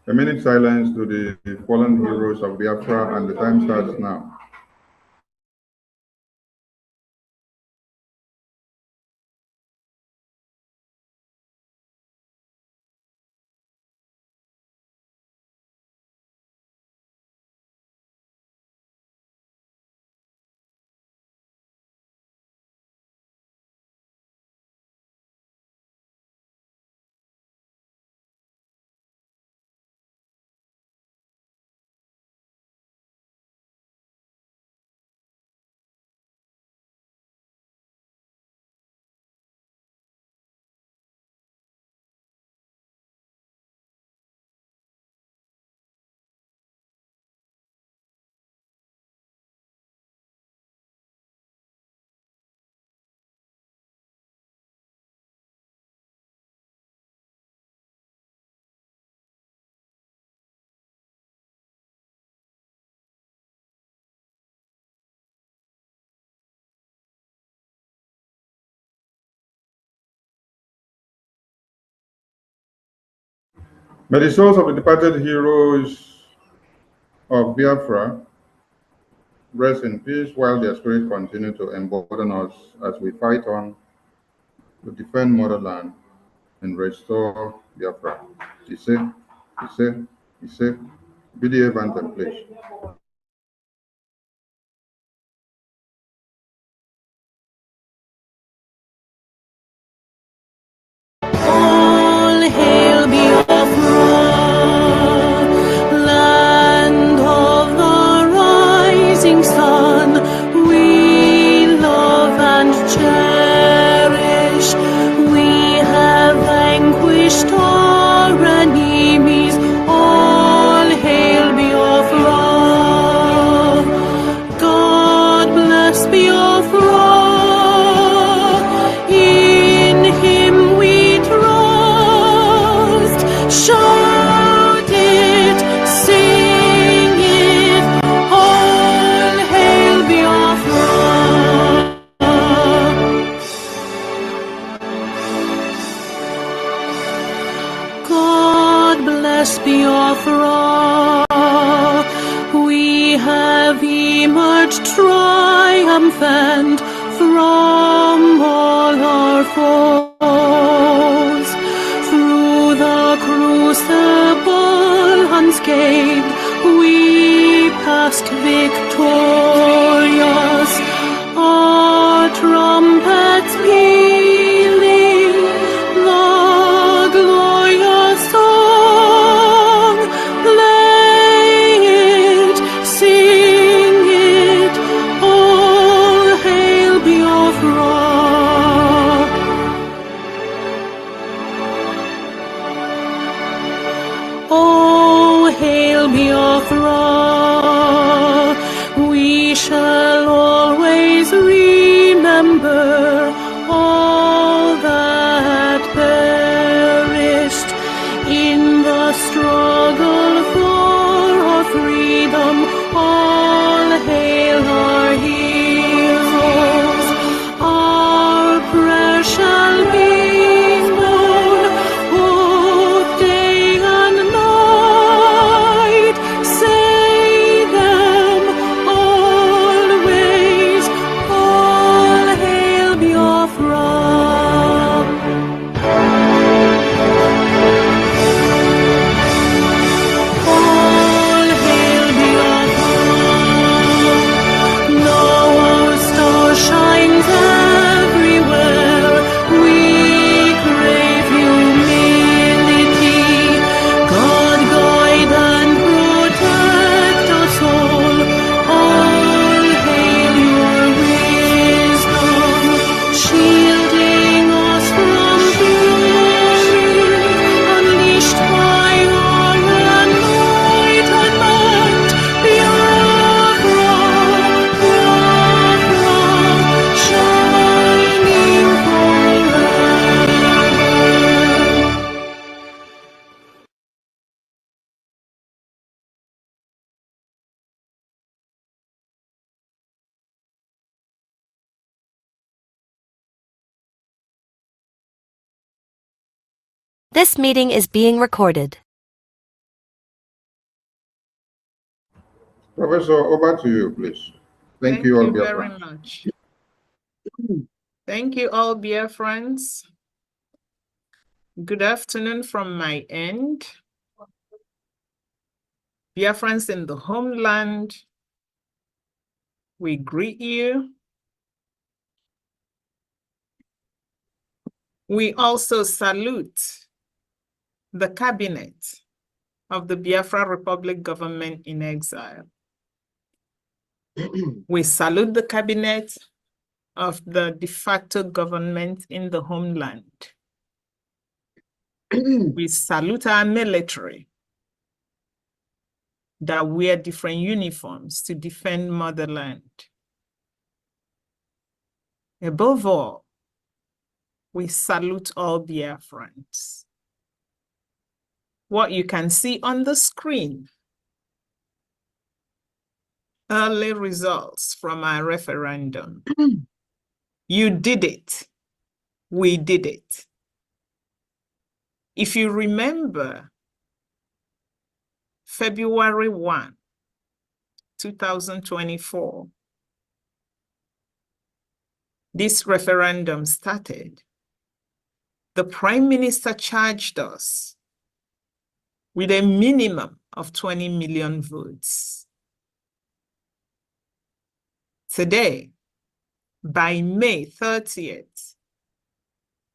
A minute silence to the fallen heroes of Biafra, and the time starts now. May the souls of the departed heroes of Biafra rest in peace while their spirits continue to embolden us as we fight on to defend motherland and restore Biafra. Ise, BDF anthem, please. All hail Biafra, land of the rising sun, we love and cherish. We have vanquished our enemies. All hail Biafra. God bless Biafra. In him we trust. Shout it, sing it, all hail Biafra. God bless Biafra. We have emerged triumphant from all our foes. Through the crucible unscathed, we passed victorious. Our trumpets pealing the glorious song. Play it, sing it, all hail Biafra. Oh, hail Biafra, we shall always remember all that perished in the struggle for our freedom. All hail our heroes, our prayer shall be known both day and night. Say them always, all hail Biafra. All hail Biafra. Now our star shines everywhere. We crave humility. God guide and protect us all. All hail your wisdom, shielding us from fury, unleashed by your enlightenment. Biafra, Biafra, shining forever. This meeting is being recorded. Professor, over to you, please. Thank you, all very Biafrans. much. Thank you, all Biafrans. Good afternoon from my end. Biafrans in the homeland, we greet you. We also salute the cabinet of the Biafra Republic government in exile. We salute the cabinet of the de facto government in the homeland. We salute our military that wear different uniforms to defend motherland. Above all, we salute all Biafrans. What you can see on the screen, early results from our referendum. You did it. We did it. If you remember, February 1, 2024, this referendum started. The Prime Minister charged us with a minimum of 20 million votes. Today, by May 30th,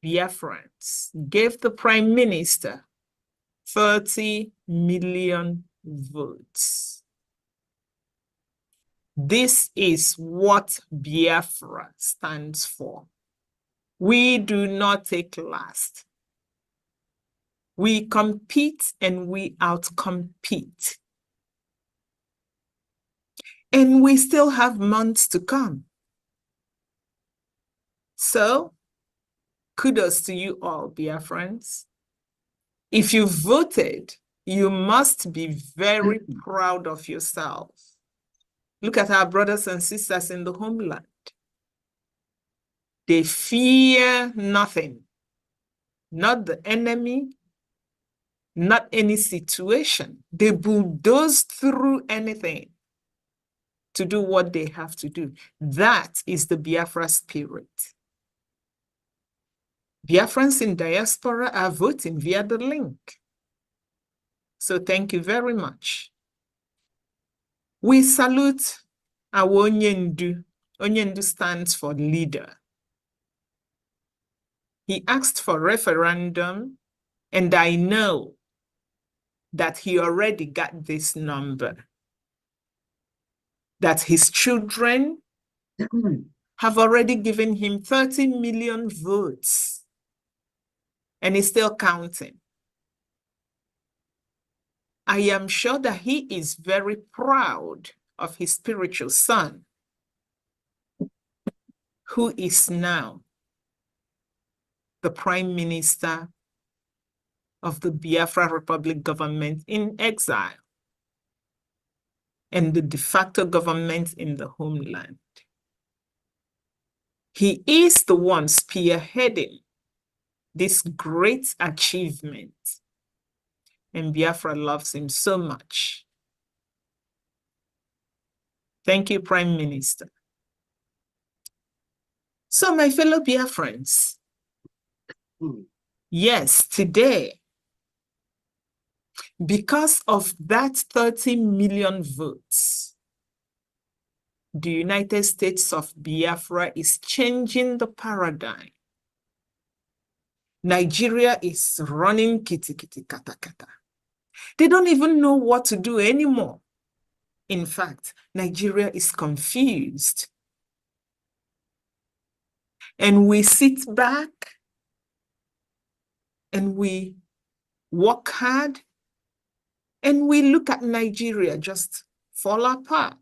Biafrans gave the Prime Minister 30 million votes. This is what Biafra stands for. We do not take last. We compete and we outcompete. And we still have months to come. So, kudos to you all, Biafrans. If you voted, you must be very proud of yourself. Look at our brothers and sisters in the homeland. They fear nothing, not the enemy, not any situation. They bulldoze through anything to do what they have to do. That is the Biafra spirit. Biafrans in diaspora are voting via the link. So thank you very much. We salute our Onyendu. Onyendu stands for leader. He asked for referendum, and I know that he already got this number. That his children have already given him 30 million votes, and he's still counting. I am sure that he is very proud of his spiritual son, who is now the Prime Minister of the Biafra Republic government in exile and the de facto government in the homeland. He is the one spearheading this great achievement, and Biafra loves him so much. Thank you, Prime Minister. So, my fellow Biafrans, yes, today, because of that 30 million votes, the United States of Biafra is changing the paradigm. Nigeria is running kitty kitty kata kata. They don't even know what to do anymore. In fact, Nigeria is confused. And we sit back and we work hard and we look at Nigeria just fall apart.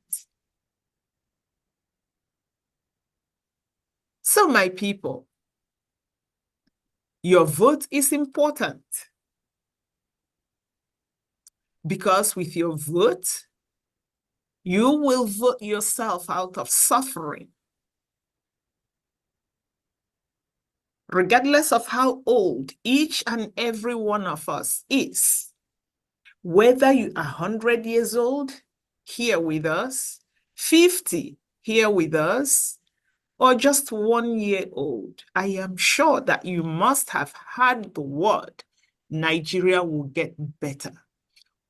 So, my people, your vote is important, because with your vote, you will vote yourself out of suffering. Regardless of how old each and every one of us is, whether you are 100 years old, here with us, 50 here with us, or just 1 year old, I am sure that you must have heard the word Nigeria will get better,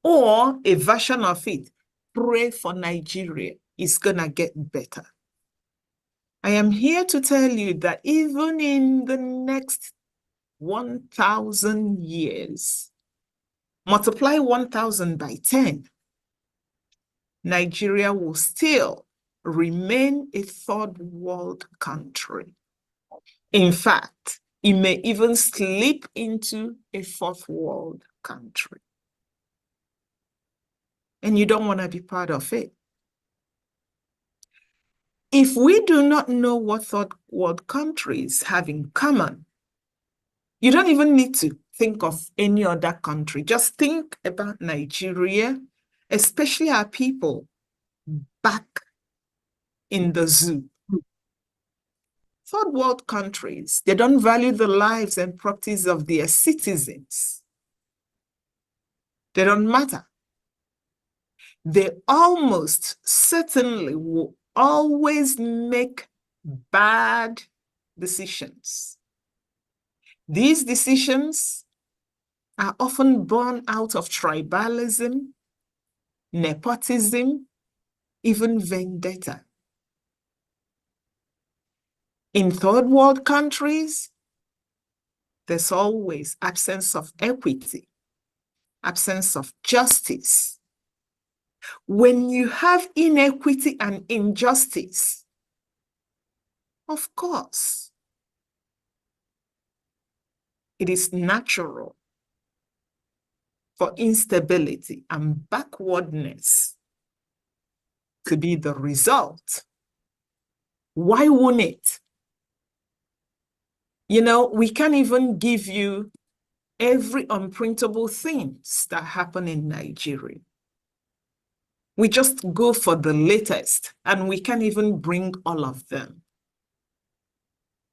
or a version of it, pray for Nigeria, it's gonna get better. I am here to tell you that even in the next 1,000 years, multiply 1,000 by 10, Nigeria will still remain a third world country. In fact, it may even slip into a fourth world country. And you don't want to be part of it. If we do not know what third world countries have in common, you don't even need to think of any other country. Just think about Nigeria, especially our people back in the zoo. Third world countries, they don't value the lives and properties of their citizens. They don't matter. They almost certainly will always make bad decisions. These decisions are often born out of tribalism, nepotism, even vendetta. In third world countries, there's always absence of equity, absence of justice. When you have inequity and injustice, of course, it is natural for instability and backwardness to be the result. Why wouldn't it? You know, we can't even give you every unprintable things that happen in Nigeria. We just go for the latest, and we can't even bring all of them.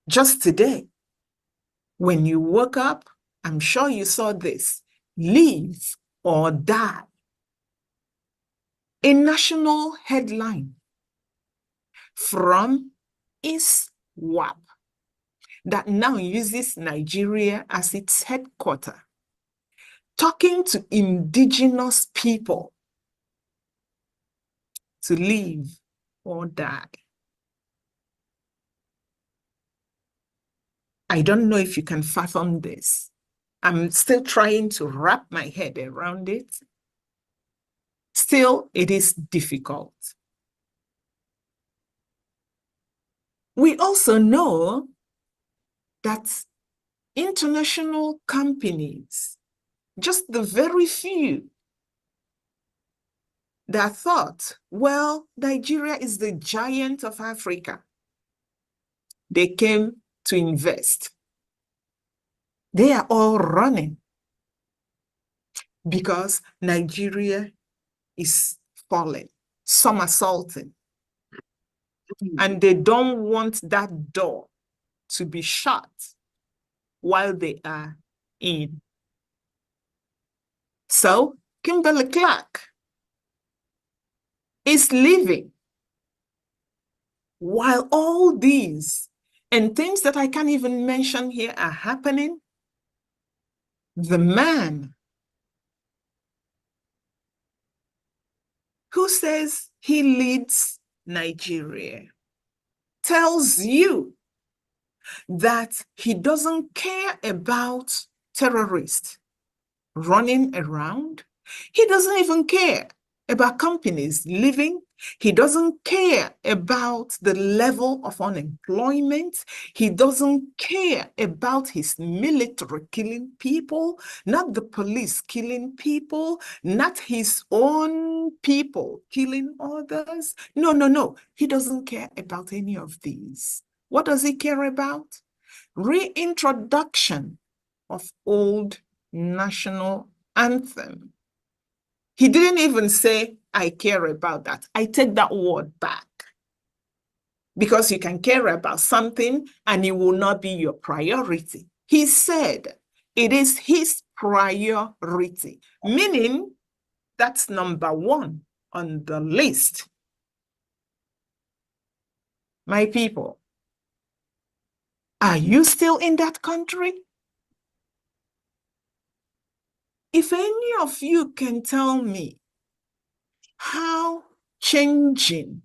Just today, when you woke up, I'm sure you saw this, live or die. A national headline from ISWAP that now uses Nigeria as its headquarters, talking to indigenous people to live or die. I don't know if you can fathom this. I'm still trying to wrap my head around it. Still, it is difficult. We also know that international companies, just the very few that thought, well, Nigeria is the giant of Africa, they came to invest. They are all running because Nigeria is falling, somersaulting, and they don't want that door to be shut while they are in. So Kimberly Clark is leaving while all these and things that I can't even mention here are happening. The man who says he leads Nigeria tells you that he doesn't care about terrorists running around. He doesn't even care about companies leaving. He doesn't care about the level of unemployment. He doesn't care about his military killing people, not the police killing people, not his own people killing others. No, no, no. He doesn't care about any of these. What does he care about? Reintroduction of old national anthem. He didn't even say, I care about that. I take that word back. Because you can care about something and it will not be your priority. He said it is his priority, meaning that's number one. on the list. My people, are you still in that country? If any of you can tell me how changing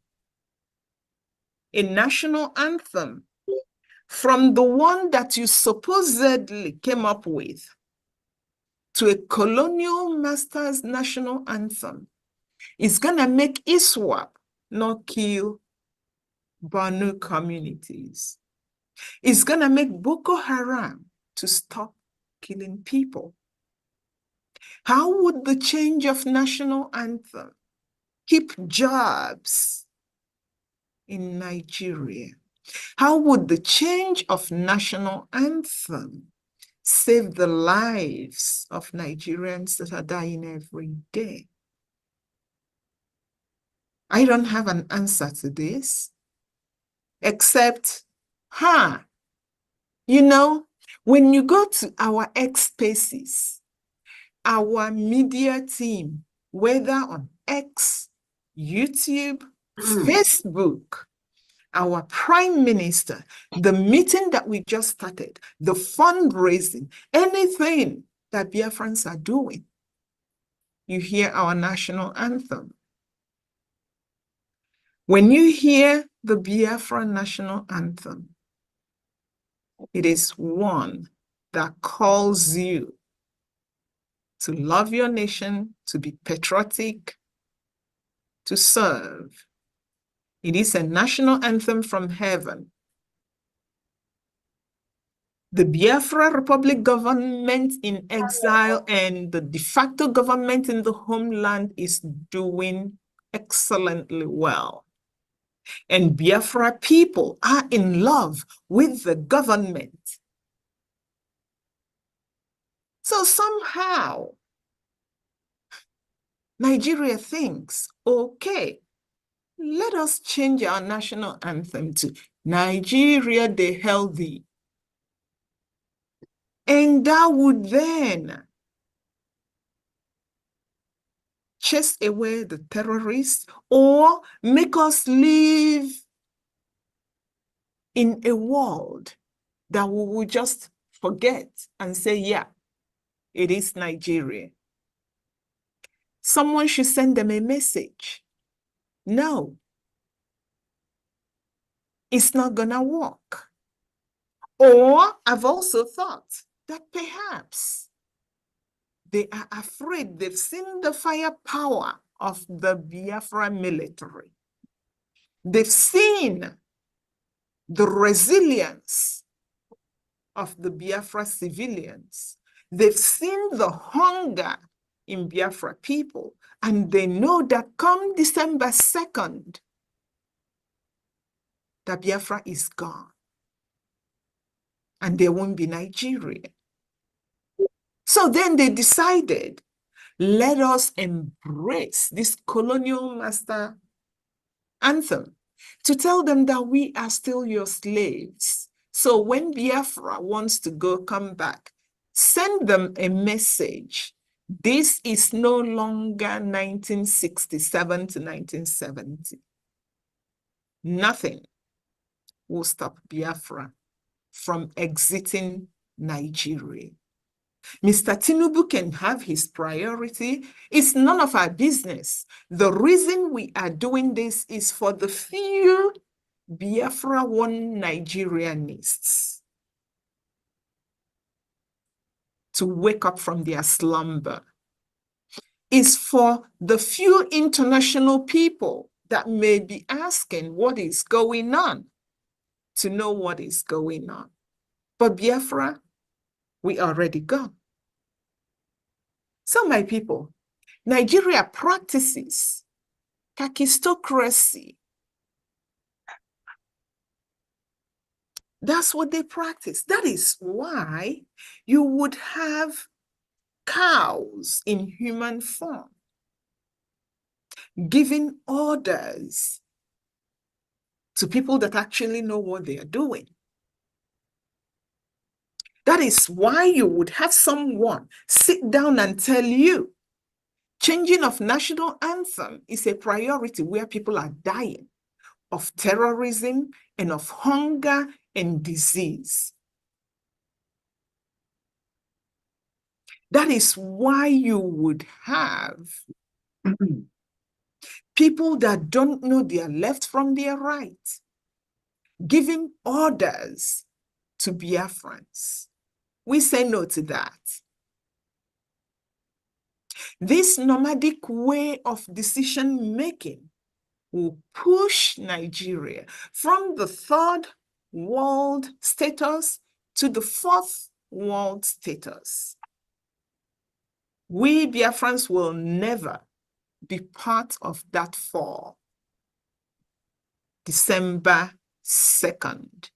a national anthem from the one that you supposedly came up with to a colonial master's national anthem is going to make ISWAP not kill Banu communities. It's going to make Boko Haram to stop killing people. How would the change of national anthem keep jobs in Nigeria? How would the change of national anthem save the lives of Nigerians that are dying every day? I don't have an answer to this, except, you know, when you go to our X Spaces, our media team, whether on X, YouTube, Facebook, our prime minister, the meeting that we just started, the fundraising, anything that Biafrans are doing, you hear our national anthem. When you hear the Biafra national anthem, it is one that calls you to love your nation, to be patriotic, to serve. It is a national anthem from heaven. The Biafra Republic government in exile and the de facto government in the homeland is doing excellently well. And Biafra people are in love with the government. So somehow, Nigeria thinks, okay, let us change our national anthem to Nigeria the Healthy. And that would then chase away the terrorists or make us live in a world that we will just forget and say, yeah, it is Nigeria. Someone should send them a message. No, it's not gonna work. Or I've also thought that perhaps they are afraid. They've seen the firepower of the Biafra military. They've seen the resilience of the Biafra civilians. They've seen the hunger in Biafra people, and they know that come December 2nd, that Biafra is gone, and there won't be Nigeria. So then they decided, let us embrace this colonial master anthem to tell them that we are still your slaves. So when Biafra wants to go come back, send them a message. This is no longer 1967 to 1970. Nothing will stop Biafra from exiting Nigeria. Mr. Tinubu can have his priority. It's none of our business. The reason we are doing this is for the few Biafra One Nigerianists to wake up from their slumber. It's for the few international people that may be asking what is going on to know what is going on. But Biafra, we already gone. So my people, Nigeria practices kakistocracy. That's what they practice. That is why you would have cows in human form giving orders to people that actually know what they are doing. That is why you would have someone sit down and tell you, Changing of national anthem is a priority where people are dying of terrorism and of hunger and disease. That is why you would have people that don't know their left from their right giving orders to Biafrans. We say no to that. This nomadic way of decision-making will push Nigeria from the third world status to the fourth world status. We Biafrans will never be part of that fall. December 2nd.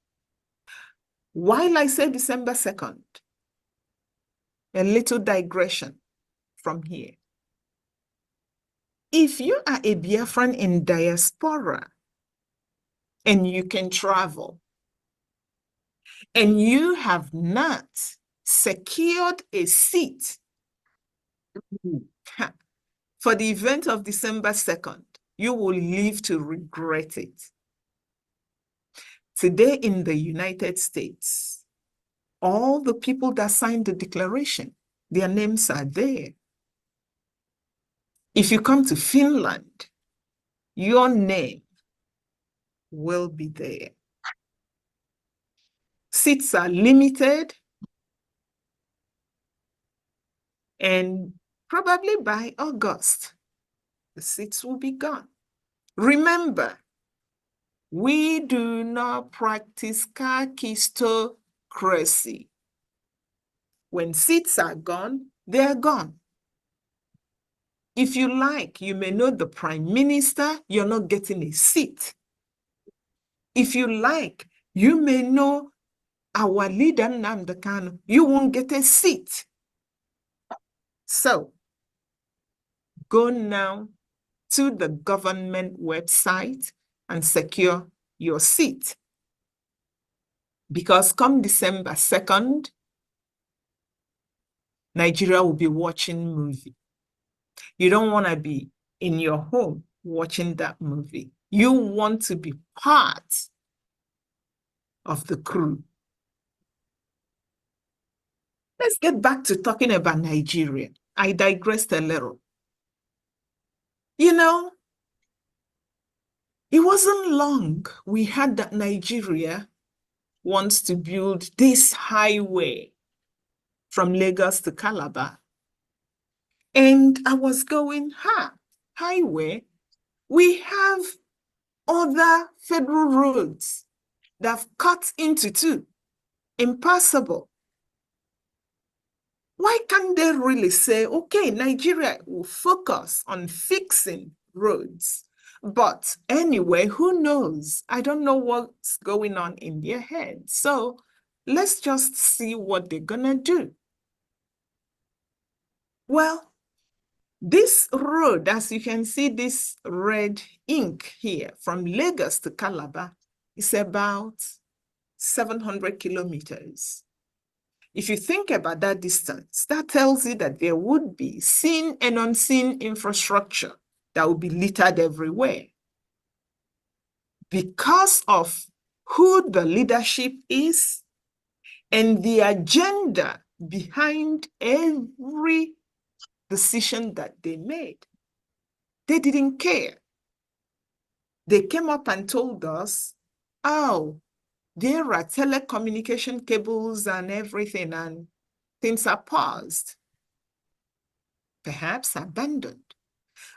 While I say December 2nd, a little digression from here. If you are a Biafran in diaspora and you can travel and you have not secured a seat for the event of December 2nd, you will live to regret it. Today in the United States, all the people that signed the declaration, their names are there. If you come to Finland, your name will be there. Seats are limited, and probably by August, the seats will be gone. Remember, we do not practice kakistocracy. When seats are gone, they are gone. If you like, you may know the prime minister, you're not getting a seat. If you like, you may know our leader, Nnamdi Kanu, you won't get a seat. So, go now to the government website and secure your seat. Because come December 2nd, Nigeria will be watching movie. You don't want to be in your home watching that movie. You want to be part of the crew. Let's get back to talking about Nigeria. I digressed a little. You know, it wasn't long we had that Nigeria wants to build this highway from Lagos to Calabar. And I was going, highway? We have other federal roads that have cut into two. Impossible. Why can't they really say, okay, Nigeria will focus on fixing roads? But anyway, who knows? I don't know what's going on in their head. So let's just see what they're gonna do. Well, this road, as you can see, this red ink here from Lagos to Calabar is about 700 kilometers. If you think about that distance, that tells you that there would be seen and unseen infrastructure that would be littered everywhere. Because of who the leadership is and the agenda behind every decision that they made, they didn't care. They came up and told us, oh, there are telecommunication cables and everything, and things are paused, perhaps abandoned.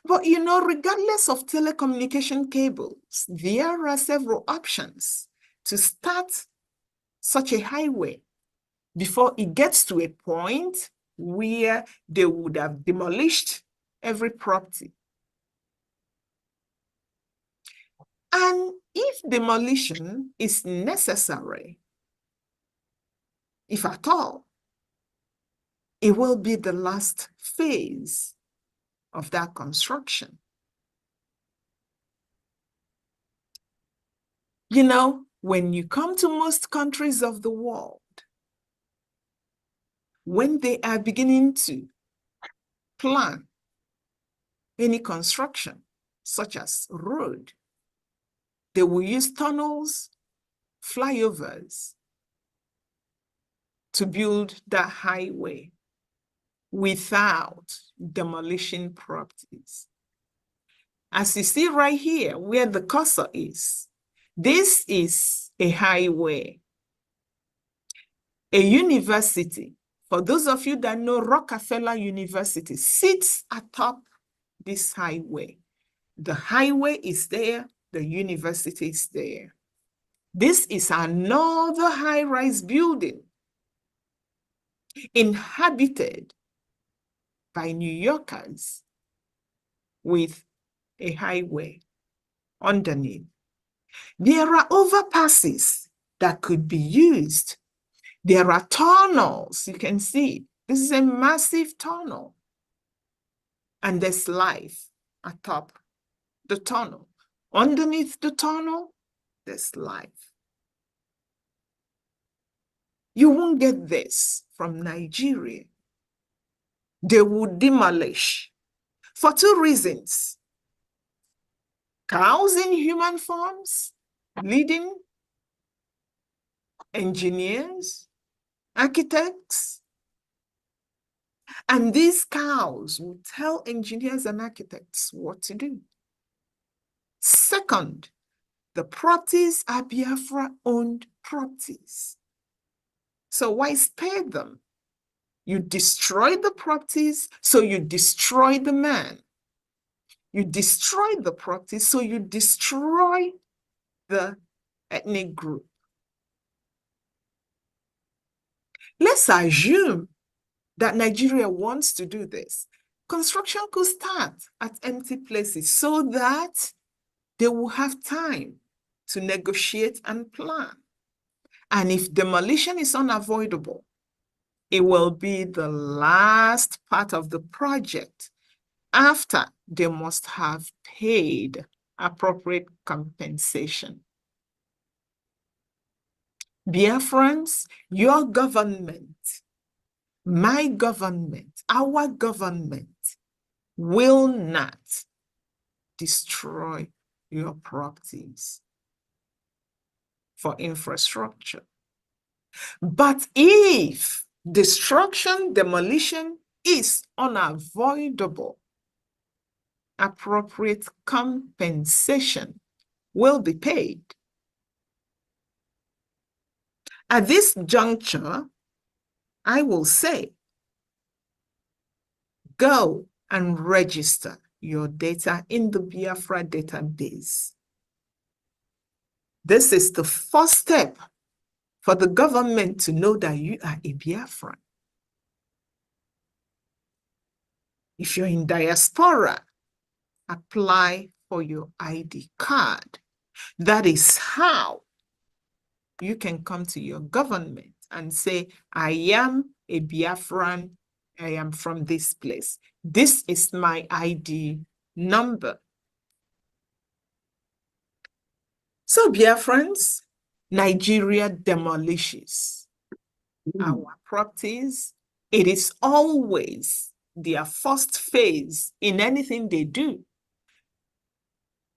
But you know, regardless of telecommunication cables, there are several options to start such a highway before it gets to a point where they would have demolished every property. And if demolition is necessary, if at all, it will be the last phase of that construction. You know, when you come to most countries of the world, when they are beginning to plan any construction, such as road. They will use tunnels, flyovers to build that highway without demolishing properties. As you see right here, where the cursor is, this is a highway. A university, for those of you that know, Rockefeller University sits atop this highway. The highway is there, the university is there. This is another high-rise building inhabited by New Yorkers with a highway underneath. There are overpasses that could be used. There are tunnels, you can see. This is a massive tunnel. And there's life atop the tunnel. Underneath the tunnel, there's life. You won't get this from Nigeria. They would demolish for two reasons. Cows in human forms, leading engineers, architects, and these cows will tell engineers and architects what to do. Second, the properties are Biafra-owned properties. So why spare them? You destroy the properties, so you destroy the man. You destroy the properties, so you destroy the ethnic group. Let's assume that Nigeria wants to do this. Construction could start at empty places so that they will have time to negotiate and plan. And if demolition is unavoidable, it will be the last part of the project after they must have paid appropriate compensation. Biafrans, your government, my government, our government will not destroy your properties for infrastructure. But if destruction, demolition is unavoidable, appropriate compensation will be paid. At this juncture, I will say, go and register your data in the Biafra database. This is the first step for the government to know that you are a Biafran. If you're in diaspora, apply for your ID card. That is how you can come to your government and say, I am a Biafran, I am from this place. This is my ID number. So Biafrans, Nigeria demolishes our properties. It is always their first phase in anything they do.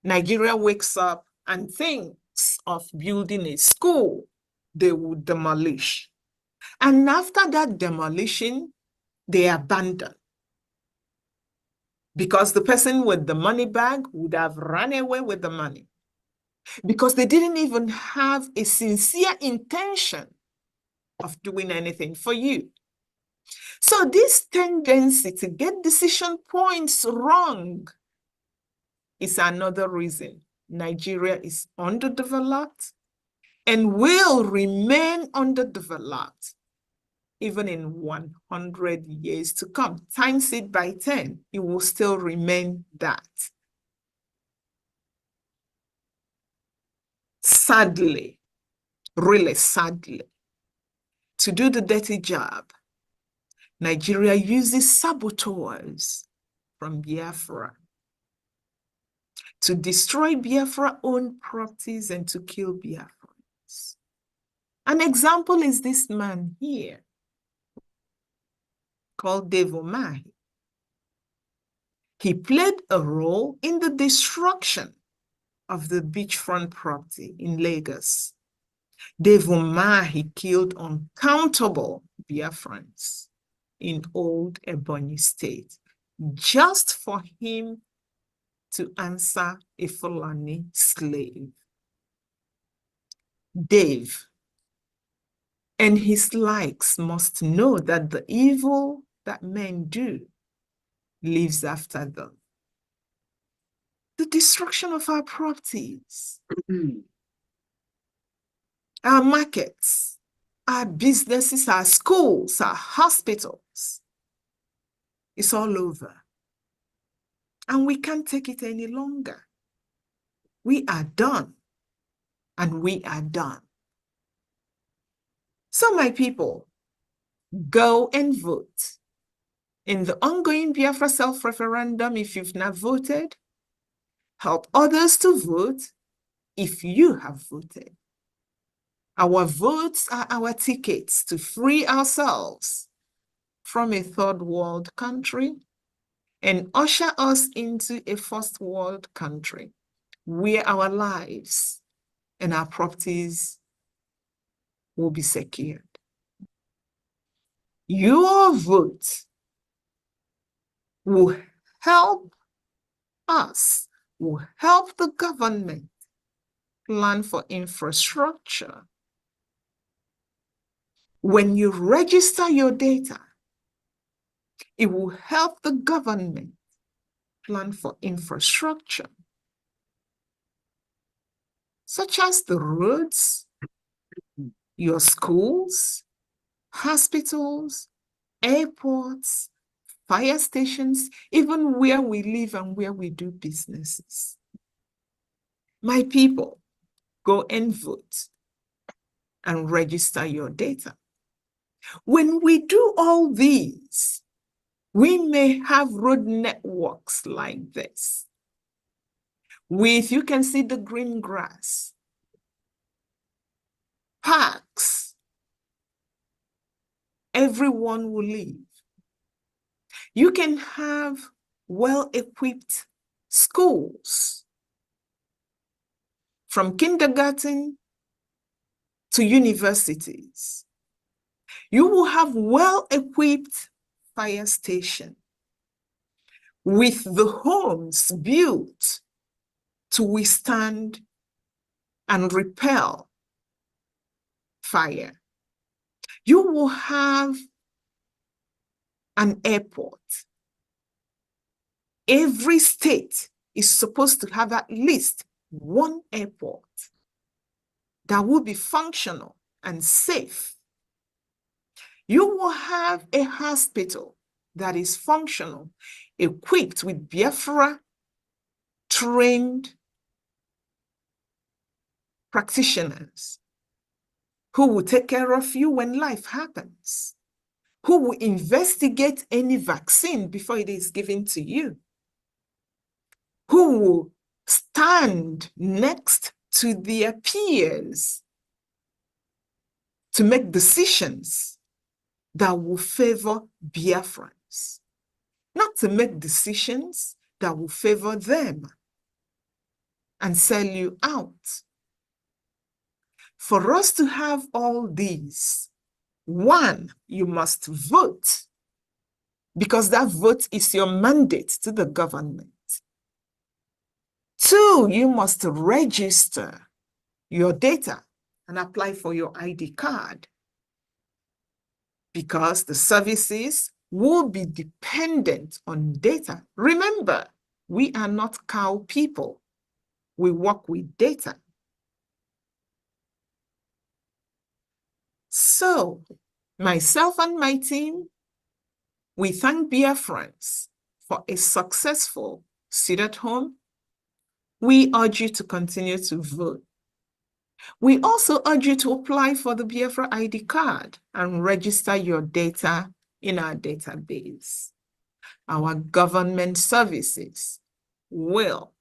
Nigeria wakes up and thinks of building a school, they will demolish. And after that demolition, they abandon. Because the person with the money bag would have run away with the money. Because they didn't even have a sincere intention of doing anything for you. So this tendency to get decision points wrong is another reason Nigeria is underdeveloped and will remain underdeveloped even in 100 years to come. Times it by 10, it will still remain that. Sadly, really sadly, to do the dirty job, Nigeria uses saboteurs from Biafra to destroy Biafra-owned properties and to kill Biafrans. An example is this man here, called Dave Omahi. He played a role in the destruction of the beachfront property in Lagos. Dave Umahi killed uncountable Biafrans in old Ebonyi State just for him to answer a Fulani slave. Dave and his likes must know that the evil that men do lives after them. The destruction of our properties, our markets, our businesses, our schools, our hospitals. It's all over. And we can't take it any longer. We are done. And we are done. So, my people, go and vote. In the ongoing Biafra self-referendum, if you've not voted, help others to vote if you have voted. Our votes are our tickets to free ourselves from a third world country and usher us into a first world country where our lives and our properties will be secured. Your vote will help us, will help the government plan for infrastructure. When you register your data, it will help the government plan for infrastructure, such as the roads, your schools, hospitals, airports, fire stations, even where we live and where we do businesses. My people, go and vote and register your data. When we do all these, we may have road networks like this. You can see the green grass, parks, everyone will live. You can have well-equipped schools, from kindergarten to universities. You will have well-equipped fire station with the homes built to withstand and repel fire. You will have an airport. Every state is supposed to have at least one airport that will be functional and safe. You will have a hospital that is functional, equipped with Biafra trained practitioners who will take care of you when life happens, who will investigate any vaccine before it is given to you, who will stand next to their peers to make decisions that will favor Biafrans, not to make decisions that will favor them and sell you out. For us to have all these, one, you must vote, because that vote is your mandate to the government. Two, you must register your data and apply for your ID card, because the services will be dependent on data. Remember, we are not cow people. We work with data. So, myself and my team, we thank Biafrans for a successful sit at home. We urge you to continue to vote. We also urge you to apply for the Biafra ID card and register your data in our database. Our government services will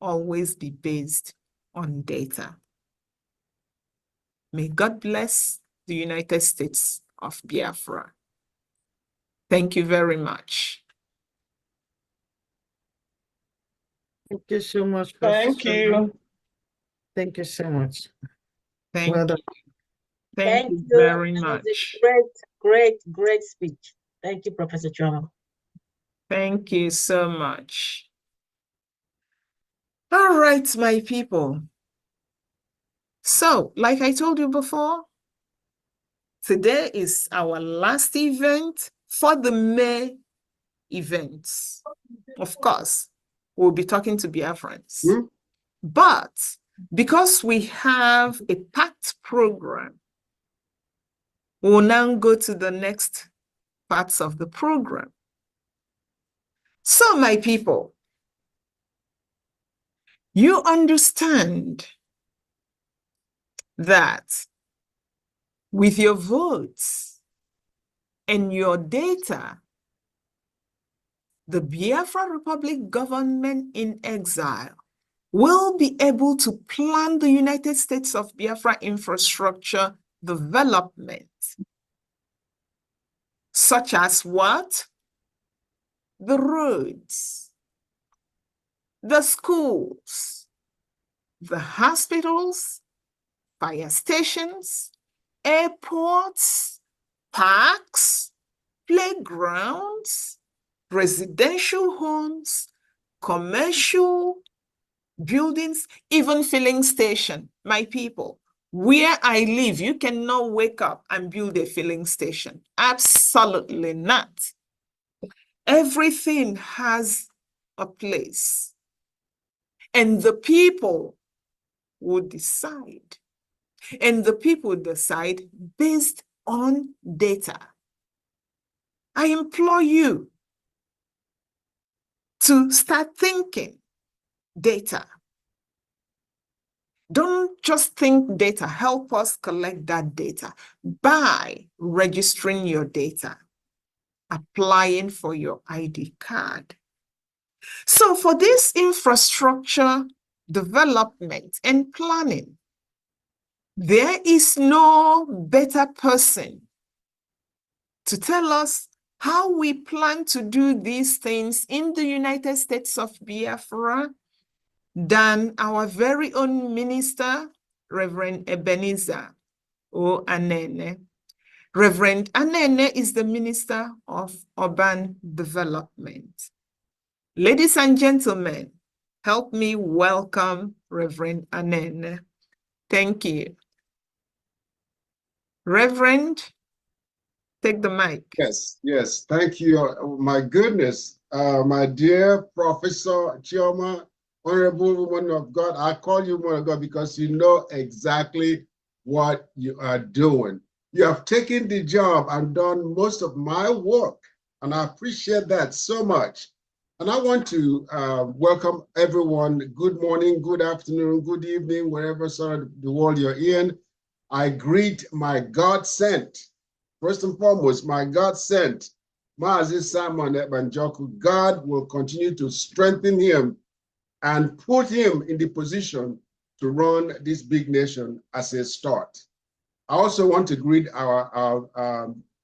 always be based on data. May God bless the United States of Biafra. Thank you very much. Thank you so much. Thank Professor. you. Thank you so much. Thank Well done. Thank Thank you you. very That was much. a great speech. Thank you, Professor Choma. Thank you so much. All right, my people. So, like I told you before, today is our last event for the May events. Of course, we'll be talking to Biafrans. But because we have a packed program, we'll now go to the next parts of the program. So, my people, you understand that with your votes and your data, the Biafra Republic government in exile will be able to plan the United States of Biafra infrastructure development, such as what? The roads, the schools, the hospitals, fire stations, airports, parks, playgrounds, residential homes, commercial buildings, even filling station. My people, where I live, you cannot wake up and build a filling station. Absolutely not. Everything has a place. And the people will decide. And the people decide based on data. I implore you to start thinking data. Don't just think data. Help us collect that data by registering your data, applying for your ID card. So for this infrastructure development and planning, there is no better person to tell us how we plan to do these things in the United States of Biafra than our very own minister, Reverend Ebenezer O. Anene. Reverend Anene is the Minister of Urban Development. Ladies and gentlemen, help me welcome Reverend Anene. Thank you. Reverend, take the mic. Yes, thank you. My goodness, my dear Professor Chioma, Honorable Woman of God, I call you Woman of God because you know exactly what you are doing. You have taken the job and done most of my work, and I appreciate that so much. And I want to welcome everyone. Good morning, good afternoon, good evening, wherever side of the world you're in. I greet my God-sent, first and foremost, my God-sent, Mazi Simon Ebanjoku. God will continue to strengthen him and put him in the position to run this big nation as a start. I also want to greet our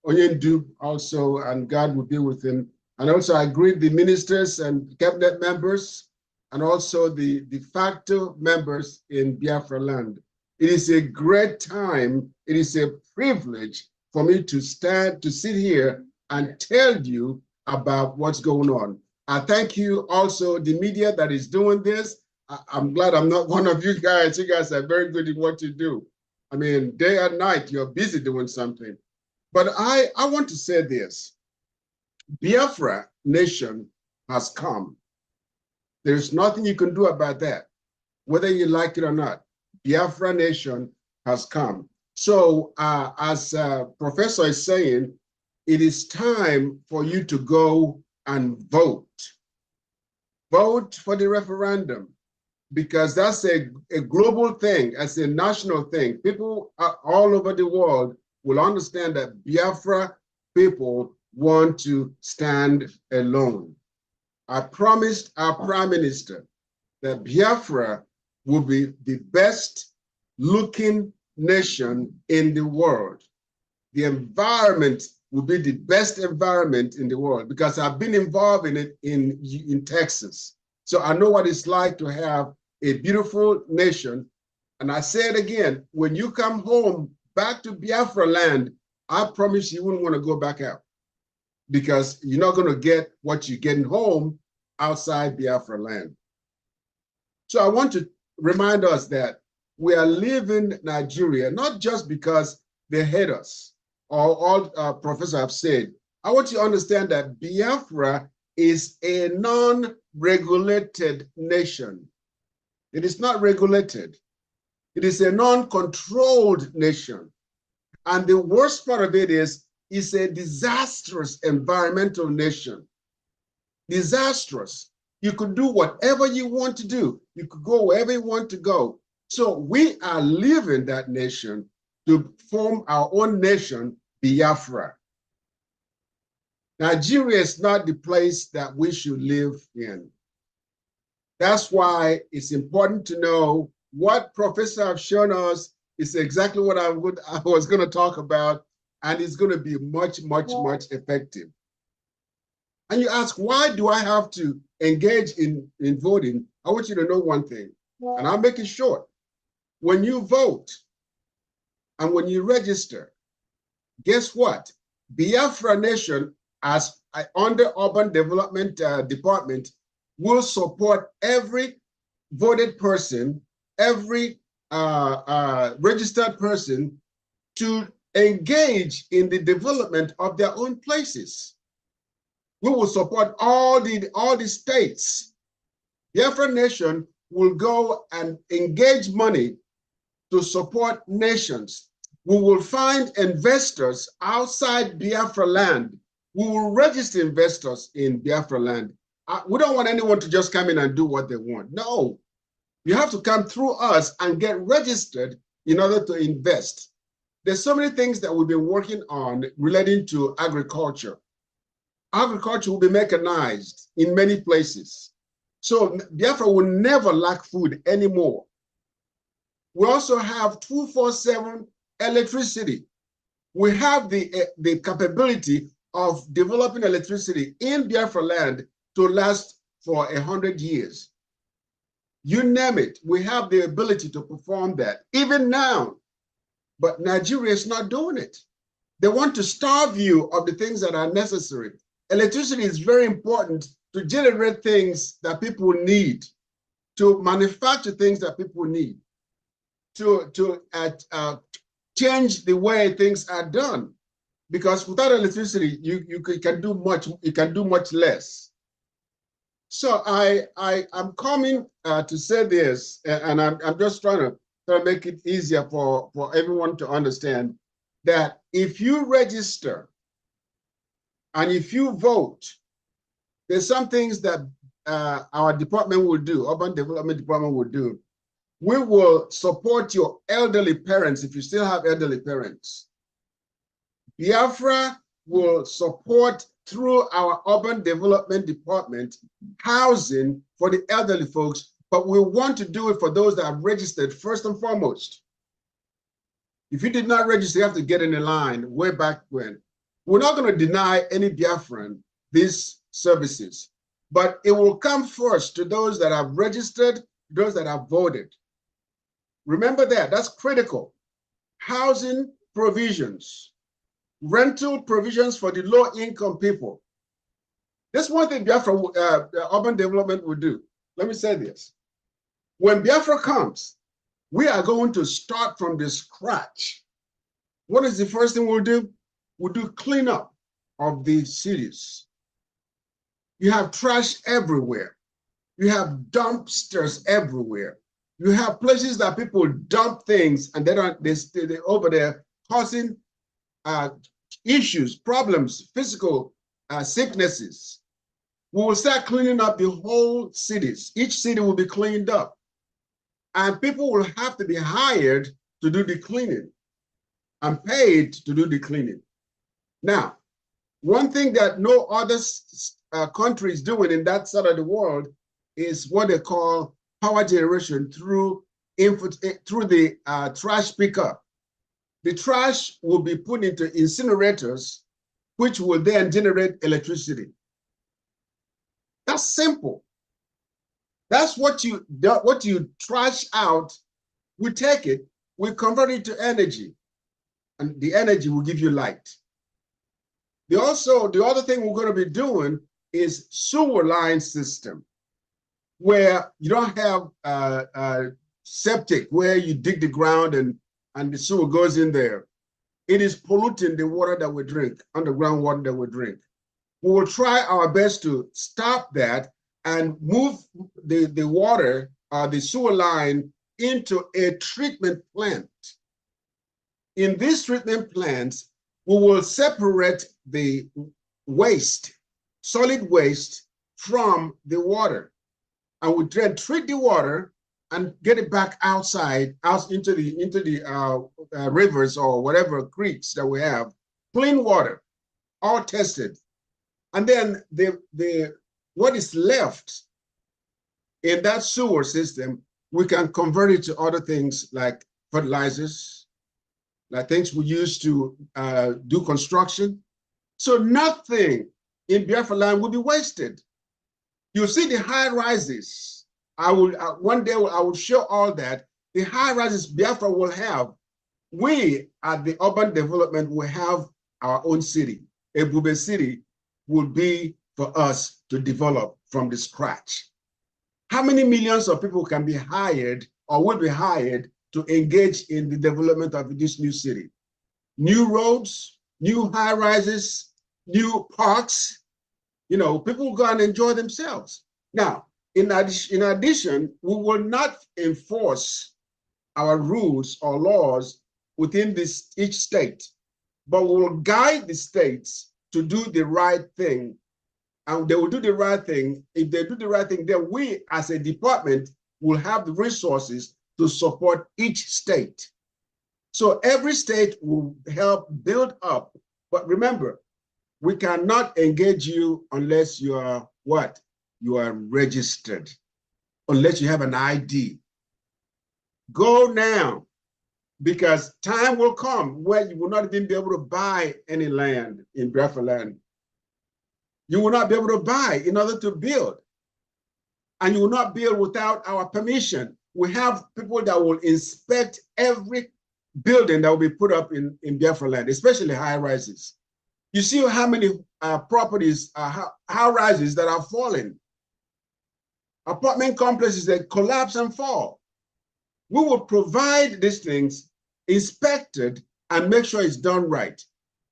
Onyendu also, and God will be with him. And also I greet the ministers and cabinet members, and also the de facto members in Biafra land. It is a great time. It is a privilege for me to sit here and tell you about what's going on. I thank you also, the media that is doing this. I'm glad I'm not one of you guys. You guys are very good at what you do. I mean, day and night, you're busy doing something. But I want to say this. Biafra nation has come. There's nothing you can do about that, whether you like it or not. Biafra nation has come. So as Professor is saying, it is time for you to go and vote. Vote for the referendum, because that's a global thing, as a national thing. People all over the world will understand that Biafra people want to stand alone. I promised our Prime Minister that Biafra will be the best looking nation in the world. The environment will be the best environment in the world, because I've been involved in it in Texas. So I know what it's like to have a beautiful nation. And I say it again, when you come home back to Biafra land, I promise you wouldn't want to go back out, because you're not going to get what you're getting home outside Biafra land. So I want to remind us that we are leaving Nigeria, not just because they hate us, or all professors have said. I want you to understand that Biafra is a non-regulated nation. It is not regulated. It is a non-controlled nation. And the worst part of it is, it's a disastrous environmental nation. Disastrous. You could do whatever you want to do. You could go wherever you want to go. So we are leaving that nation to form our own nation, Biafra. Nigeria is not the place that we should live in. That's why it's important to know what professors have shown us is exactly what I was going to talk about, and it's going to be much, much, much effective. And you ask, why do I have to engage in voting? I want you to know one thing, and I'll make it short. When you vote and when you register, guess what? Biafra Nation, as under Urban Development Department, will support every voted person, every registered person to engage in the development of their own places. We will support all the states. Biafra Nation will go and engage money to support nations. We will find investors outside Biafra land. We will register investors in Biafra land. We don't want anyone to just come in and do what they want. No, you have to come through us and get registered in order to invest. There's so many things that we've been working on relating to agriculture. Agriculture will be mechanized in many places. So Biafra will never lack food anymore. We also have 24/7 electricity. We have the capability of developing electricity in Biafra land to last for 100 years. You name it, we have the ability to perform that, even now. But Nigeria is not doing it. They want to starve you of the things that are necessary. Electricity is very important to generate things that people need, to manufacture things that people need, to change the way things are done. Because without electricity, you can do much less. So I'm coming to say this, and I'm just trying to make it easier for everyone to understand that if you register and if you vote, there's some things that our department will do, Urban Development Department will do. We will support your elderly parents if you still have elderly parents. Biafra will support through our Urban Development Department housing for the elderly folks, but we want to do it for those that have registered first and foremost. If you did not register, you have to get in the line way back when. We're not going to deny any Biafran these services, but it will come first to those that have registered, those that have voted. Remember that, that's critical. Housing provisions, rental provisions for the low-income people. This one thing Biafra, Urban Development will do. Let me say this. When Biafra comes, we are going to start from the scratch. What is the first thing we'll do? We'll do cleanup of the cities. You have trash everywhere. You have dumpsters everywhere. You have places that people dump things and they're over there causing issues, problems, physical sicknesses. We will start cleaning up the whole cities. Each city will be cleaned up. And people will have to be hired to do the cleaning and paid to do the cleaning. Now, one thing that no other country is doing in that side of the world is what they call power generation through the trash pickup. The trash will be put into incinerators, which will then generate electricity. That's simple. That's what you trash out, we take it, we convert it to energy, and the energy will give you light. The other thing we're going to be doing is sewer line system, where you don't have septic, where you dig the ground and the sewer goes in there. It is polluting the water that we drink, underground water that we drink. We will try our best to stop that and move the water, the sewer line, into a treatment plant. In these treatment plants, we will separate the waste, solid waste, from the water. And we then treat the water and get it back outside, out into the rivers or whatever creeks that we have. Clean water, all tested. And then what is left in that sewer system, we can convert it to other things like fertilizers, like things we use to do construction. So nothing in Biafra land will be wasted. You see the high rises. One day I will show all that. The high rises Biafra will have. We at the urban development will have our own city. Ebube City will be for us to develop from the scratch. How many millions of people can be hired or will be hired to engage in the development of this new city? New roads, new high rises, new parks. You know, people will go and enjoy themselves. Now, in addition, we will not enforce our rules or laws within each state, but we will guide the states to do the right thing. And they will do the right thing. If they do the right thing, then we as a department will have the resources to support each state. So every state will help build up. But remember, we cannot engage you unless you are what? You are registered, unless you have an ID. Go now, because time will come where you will not even be able to buy any land in Biafra land. You will not be able to buy in order to build. And you will not build without our permission. We have people that will inspect every building that will be put up in Biafra land, especially high rises. You see how many properties, high rises that are falling. Apartment complexes that collapse and fall. We will provide these things, inspected, and make sure it's done right.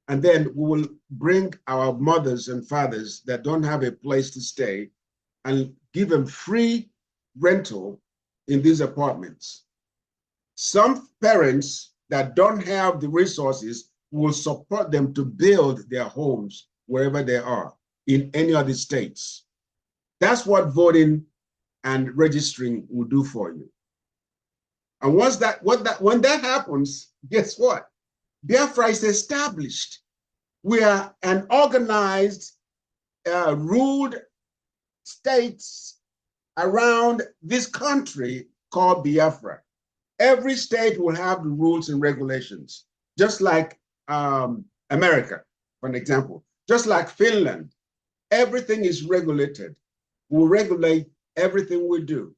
And then we will bring our mothers and fathers that don't have a place to stay and give them free rental in these apartments. Some parents that don't have the resources will support them to build their homes wherever they are in any of the states. That's what voting and registering will do for you. And when that happens, guess what? Biafra is established. We are an organized, ruled states around this country called Biafra. Every state will have the rules and regulations, just like America, for an example, just like Finland. Everything is regulated. We'll regulate everything we do.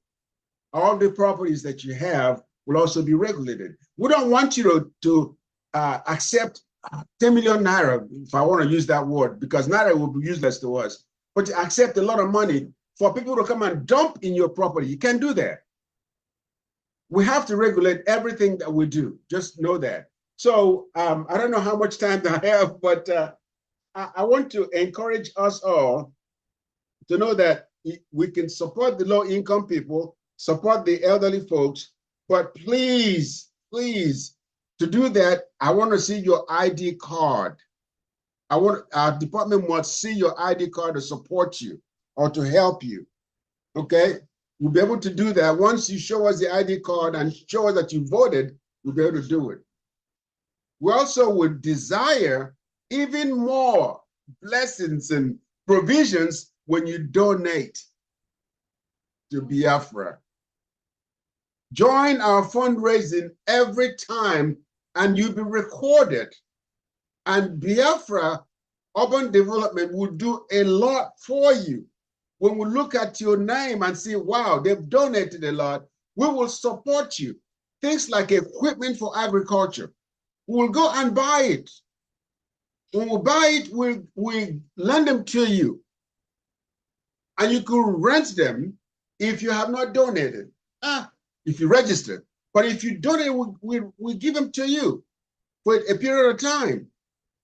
All the properties that you have will also be regulated. We don't want you to accept 10 million naira, if I want to use that word, because naira will be useless to us, but to accept a lot of money for people to come and dump in your property. You can't do that. We have to regulate everything that we do. Just know that. So I don't know how much time I have, but I want to encourage us all to know that we can support the low-income people, support the elderly folks, but please, please, to do that, I want to see your ID card. Our department must see your ID card to support you or to help you, okay? We'll be able to do that. Once you show us the ID card and show us that you voted, we'll be able to do it. We also would desire even more blessings and provisions when you donate to Biafra. Join our fundraising every time and you'll be recorded. And Biafra Urban Development will do a lot for you. when we look at your name and see, wow, they've donated a lot, we will support you. Things like equipment for agriculture, we'll go and buy it. When we buy it, we'll lend them to you. And you could rent them if you have not donated, if you register. But if you donate, we give them to you for a period of time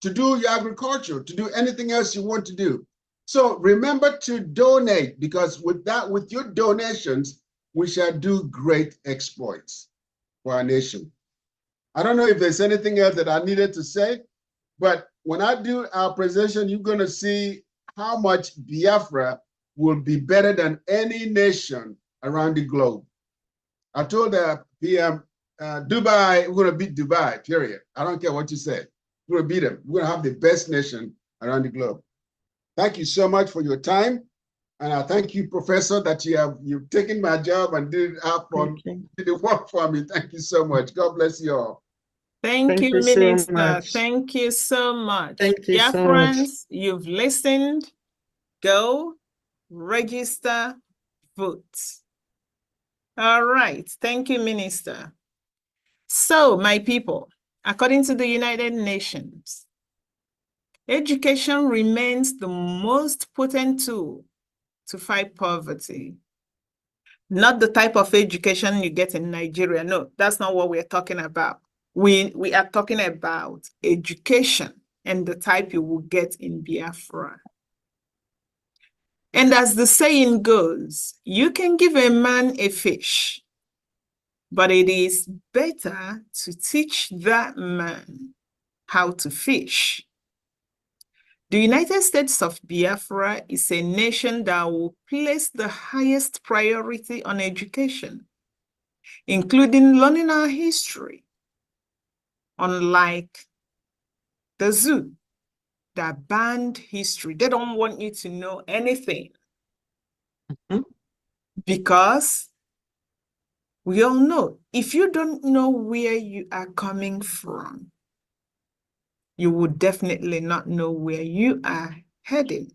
to do your agriculture, to do anything else you want to do. So remember to donate, because with your donations, we shall do great exploits for our nation. I don't know if there's anything else that I needed to say, but when I do our presentation, you're going to see how much Biafra will be better than any nation around the globe. I told the PM, Dubai, we're going to beat Dubai, period. I don't care what you say. We're going to beat them. We're going to have the best nation around the globe. Thank you so much for your time. And I thank you, Professor, that you've taken my job and did the work for me. Thank you so much. God bless you all. Thank you, you so Minister. much. Thank you so much. Thank you Dear so much. friends, you've listened. Go register, vote. All right. Thank you, Minister. So, my people, according to the United Nations, education remains the most potent tool to fight poverty. Not the type of education you get in Nigeria. No, that's not what we're talking about. We are talking about education and the type you will get in Biafra. And as the saying goes, you can give a man a fish, but it is better to teach that man how to fish. The United States of Biafra is a nation that will place the highest priority on education, including learning our history. Unlike the zoo that banned history, they don't want you to know anything. Because we all know, if you don't know where you are coming from, you would definitely not know where you are heading.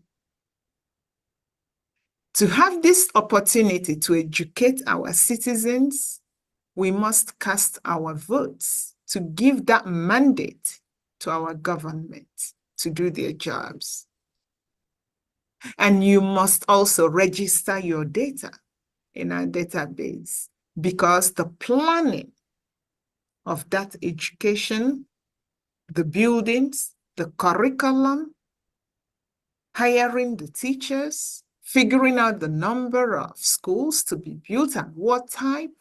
To have this opportunity to educate our citizens, we must cast our votes to give that mandate to our government to do their jobs. And you must also register your data in our database, because the planning of that education, the buildings, the curriculum, hiring the teachers, figuring out the number of schools to be built and what type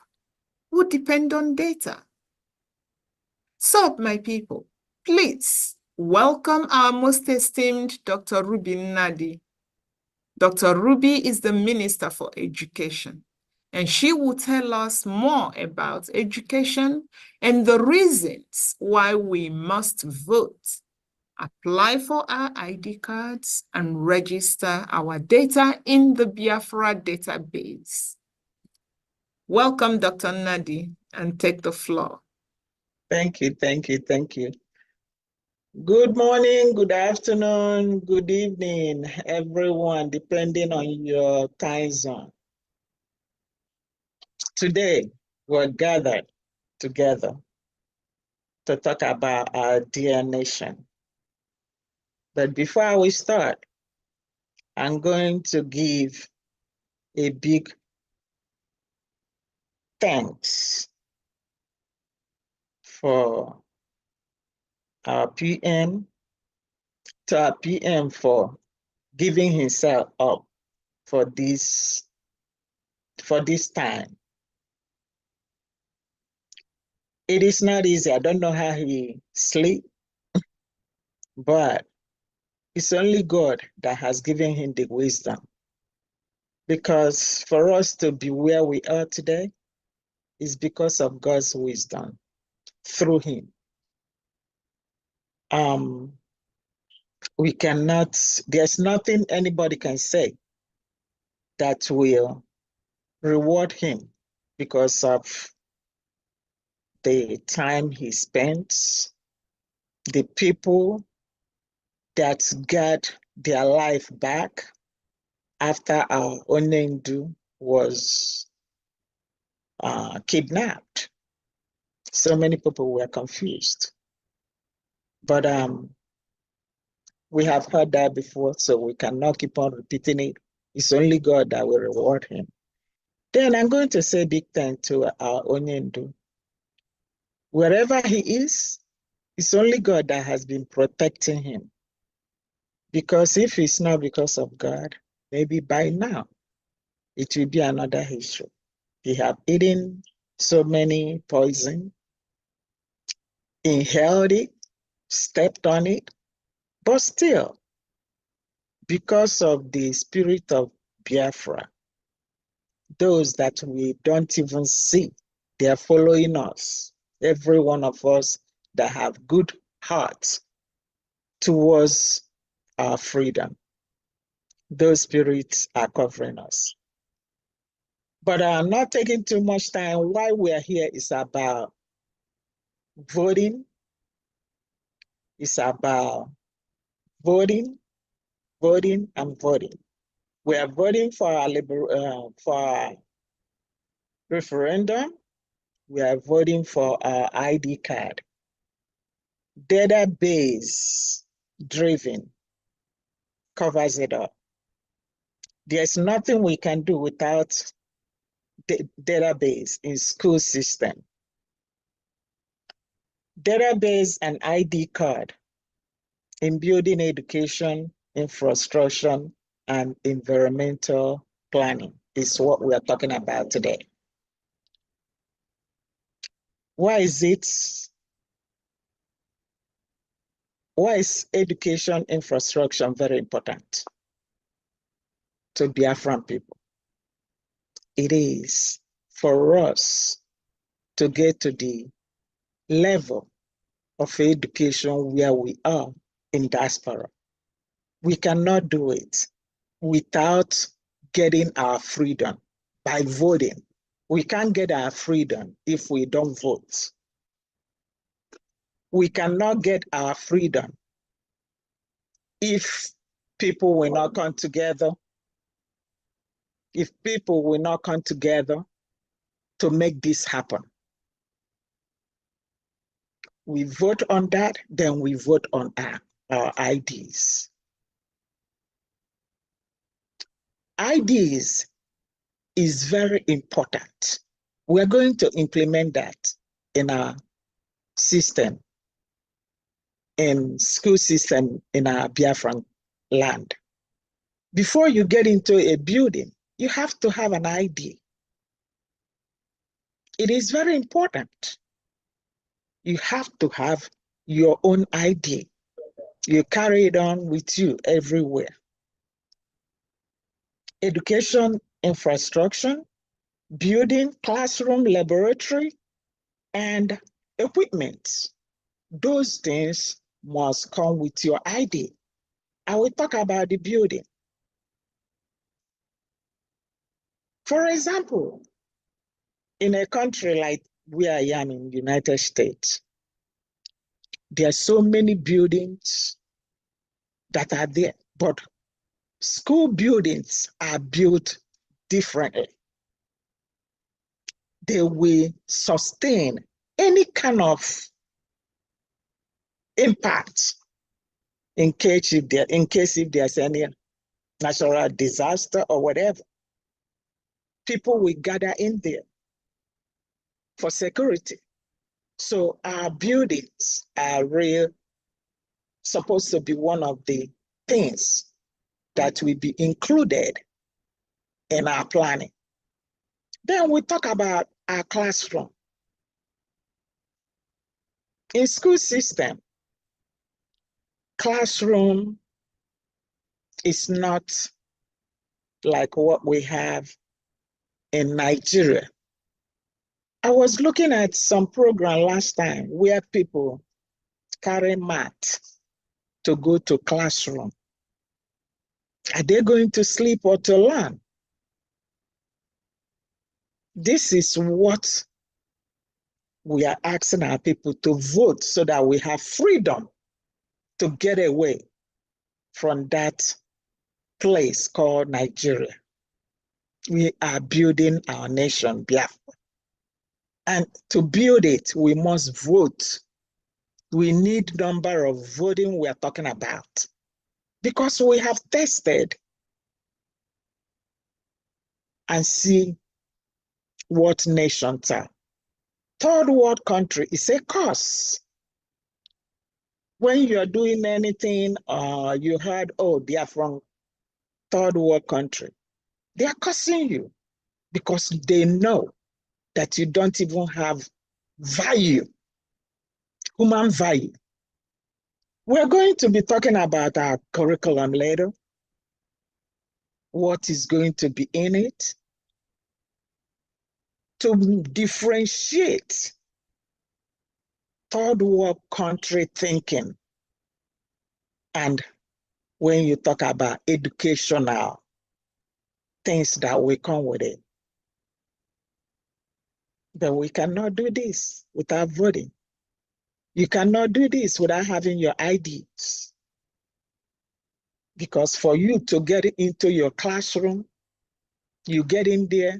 would depend on data. So, my people, please welcome our most esteemed Dr. Ruby Nnadi. Dr. Ruby is the Minister for Education, and she will tell us more about education and the reasons why we must vote, apply for our ID cards, and register our data in the Biafra database. Welcome, Dr. Nnadi, and take the floor. Thank you, thank you, thank you. Good morning, good afternoon, good evening, everyone, depending on your time zone. Today, we're gathered together to talk about our dear nation. But before we start, I'm going to give a big thanks for our PM, to our PM for giving himself up for this time. It is not easy. I don't know how he sleeps, but it's only God that has given him the wisdom. Because for us to be where we are today is because of God's wisdom through him. We cannot, there's nothing anybody can say that will reward him because of the time he spent, the people that got their life back, after our Onyendu was kidnapped. So many people were confused. But we have heard that before, so we cannot keep on repeating it. It's only God that will reward him. Then I'm going to say big thanks to our Onyendu. Wherever he is, it's only God that has been protecting him. Because if it's not because of God, maybe by now, it will be another issue. He have eaten so many poison, inhaled it, stepped on it, but still, because of the spirit of Biafra, those that we don't even see, they are following us. Every one of us that have good hearts towards our freedom. Those spirits are covering us. But I'm not taking too much time. Why we are here is about voting. It's about voting, voting, and voting. We are voting for our referendum. We are voting for our ID card. Database driven covers it up. There's nothing we can do without the database in school system. Database and ID card in building education, infrastructure, and environmental planning is what we are talking about today. Why is education infrastructure very important to Biafran people? It is for us to get to the level of education where we are in diaspora. We cannot do it without getting our freedom by voting. We can't get our freedom if we don't vote. We cannot get our freedom if people will not come together, if people will not come together to make this happen. We vote on that, then we vote on our IDs. IDs is very important. We're going to implement that in our system, in school system in our Biafran land. Before you get into a building, you have to have an ID. It is very important. You have to have your own ID. You carry it on with you everywhere. Education infrastructure, building, classroom, laboratory, and equipment. Those things must come with your ID. I will talk about the building. For example, in a country like where I am in the United States, there are so many buildings that are there, but school buildings are built differently. They will sustain any kind of impact in case if there's any natural disaster or whatever. People will gather in there for security. So our buildings are supposed to be one of the things that will be included in our planning. Then we talk about our classroom. In school system, classroom is not like what we have in Nigeria. I was looking at some program last time where people carry mat to go to classroom. Are they going to sleep or to learn? This is what we are asking our people to vote so that we have freedom to get away from that place called Nigeria. We are building our nation, Biafra. And to build it, we must vote. We need number of voting we are talking about. Because we have tested and see what nations are. Third world country is a curse. When you're doing anything, you heard, oh, they are from third world country, they are cursing you because they know that you don't even have value, human value. We're going to be talking about our curriculum later, what is going to be in it, to differentiate third world country thinking. And when you talk about educational things that will come with it. But we cannot do this without voting. You cannot do this without having your IDs. Because for you to get into your classroom, you get in there,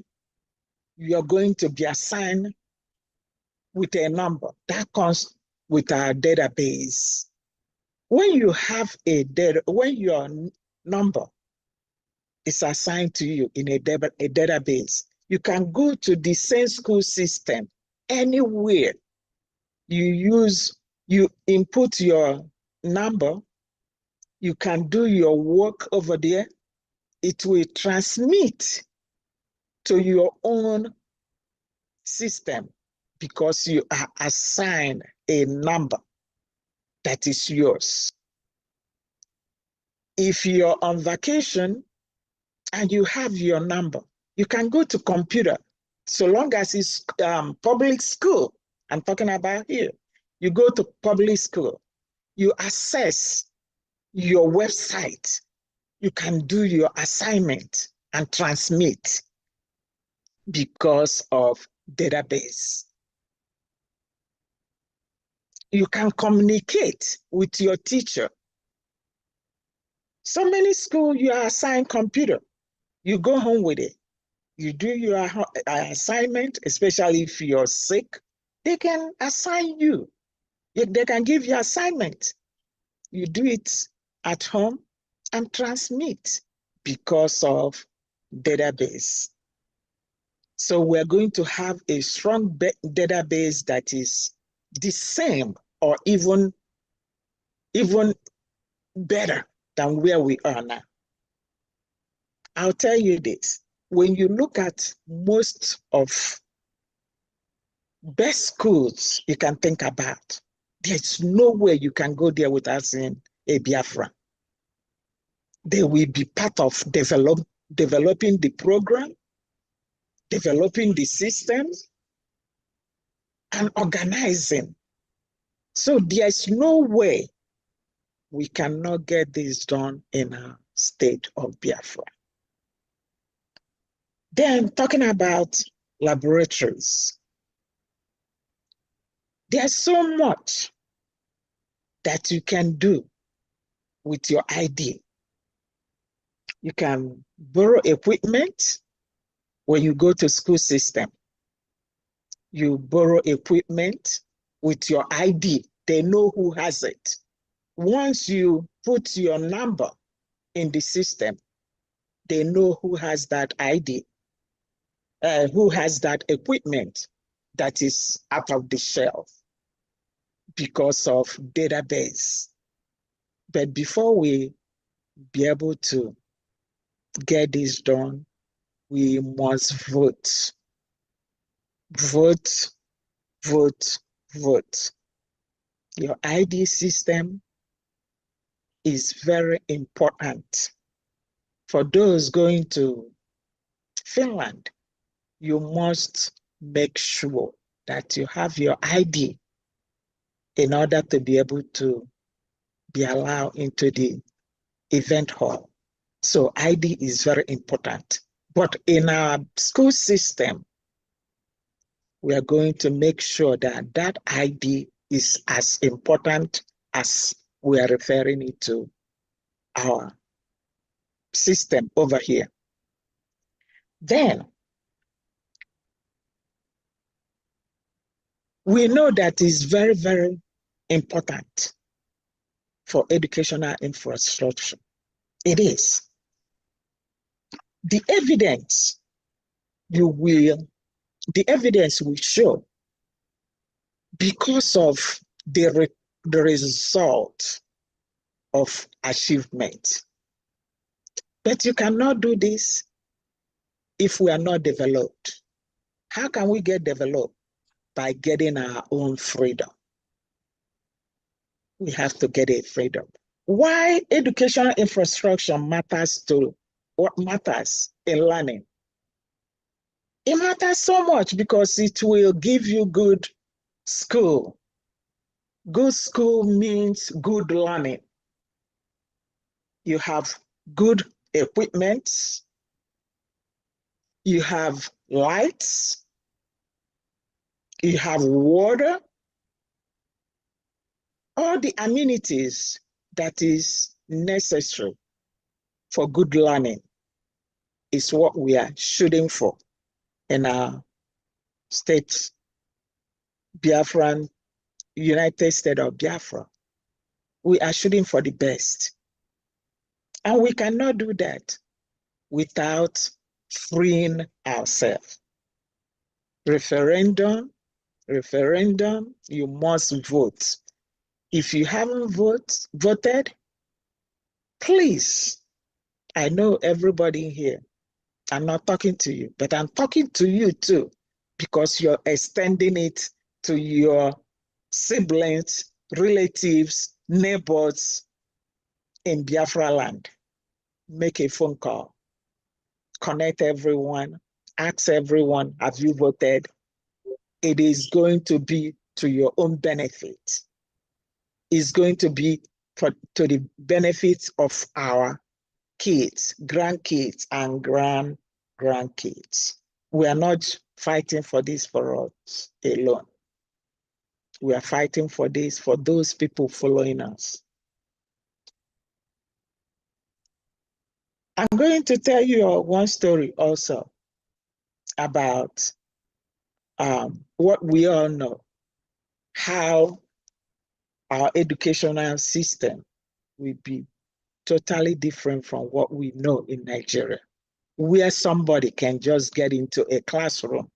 you're going to be assigned with a number that comes with our database. When you have when your number is assigned to you in a database, you can go to the same school system anywhere. You input your number, you can do your work over there. It will transmit to your own system because you are assigned a number that is yours. If you're on vacation and you have your number, you can go to computer, so long as it's public school. I'm talking about here. You go to public school, you access your website, you can do your assignment and transmit because of database. You can communicate with your teacher. So many schools, you are assigned computer. You go home with it. You do your assignment, especially if you're sick, they can assign you. They can give you assignment. You do it at home and transmit because of database. So we're going to have a strong database that is the same or even better than where we are now. I'll tell you this. When you look at most of best schools you can think about, there's nowhere you can go there without seeing a Biafra. They will be part of developing the program, developing the systems, and organizing. So there's no way we cannot get this done in our state of Biafra. Then talking about laboratories. There's so much that you can do with your ID. You can borrow equipment when you go to school system. You borrow equipment with your ID. They know who has it. Once you put your number in the system, they know who has that ID, who has that equipment that is out of the shelf because of database. But before we be able to get this done, we must vote. Vote, vote, vote. Your ID system is very important. For those going to Finland, you must make sure that you have your ID in order to be able to be allowed into the event hall. So ID is very important. But in our school system, we are going to make sure that that ID is as important as we are referring it to our system over here. Then we know that is very, very important for educational infrastructure. It is. The evidence will show, because of the result of achievement. But you cannot do this if we are not developed. How can we get developed? By getting our own freedom. We have to get a freedom. Why educational infrastructure matters to what matters in learning? It matters so much because it will give you good school. Good school means good learning. You have good equipment. You have lights. You have water. All the amenities that is necessary for good learning is what we are shooting for in our state, Biafran, United States of Biafra. We are shooting for the best. And we cannot do that without freeing ourselves. Referendum, you must vote. If you haven't voted, please, I know everybody here, I'm not talking to you, but I'm talking to you too, because you're extending it to your siblings, relatives, neighbors in Biafra land. Make a phone call, connect everyone, ask everyone, have you voted? It is going to be to your own benefit. It's going to be to the benefit of our kids, grandkids, and grandkids. We are not fighting for this for us alone. We are fighting for this for those people following us. I'm going to tell you one story also about what we all know, how our educational system will be totally different from what we know in Nigeria, where somebody can just get into a classroom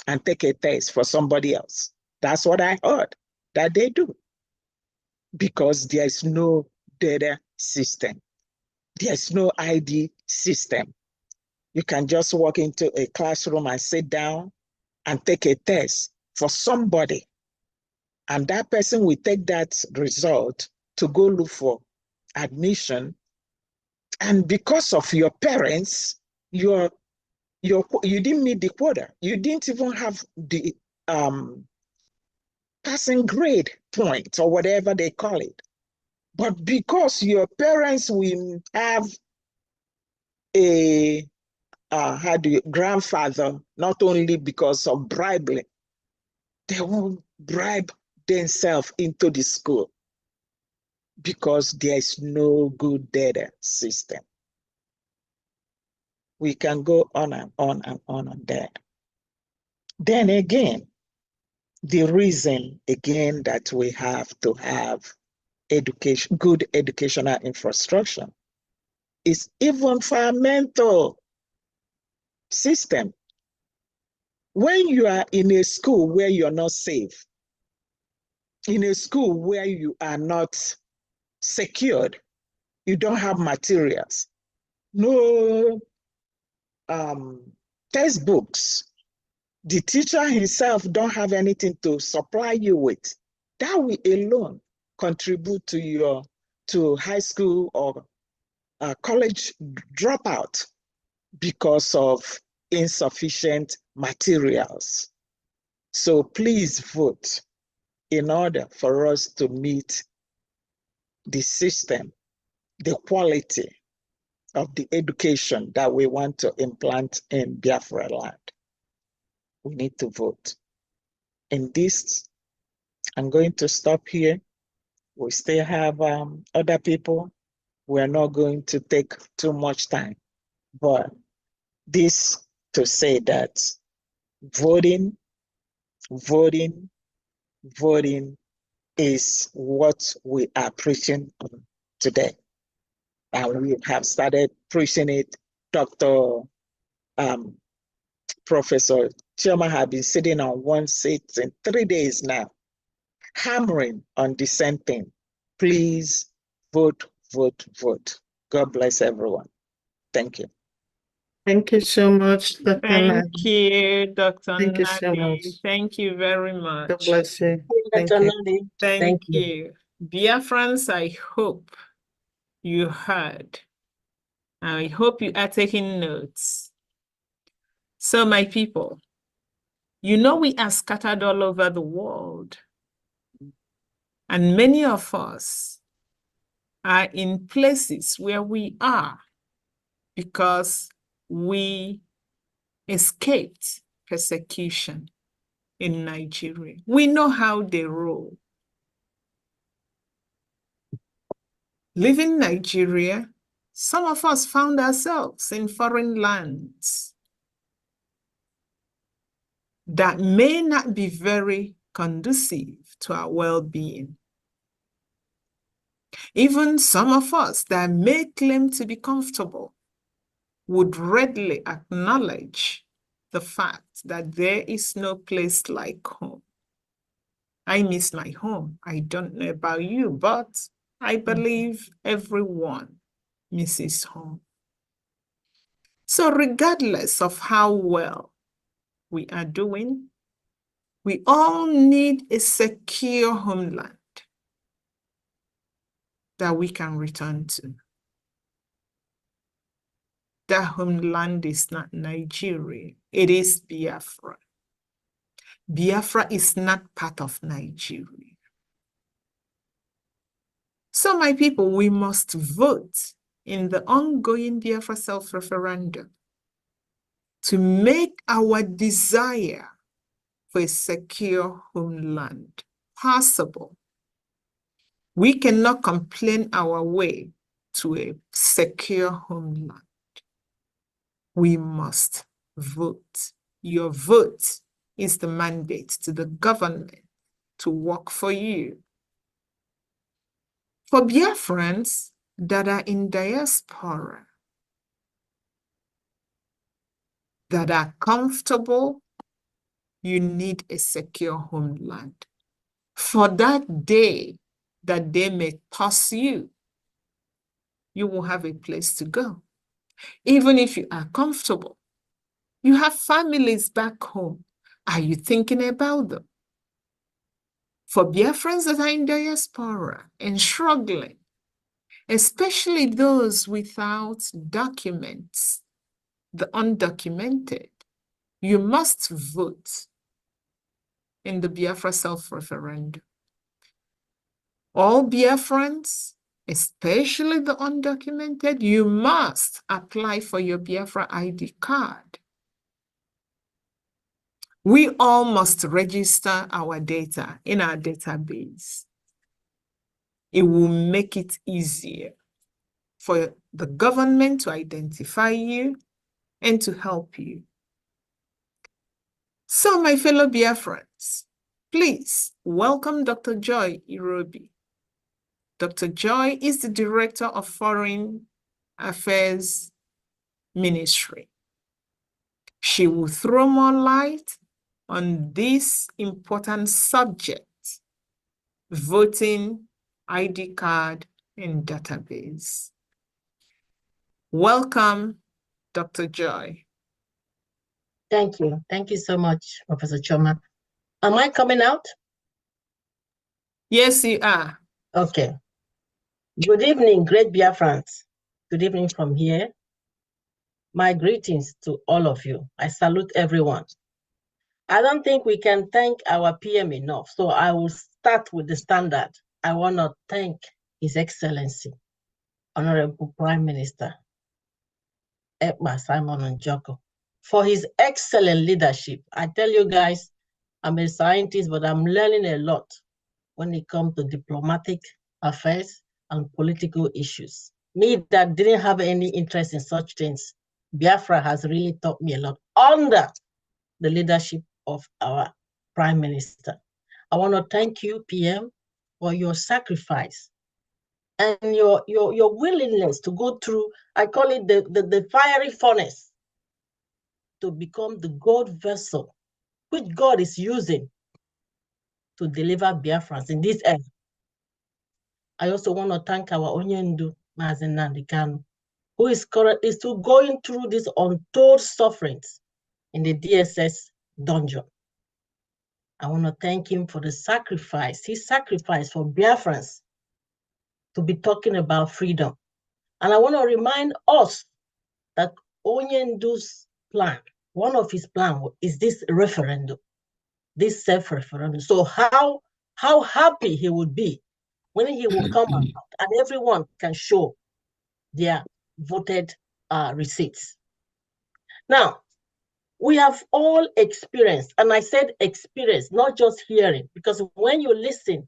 and take a test for somebody else. That's what I heard that they do, because there's no data system. There's no ID system. You can just walk into a classroom and sit down and take a test for somebody. And that person will take that result to go look for admission. And because of your parents, you didn't meet the quota. You didn't even have the passing grade point or whatever they call it. But because your parents will have a grandfather, not only because of bribery, they will bribe themselves into the school because there is no good data system. We can go on and on and on and that. Then again, the reason again that we have to have education, good educational infrastructure, is even for our mental system. When you are in a school where you're not safe, in a school where you are not secured, you don't have materials, no textbooks, the teacher himself don't have anything to supply you with, that will alone contribute to high school or college dropout because of insufficient materials. So please vote in order for us to meet the system, the quality of the education that we want to implant in Biafra land. We need to vote. In this, I'm going to stop here. We still have other people we're not going to take too much time, but this to say that voting, voting, voting is what we are preaching today. And we have started preaching it. Dr. Professor Chioma has been sitting on one seat in 3 days now, hammering on the same thing. Please vote, vote, vote. God bless everyone. Thank you. Thank you so much, Dr. Thank Nadi. you, Dr. Thank you so Nadi. much. Thank you very God much. bless you. Thank Dr. you. Nadi, Thank you. you. Biafrans, I hope you heard. I hope you are taking notes. So, my people, you know we are scattered all over the world. And many of us are in places where we are because we escaped persecution in Nigeria. We know how they roll. Leaving Nigeria, some of us found ourselves in foreign lands that may not be very conducive to our well-being. Even some of us that may claim to be comfortable would readily acknowledge the fact that there is no place like home. I miss my home. I don't know about you, but I believe everyone misses home. So regardless of how well we are doing, we all need a secure homeland that we can return to. That homeland is not Nigeria, it is Biafra. Biafra is not part of Nigeria. So my people, we must vote in the ongoing Biafra self-referendum to make our desire for a secure homeland possible. We cannot complain our way to a secure homeland. We must vote. Your vote is the mandate to the government to work for you. For Biafrans that are in diaspora, that are comfortable, you need a secure homeland. For that day that they may toss you, you will have a place to go. Even if you are comfortable, you have families back home. Are you thinking about them? For Biafrans that are in diaspora and struggling, especially those without documents, the undocumented, you must vote in the Biafra self-referendum. All Biafrans, especially the undocumented, you must apply for your Biafra ID card. We all must register our data in our database. It will make it easier for the government to identify you and to help you. So, my fellow Biafrans, please welcome Dr. Joy Irobi. Dr. Joy is the Director of Foreign Affairs Ministry. She will throw more light on this important subject, voting, ID card, and database. Welcome, Dr. Joy. Thank you. Thank you so much, Professor Chioma. Am I coming out? Yes, you are. Okay. Good evening, great Biafrans. Good evening from here. My greetings to all of you. I salute everyone. I don't think we can thank our PM enough, so I will start with the standard. I want to thank His Excellency, Honorable Prime Minister, Ekpa Simon Njoko, for his excellent leadership. I tell you guys, I'm a scientist, but I'm learning a lot when it comes to diplomatic affairs and political issues. Me that didn't have any interest in such things, Biafra has really taught me a lot under the leadership of our Prime Minister. I want to thank you, PM, for your sacrifice and your willingness to go through, I call it the fiery furnace, to become the God vessel which God is using to deliver Biafrans in this era. I also want to thank our Onyendu, Mazen Nnamdi Kanu, who is still going through these untold sufferings in the DSS dungeon. I want to thank him for the sacrifice, his sacrifice for Biafrans to be talking about freedom. And I want to remind us that Onyendu's plan, one of his plans is this referendum, this self-referendum. So how happy he would be when he will come out and everyone can show their voted receipts. Now, we have all experienced, and I said experience, not just hearing, because when you listen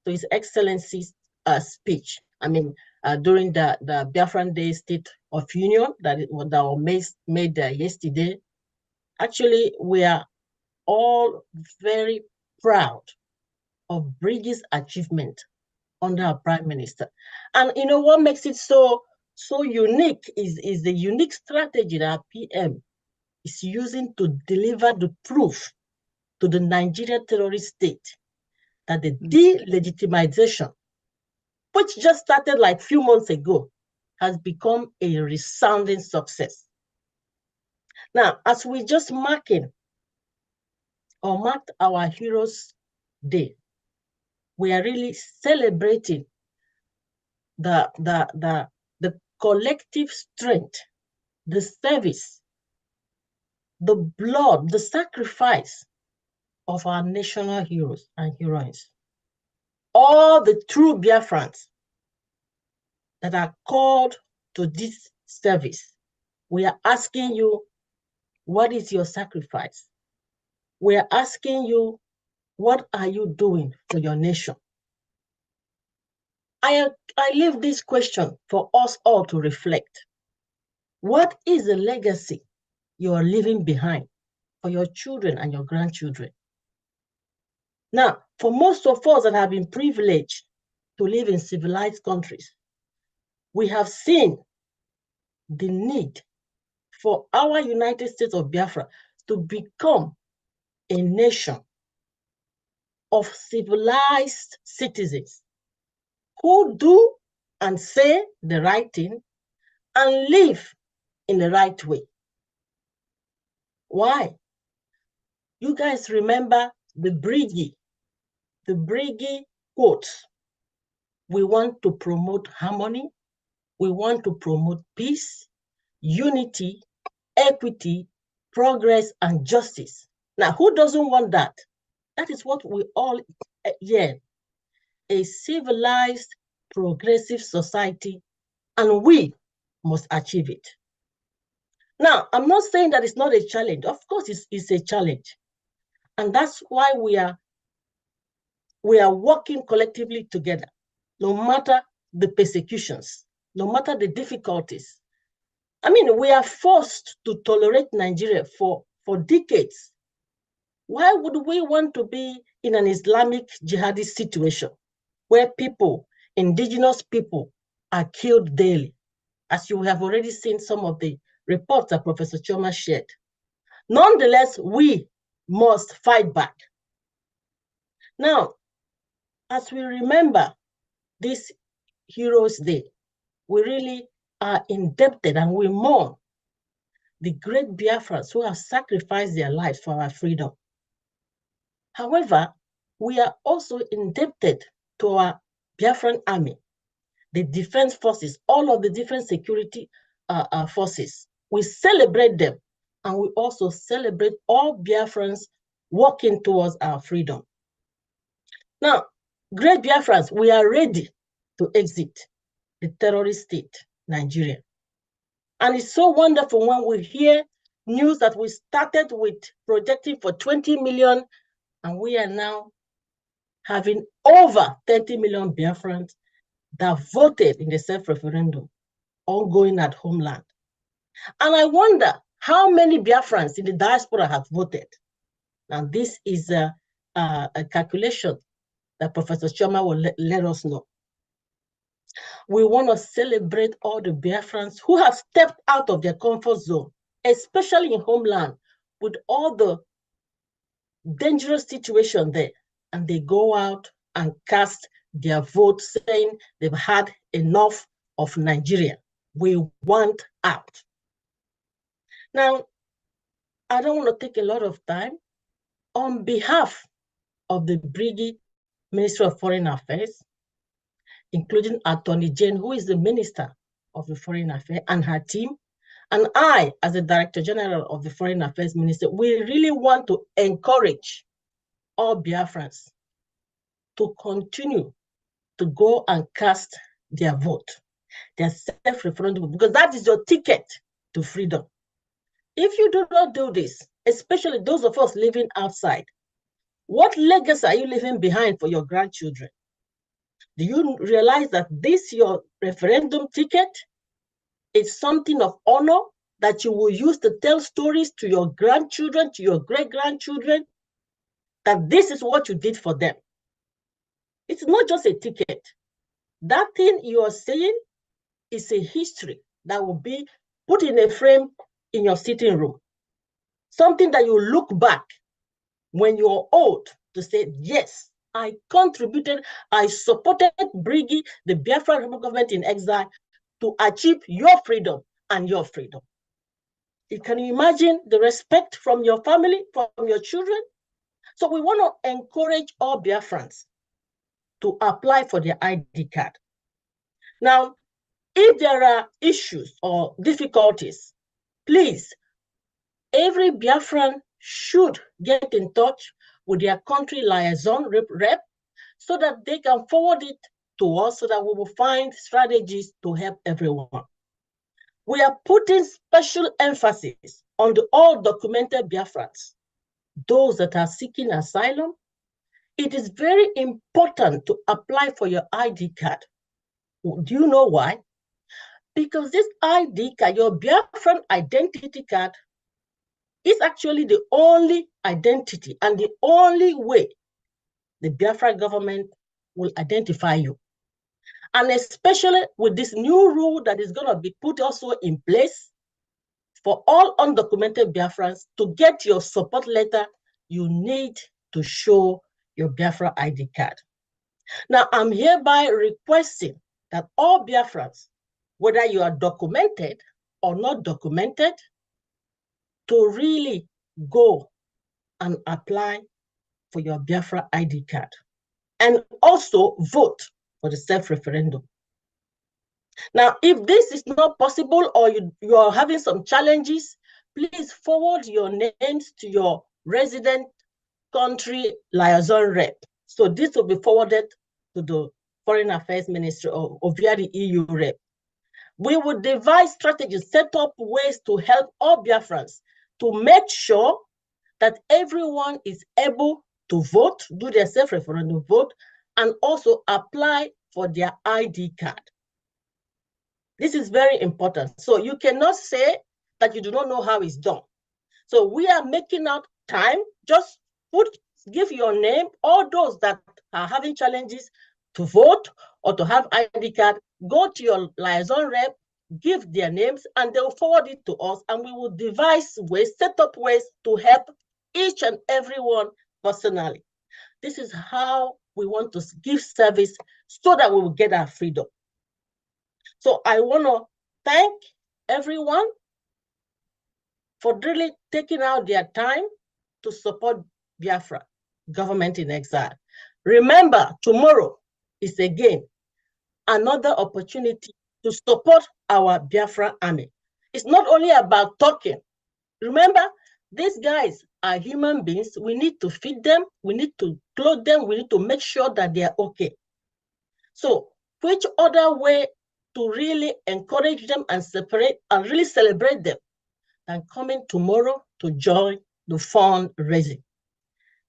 to His Excellency's speech, I mean, during the Biafran Day State of Union that was made yesterday, actually, we are all very proud of BRGIE's achievement under our Prime Minister. And you know what makes it so unique is the unique strategy that our PM is using to deliver the proof to the Nigerian terrorist state that the delegitimization, which just started like a few months ago, has become a resounding success. Now, as we just marked our Heroes Day, we are really celebrating the collective strength, the service, the blood, the sacrifice of our national heroes and heroines. All the true Biafrans that are called to this service, we are asking you, what is your sacrifice? We are asking you, what are you doing for your nation? I leave this question for us all to reflect. What is the legacy you are leaving behind for your children and your grandchildren? Now, for most of us that have been privileged to live in civilized countries, we have seen the need for our United States of Biafra to become a nation of civilized citizens who do and say the right thing and live in the right way. Why? You guys remember the BRGIE quotes. We want to promote harmony. We want to promote peace, unity, equity, progress, and justice. Now, who doesn't want that? That is what we all hear. A civilized, progressive society, and we must achieve it. Now, I'm not saying that it's not a challenge. Of course, it's a challenge. And that's why we are working collectively together, no matter the persecutions, no matter the difficulties. I mean, we are forced to tolerate Nigeria for decades. Why would we want to be in an Islamic jihadist situation where people, indigenous people, are killed daily, as you have already seen some of the reports that Professor Chioma shared? Nonetheless, we must fight back. Now, as we remember this Heroes Day, we really are indebted and we mourn the great Biafrans who have sacrificed their lives for our freedom. However, we are also indebted to our Biafran army, the defense forces, all of the different security forces. We celebrate them, and we also celebrate all Biafrans working towards our freedom. Now, great Biafrans, we are ready to exit the terrorist state, Nigeria. And it's so wonderful when we hear news that we started with projecting for 20 million, and we are now having over 30 million Biafrans that voted in the self-referendum ongoing at homeland. And I wonder how many Biafrans in the diaspora have voted. Now, this is a calculation that Professor Chioma will let us know. We want to celebrate all the Biafrans who have stepped out of their comfort zone, especially in homeland, with all the dangerous situation there. And they go out and cast their vote saying they've had enough of Nigeria. We want out. Now, I don't want to take a lot of time. On behalf of the BRGIE Ministry of Foreign Affairs, including Attorney Jane, who is the Minister of the Foreign Affairs, and her team, and I, as the Director General of the Foreign Affairs Ministry, we really want to encourage all Biafrans to continue to go and cast their vote, their self-referendum, because that is your ticket to freedom. If you do not do this, especially those of us living outside, what legacy are you leaving behind for your grandchildren? Do you realize that this, your referendum ticket, is something of honor that you will use to tell stories to your grandchildren, to your great-grandchildren, that this is what you did for them? It's not just a ticket. That thing you are saying is a history that will be put in a frame in your sitting room. Something that you look back when you're old to say, yes, I contributed, I supported BRGIE, the Biafra government in exile, to achieve your freedom and your freedom. Can you imagine the respect from your family, from your children? So we want to encourage all Biafrans to apply for their ID card. Now, if there are issues or difficulties, please, every Biafran should get in touch with their country liaison rep so that they can forward it to us so that we will find strategies to help everyone. We are putting special emphasis on the all documented Biafrans, those that are seeking asylum. It is very important to apply for your ID card. Do you know why? Because this ID card, your Biafran identity card, is actually the only identity and the only way the Biafra government will identify you. And especially with this new rule that is going to be put also in place for all undocumented Biafrans, to get your support letter, you need to show your Biafra ID card. Now, I'm hereby requesting that all Biafrans, whether you are documented or not documented, to really go and apply for your Biafra ID card and also vote for the self-referendum. Now, if this is not possible or you are having some challenges, please forward your names to your resident country liaison rep. So this will be forwarded to the Foreign Affairs Ministry or via the EU rep. We will devise strategies, set up ways to help all Biafrans to make sure that everyone is able to vote, do their self-referendum vote, and also apply for their ID card. This is very important. So you cannot say that you do not know how it's done. So we are making out time. Just give your name, all those that are having challenges to vote or to have ID card, go to your liaison rep, give their names, and they'll forward it to us, and we will devise ways, set up ways to help each and everyone personally. This is how we want to give service so that we will get our freedom. So I want to thank everyone for really taking out their time to support Biafra, government in exile. Remember, tomorrow is again another opportunity to support our Biafra army. It's not only about talking. Remember, these guys are human beings. We need to feed them. We need to clothe them. We need to make sure that they are okay. So which other way to really encourage them and separate and really celebrate them than coming tomorrow to join the fundraising?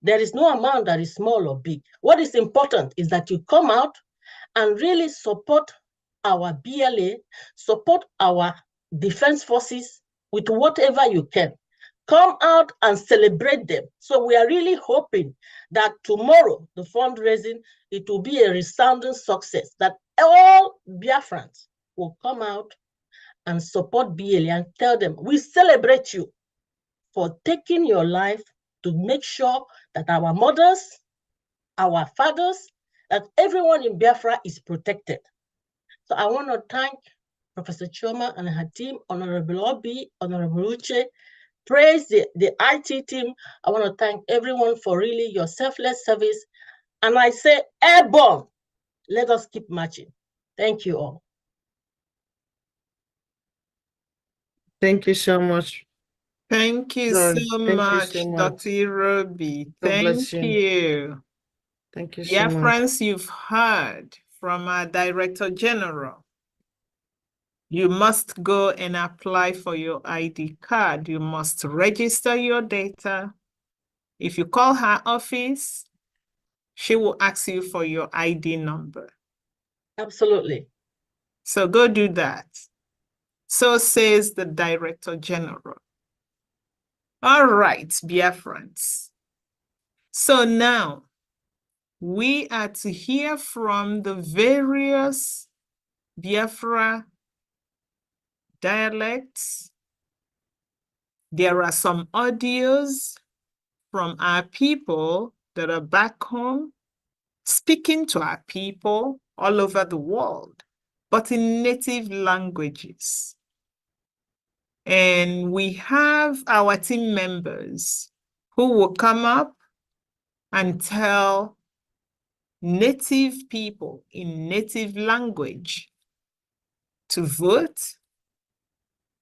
There is no amount that is small or big. What is important is that you come out and really support our BLA, support our defense forces with whatever you can. Come out and celebrate them. So we are really hoping that tomorrow, the fundraising, it will be a resounding success, that all Biafrans will come out and support BLA and tell them, we celebrate you for taking your life to make sure that our mothers, our fathers, that everyone in Biafra is protected. So I want to thank Professor Chioma and her team, Honorable Obi, Honorable Uche, praise the IT team. I want to thank everyone for really your selfless service. And I say, airborne, let us keep marching. Thank you all. Thank you so much. Thank you Lord, so thank you much, so much. Dr. Irobi. God bless Thank you. you. Thank you so Yeah, much. friends, you've heard from our Director General. You must go and apply for your ID card. You must register your data. If you call her office, she will ask you for your ID number. Absolutely. So go do that. So says the Director General. All right, Biafrans. So now we are to hear from the various Biafra dialects. There are some audios from our people that are back home speaking to our people all over the world, but in native languages. And we have our team members who will come up and tell native people in native language to vote,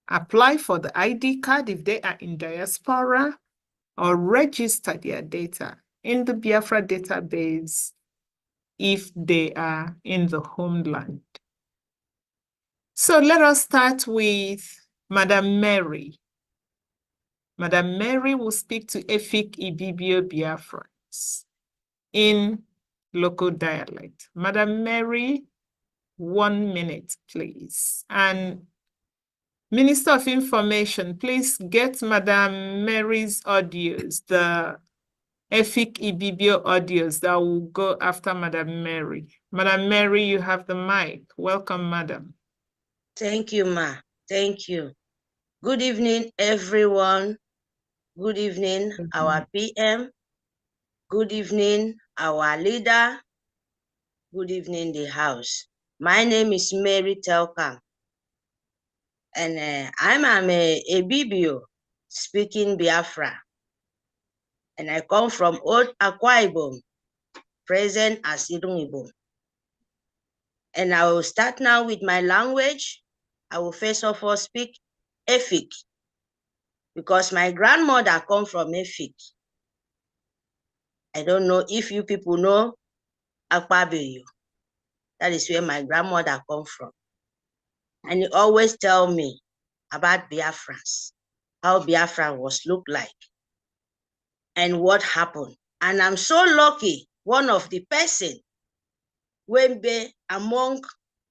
apply for the ID card if they are in diaspora, or register their data in the Biafra database if they are in the homeland. So let us start with Madam Mary. Madam Mary will speak to Efik Ibibio Biafrans in local dialect. Madam Mary, 1 minute, please. And Minister of Information, please get Madam Mary's audios, the Efik Ibibio audios that will go after Madam Mary. Madam Mary, you have the mic. Welcome, Madam. Thank you, Ma. Thank you. Good evening, everyone. Good evening, our PM. Good evening, our leader. Good evening, the House. My name is Mary Telkam, and I'm a Bibio speaking Biafra. And I come from Old Akwa Ibom, present as Idung Ibom. And I will start now with my language. I will first of all speak Efik, because my grandmother come from Efik. I don't know if you people know Akpabeyo. That is where my grandmother come from. And he always tell me about Biafrans, how Biafra was look like, and what happened. And I'm so lucky, one of the person will be among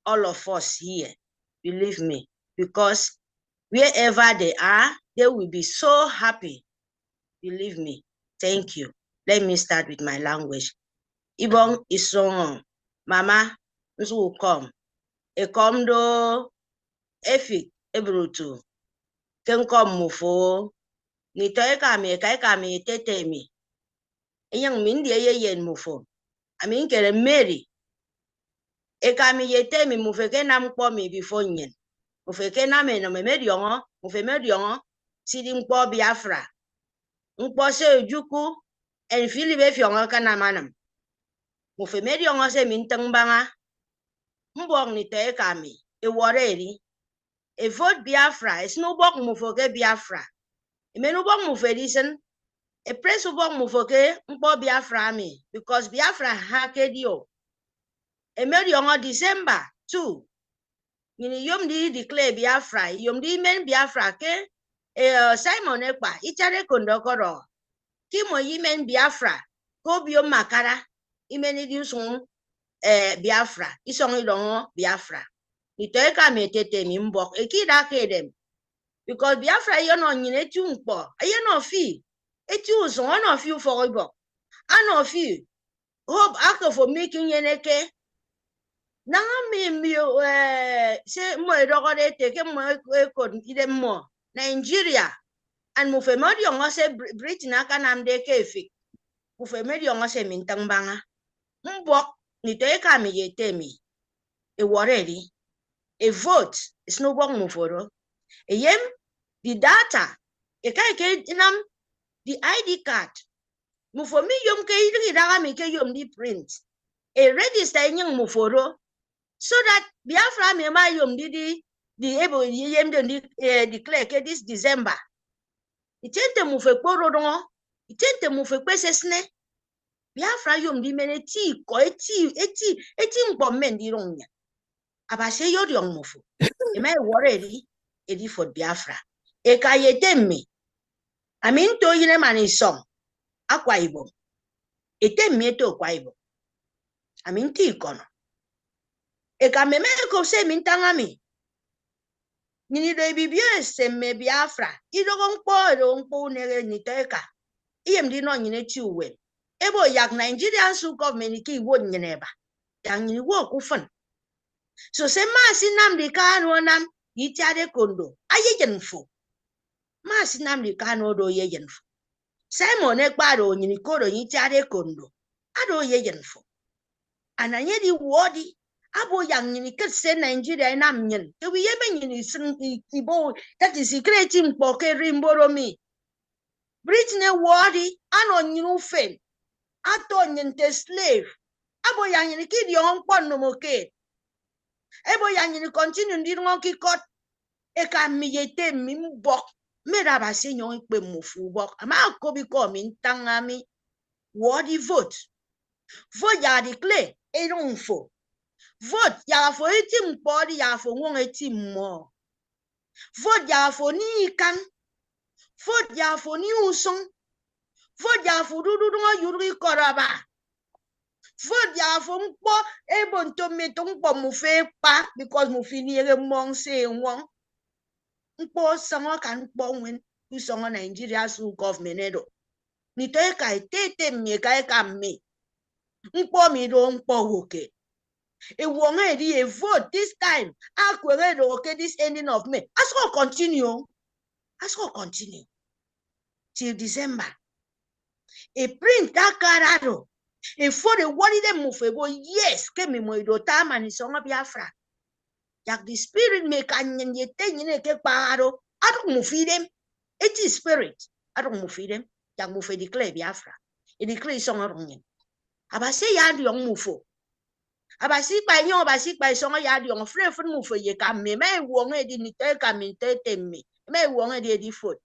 all of us here, believe me, because wherever they are, they will be so happy, believe me. Thank you. Let me start with my language. Ibong isong mama nsu kom ekomdo Efik ebrutu kenkom mufo ni toy kami tete mi yang min die yen mufo amin kere Mary ekami yete mi mufeke nam kpo mi before nyen mufeke na me no me mediongo mufe mediongo sidi mkpo Biafra mkpo se ojuku en filibe fiongo kana manam mufe mediongo se min tengbanga mbok ni te kami e woreri e vote Biafra es no bok mufoke Biafra e menu bok muferisen e press bok mufoke mkpo Biafra mi because Biafra ha kedio e mediongo December 2 ni yom di declare Biafra yom di men Biafra ke Simon Ekpa ichare kondokoro kimo yimen Biafra ko biom makara imeni di usun Biafra isong idongo Biafra Itoeka me tete mi mbok. Ekida kedem. Because Biafra yon on yin etu mpo. Ayen no fi. Etu so one of you for ibo. An of you. Hope after for making yeneke. Na me say mo edogode teke mo ekod ide mo. Nigeria. And mufemodi ongo se Britain aka namde kefi. Mufemodi ongo se mintang banga. Mbok nitoeka mi yete mi. E woredi. A vote is no bong muforo. A yem the data. E kai inam the ID card. Mufomi yom ke idri daga mi ke yom di print. A register nyang muforo. So that Biafra me ma yom di able yem di declare ke this December. Itente mufe kporo dongo. Itente mufe kwesesne. Biafra yom di mene ti ko eti mbomen di ronya. Abase yodi on mufu. E may worry edi for Biafra. E ka yetemme. Amin to yine mani song. Akwa Ibom. Etemme to Akwa Ibom. Amin ti kono. E ka meme ko se mintangami. Nini do bibio semme Biafra. Ido ngpo nere nitoeka. Iyem di no nyine ti uwe. Ebo yak Nigerian su government ki wo nyine ba. Yang nyine wo kufan. So se masi Nnamdi Kanu nam yitiade kondo. Aye jenfo. Masi Nnamdi Kanu do ye jenfo. Simon Ekparo nyini kodo yitiade kondo. Ado ye jenfo. Ananye di wodi. Abo yang nyini kese Nigeria nam nyen. Ke we yebe nyini sin ibo. That is creating poke rimboro mi. Britain wodi. Ano nyinu fen. Ato nyinte slave. Abo yang nyini kidi yon pon no moke. Ebo yang nyini continue ndi ngon ki kot. Eka miyete mi mbok. Mera ba se nyon ikpe mufu bok. Ama akobi ko mi ntangami. Wodi vote. Vote ya declare. Eron fo. Vote ya fo eti mpodi ya fo ngon eti mo. Vote ya fo ni ikan. Vote ya fo ni usong. Vote ya fo dudu ngon yuri koraba. Vote ya fo mpo ebo ntometo mpo mufe pa because mufi ni ere mong se wong. Mpo songo kan mpo wen usongo Nigeria su government edo. Nitoeka etete mieka eka me. Mpo mi do mpo woke. E wonge di a vote this time. Akwere do okay this ending of May. Asko continue. Asko continue. Till December. A print that carado. E for the what did them move ebo yes. Kemi mo ido time and isonga Biafra. Yak the spirit make anyen yete nyine ke parado. I don't move them. It is spirit. I don't move them. Yak move declare Biafra. E declare songa rongen. Abase yadi yong mufo. Abasi by yon basi by songa yadi yong free for mufo ye kam me. May wonge di nite kam nite me. May wonge di foot.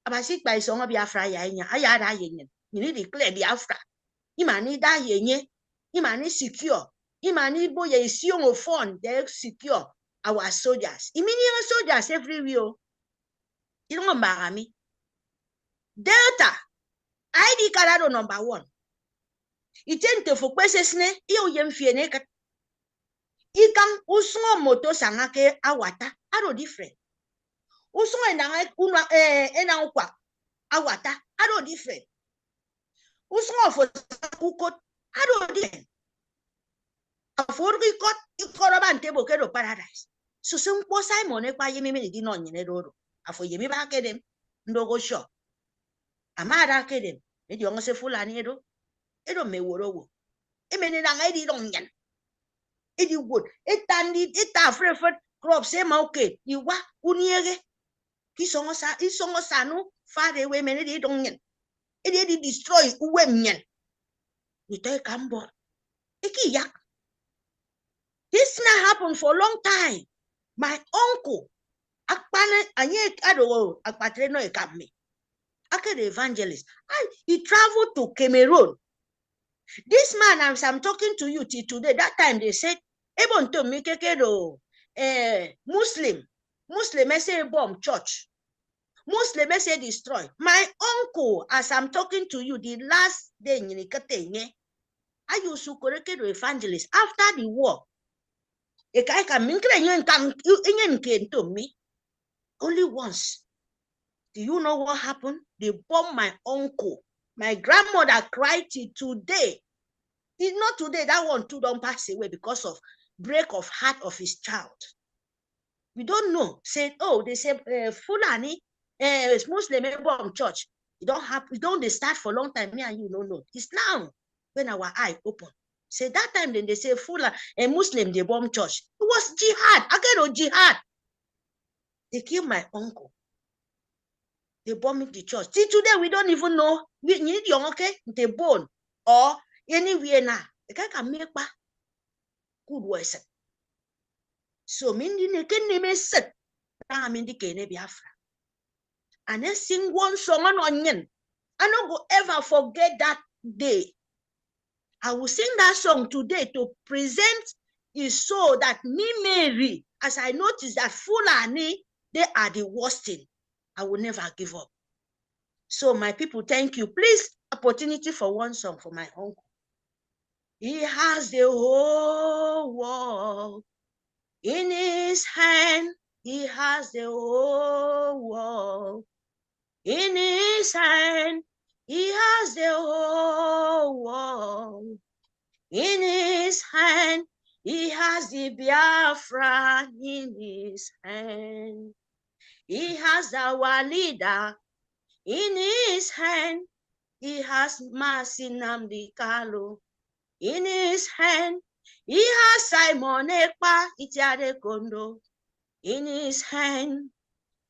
Abasi by songa Biafra ya nya. Ayada yenyen. You need declare Biafra. Imani da yenye. Imani secure. Imani bo ye is yung phone. They secure our soldiers. Imini soldiers everywhere. You don't know Delta. ID Carado number 1. Itente for kwesesne iyo yemfiene kat. Ikan usongo moto sangake awata. Aro different. Usongo enang kwa awata. Aro different. Usongo for ukot. Aro different. For ikot ikoroban tebo kedo paradise. So sempo Simon ekwa yemi di no nyene dodo. Afo yemi ba kedem ndogo sho. Amara kedem. Edi ongo se fulani edo. Edo me worowo. Emene na ngai dong nyan. Edi wood. Eta frefet crop se ma okay. Iwa uniege. Isongo sanu far away mene di dong nyan. Edi destroy uwe nyan. Ito kambo. Eki yak. This may happen for a long time. My uncle akpane anye ado akpatre no ekame. Ake the evangelist. He traveled to Cameroon. This man, as I'm talking to you till today, that time they said, Ebon to make a Muslim say bomb church. Muslim say destroy. My uncle, as I'm talking to you, the last day in I used to correct the evangelist after the war. Only once. Do you know what happened? They bombed my uncle. My grandmother cried till today. It's not today, that one too don't pass away because of break of heart of his child. We don't know. Say, oh, they say Fulani, Muslim bomb church. You don't have, we don't they start for a long time. Me and you don't know. It's now when our eye open. Say that time then they say Fulani, a Muslim they bomb church. It was jihad. Again, oh, jihad. They killed my uncle. They bombed the church. Till today, we don't even know. We need your okay, the bone or anywhere now. The guy can make good words. So, Mindy, they can name it set. I'm in the Biafra. And then sing one song on onion. I don't go ever forget that day. I will sing that song today to present it so that me, Mary, as I notice that Fulani, they are the worst thing. I will never give up. So my people, thank you. Please, opportunity for one song for my uncle. He has the whole world in his hand. He has the whole world in his hand. He has the whole world in his hand. He has the Biafra in his hand. He has our leader in his hand. He has Mercy Nnamdi Kanu in his hand. He has Simon Ekpa Itiade Kondo in his hand.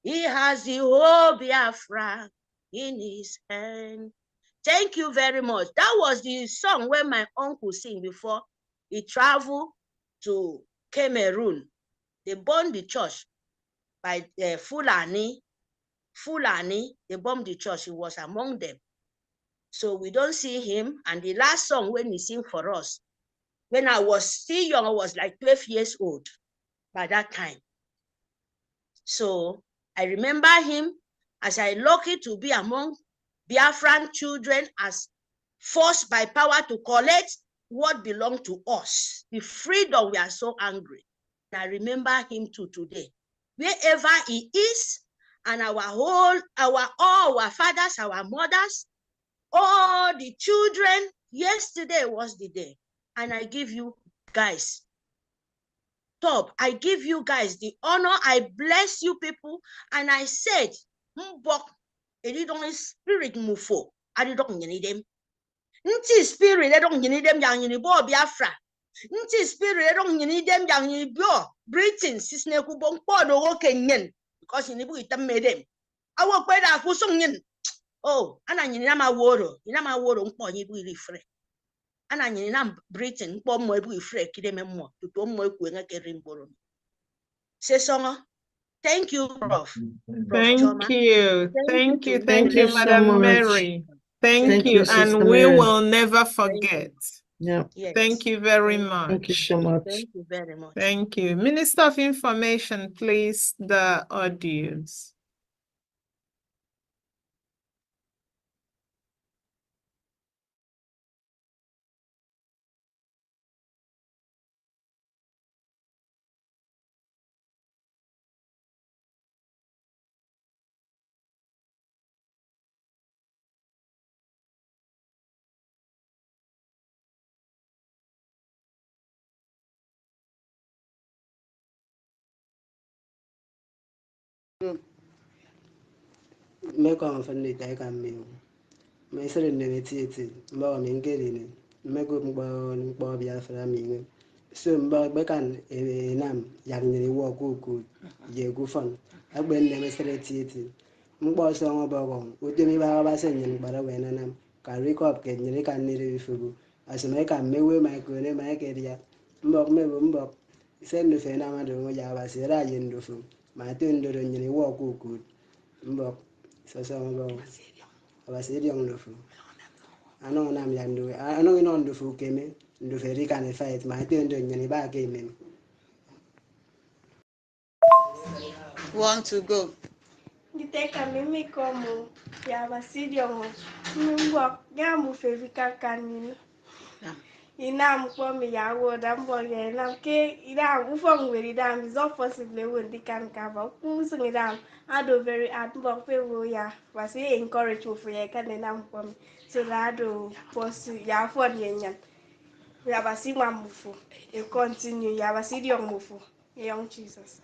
He has the whole Biafra in his hand. Thank you very much. That was the song where my uncle sang before he traveled to Cameroon. They burned the church by Fulani. They bombed the church. He was among them. So we don't see him. And the last song when he sang for us, when I was still young, I was like 12 years old by that time. So I remember him as I lucky to be among Biafran children as forced by power to collect what belonged to us. The freedom, we are so angry. I remember him too today. Wherever he is, and all our fathers, our mothers, all the children, yesterday was the day. And I give you guys, I give you guys the honor. I bless you people. And I said, Mbok, spirit mufo. I don't need them. Nti spirit, I don't need them young in Bo Biafra. Nti spirit, I don't need them young in Bo. Britain, Sisne Kubon Podo Kenyan. Because in the book it made them. I will pay that for song. Oh, and I need my water. You know my water on you will free. And I need Britain, bomb my boy free, kid them more to bomb my queen a carrying borrow. Say song. Thank you, Prof. Thank Choma. you. Thank you. Thank you, so Madam much. Mary. Thank you. Sister And we Mary. will never forget. Yeah. Yes. Thank you very Thank you much. so much. Thank you very much. Thank you. Minister of Information, please, the audience. Meko mfandi taika mimi. Maisere nene tieti. Mbawa mingeli ne. Meko mbawa Biafra mimi. So mbawa bekan nam yang ni wo kuku ye gufan. Agbe ne mesere tieti. Mbawa so ngabago. Utemi ba senye mbara wena nam. Ka recop ke nyere kan ni refugu. Asime kan mewe micro ne maikeria. Mbok send fe na ma do ya ba sera yendo fu. Ma tendo do nyere wo kuku. Mbok sasa ngo abasiri ondofu ano nam yandu ano ino ondofu keme ndo ferika ne fight ma tendo nyani ba keme Want to go. Diteka mimi como ya basiri ongo. Mungu nyamu ferika kanini. Inam kwa ya woda mboge nam ke idam ufong where idam is not possible when they can cover. Kusung idam ado very at mbok pe wo ya was encourage for ya kan nam kwa so that ado pursue ya for nyen. We have a see one move. You continue. You have a see young move. Young Jesus.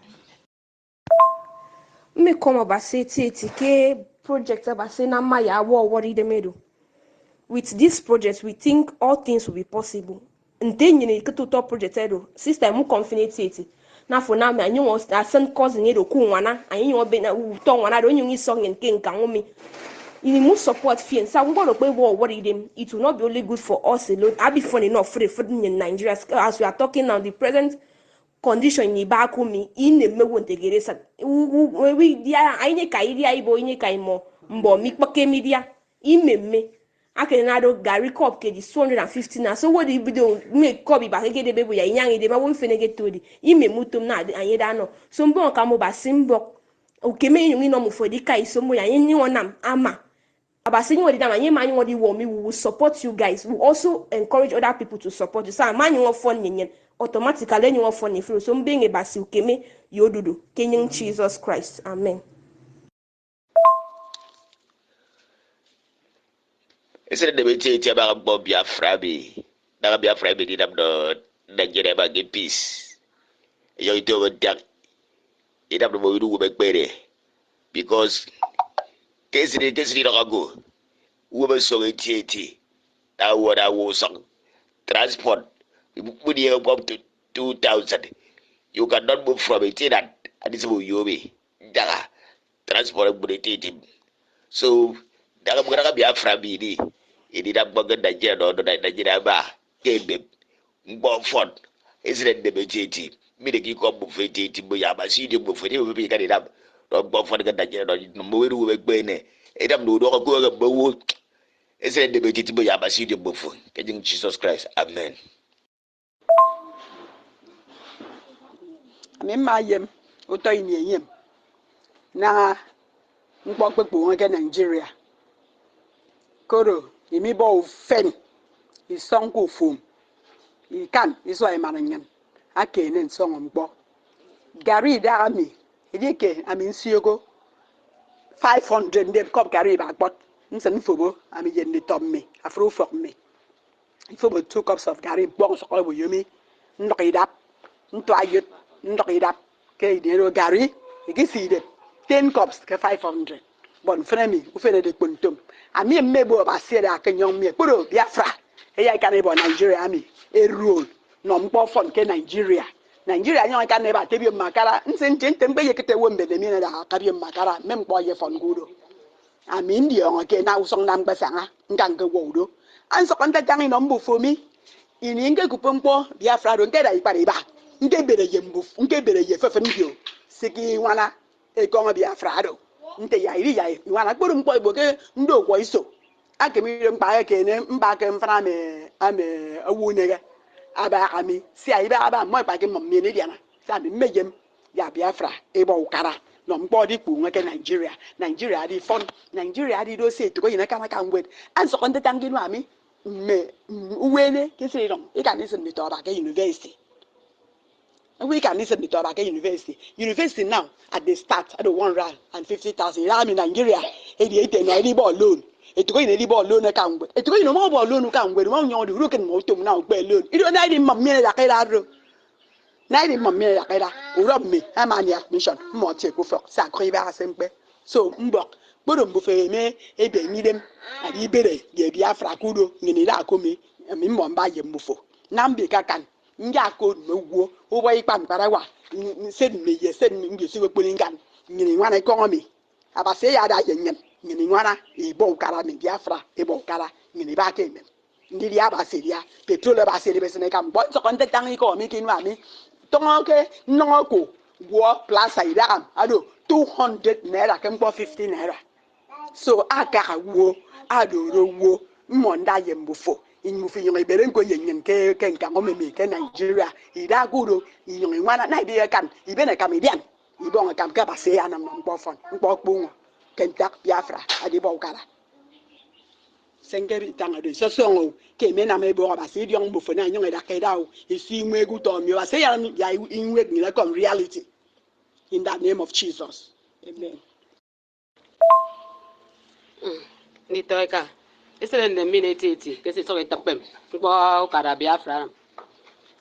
Me come abase tete ke project abase na ma ya wo wori de medo. With this project, we think all things will be possible. Nte nyine ke to project edo. Sister mu confine tete. Na for now me anyi won send cousin edo ku wana. Anyi won be na to wana do nyun song nke nka ngomi. You must support fear. So I'm going to pay war worry them. It will not be only good for us alone. I'll be funny enough for in Nigeria as we are talking now. The present condition in Ibakumi in the Mewu Integresa. We dia aine kaidia ibo ine kaimo mbo mikpake media imeme. I can add Gary Cup ke 250 now. So what do you do? Make copy back again the baby ya yang de ma won fenege to di. Ime mutum na anye da no. So mbo kamo ba simbo. Okeme yumi no mu fodika isomo ya yin wonam ama. Abasing what we will support you guys. We also encourage other people to support you. So man you fun yen automatically you fun free. So being a basi ukeme yodudu. Kenyan Jesus Christ. Amen. Ese de beti ti ba bo Biafra bi. Na Biafra bi di dam do Nigeria ba get peace. Yo ito wo dak. Ida do bo du be pere. Because kesiri do go. Wo be so eti. Da wo song. Transport. When you go up to 2,000, you cannot move from it in and this will you be. Daga transport team. So daga mga Biafra bini. Hindi na mga Nigeria no Nigeria ba kebe mbofon. Isn't the BRGIE. Mimi kiko mufeti mo ya basidi mufeti mo bi kanina. No mbofon ka Nigeria no mo wiru we gbene. Edam no do ko ga bawo. Isn't the BRGIE mo ya basidi mufon. Kajing Jesus Christ. Amen. Mema yem uto ini yem na mkpokpepo nke Nigeria koro imi bo fen isonko fom ikan iso ay maranyan akene nsongo mkpo gari da ami idike ami nsiego 500 ndem kop gari ba gbot nsen fobo ami yende tomme afro for me fobo 2 cups of gari bon so ko bo yomi ndokidap nto ayet ndokidap ke idero gari igiside 10 cups ke 500 bon fremi ufene de kpontom ami mmebo ba sere akenyon mi ekporo Biafra eya kan ebo Nigeria ami erol no mpo fon ke Nigeria nyon kan eba tebi makara nsen tembe yekete wombe de mi na da kabi makara mem kpo ye fon gudo ami ndi on ke na usong nam gbasanga ngange wodo anso konta tangi no mbu fomi ini nge kupompo Biafra do nke da ipare ba nke bere ye mbu nke bere ye fefe ndio siki wana e kongo Biafra do nte ya iri ya wana kporo mkpo igbo ke ndo kwo iso akemire mpa ke ne mba ke mfana me ame awunege aba ami si ayi ba aba mo ipa ke mo mi ne diana sa mi mejem ya Biafra ebo ukara no mkpo di kpu nweke Nigeria di fon Nigeria di do se to ko yina kana kan wet an so konte tangi no ami me uwene kesiri no e kan listen to ba ke university we can listen to Tabaka University now at the start at the 150,000 in Nigeria 88 no any ball loan it go in any ball loan account it go in no more ball loan account where one you look at mo to now be loan it don't need mammy la kaida ro na ni mammy la kaida rob me amani admission mo take go for sacre ba sempe so mbok bodo mbufe me ebe ni dem adi bere ye Biafra kudo ngini la komi mi mo mba ye mbufo na mbika kan nga ko mewo wo yi pam parawa sed me ye sed me si we polingan ngini wana ko mi abase ya da yenyen ngini wana e bo kara mi Biafra e bo kara ngini ba ke me ngiri ya ba se dia petrol ba se be se ne kam bo so kon te tang ko mi kinu ami to ke no ko wo plus ida ado 200 naira kem ko 50 naira so aka wo adoro wo monda ye mbufo inmufi yung ibere nko yenyen ke nka ngomeme ke Nigeria ida guro yung wana na ide kan ibene kamedian ibon kam ka base ya na mkpo fon mkpo kpunwo kentak Biafra adibo ukara sengeri tanga de sosongo ke mena me bo ba se diong bo fona nyong da ke dawo isi mwe gu to mi wa se ya inwe ni la come reality in the name of Jesus. Amen. Ni toika. Isele ne minute iti ke se so etapem. Gbo kara Biafra.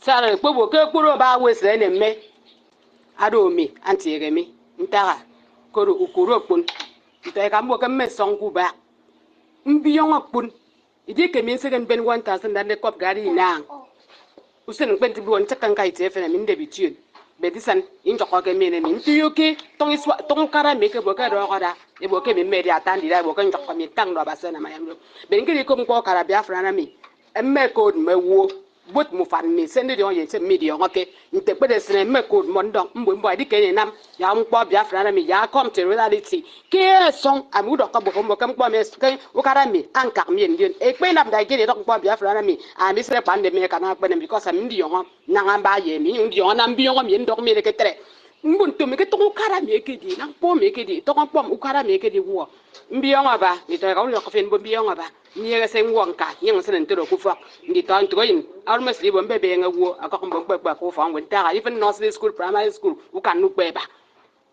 Sara kpobo ke kporo ba wesere ne me. Ado mi anti remi ntara koro ukoro pun. Ntoika mbo ke me songu ba. Mbiyong pun. Idi ke min se ben 1000 dan de kop gari na. Usen kwenti bi won takan kai te fe na min de bituen. Bedisan in joko ke mene min tiyoke tong iswa tong kara me ke boka do koda e boke me meri atandi da boka njoko mi tang do basana mayamlo ben ngiri ko mko kara Biafra na mi emme ko me wo bot mu fan mi sende de on ye se mi de on ke nte pede sene emme ko mo ndon mbo di ke nam ya mko Biafra na mi ya come to reality ke song amu do ko boko mko mko me ke o kara mi anka mi ndien e pe nam da ke de mko Biafra na mi a mi sere pande me kana pe because am ndi yon na ngamba ye mi ndi yon na mbi yon mi ndok mi ke tere mbuntu mi ke to kara mi ke di na po mi ke di to ko u kara mi ke di wo mbi yon ba ni to ka u ko fen bo mbi yon ba ni ye se ngwon ka yin se ntoro ku fo ndi to ntro yin almost li bo mbe be nga wo aka ko mbo gba ko fo ngwe ta even nursery school primary school u kan nu gbe ba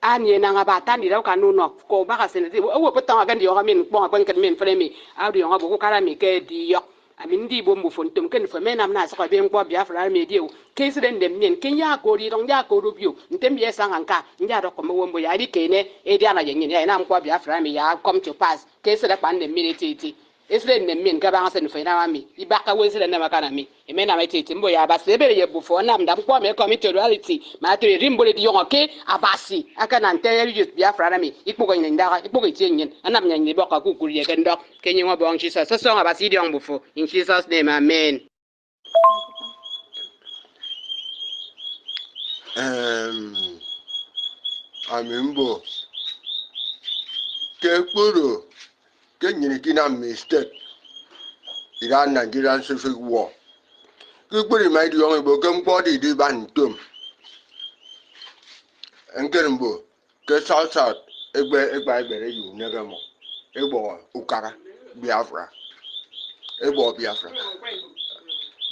ani na nga ba tandi da ka nu no ko ba ka se ne wo po ta ga ndi yo ga min ko ga kan min fere mi a du yo ga bo ku kara mi ke di yo ami ndi bo mbo fon tum ken fo me nam na so ka be ngbo Biafra me di o ke se den dem nyen ken ya ko ri dong ya ko ru bio ntem ye sang anka nya do ko mo mbo ya di ke ne e di ana yen ya na ngbo Biafra me ya come to pass ke se da pan dem mi titi esre nem min ka ba sen fo na mami ibaka we se na makana mi e me na me titi mbo ya ba se be ye bu fo nam da ngbo me community reality ma to ri mbo di yo ke abasi aka na nte ye Biafra na mi ikpo ko nyin da ikpo ko ti nyin anam nyin ni boka ku ku ye ken dok ken yin obo Jesus so so abasi di on bu fo in Jesus name amen. Amimbo ke kporo ke nyini kina mistake ira Nigerian Civil War ke kporo mai di yon bo ke mbodi di bantum enkermbo ke south egbe yu negamo egbo ukara Biafra egbo Biafra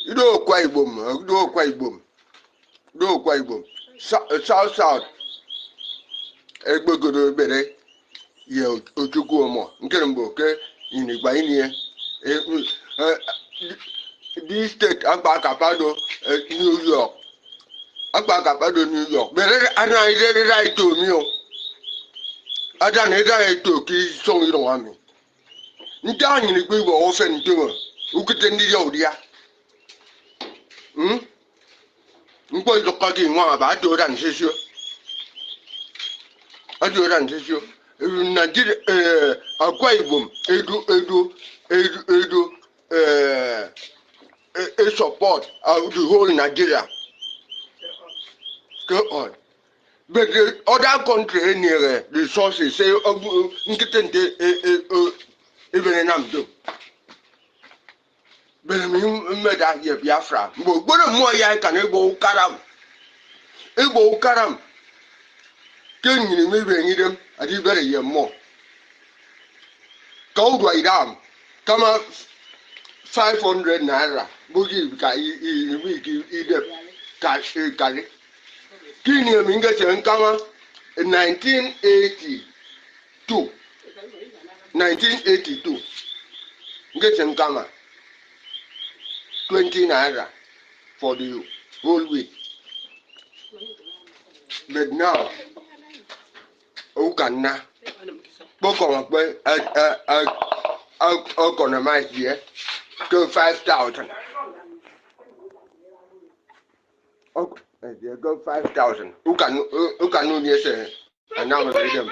ido kwa ibom south egbegodo bere ye ojuku omo nkermbo ke inigba inie this state agba kapado New York agba kapado New York bere ana ide right to mi o ada na ida eto ki song iro ami nta anyi ni gbe bo ofe ntewo ukete ndi yo dia ngbo ndo ka ki nwa ba do ran sesio ado ran sesio Nigeria Akwa Ibom edu support the whole Nigeria go on. But the other country near the sources say nkitente even in Amdo. But I mean meda ye Biafra. But mo ya kan ebo karam. Ken ni me be ni dem adi bere ye mo. Go do idam. Kama 500 naira. Bogi ka I week I dem cash kali. Kini mi ngese kama 1982 ngese kama 20 naira for the whole week. But now, Okana, Bokon, economize here, go 5,000. Go 5,000. Who can yes, and now them.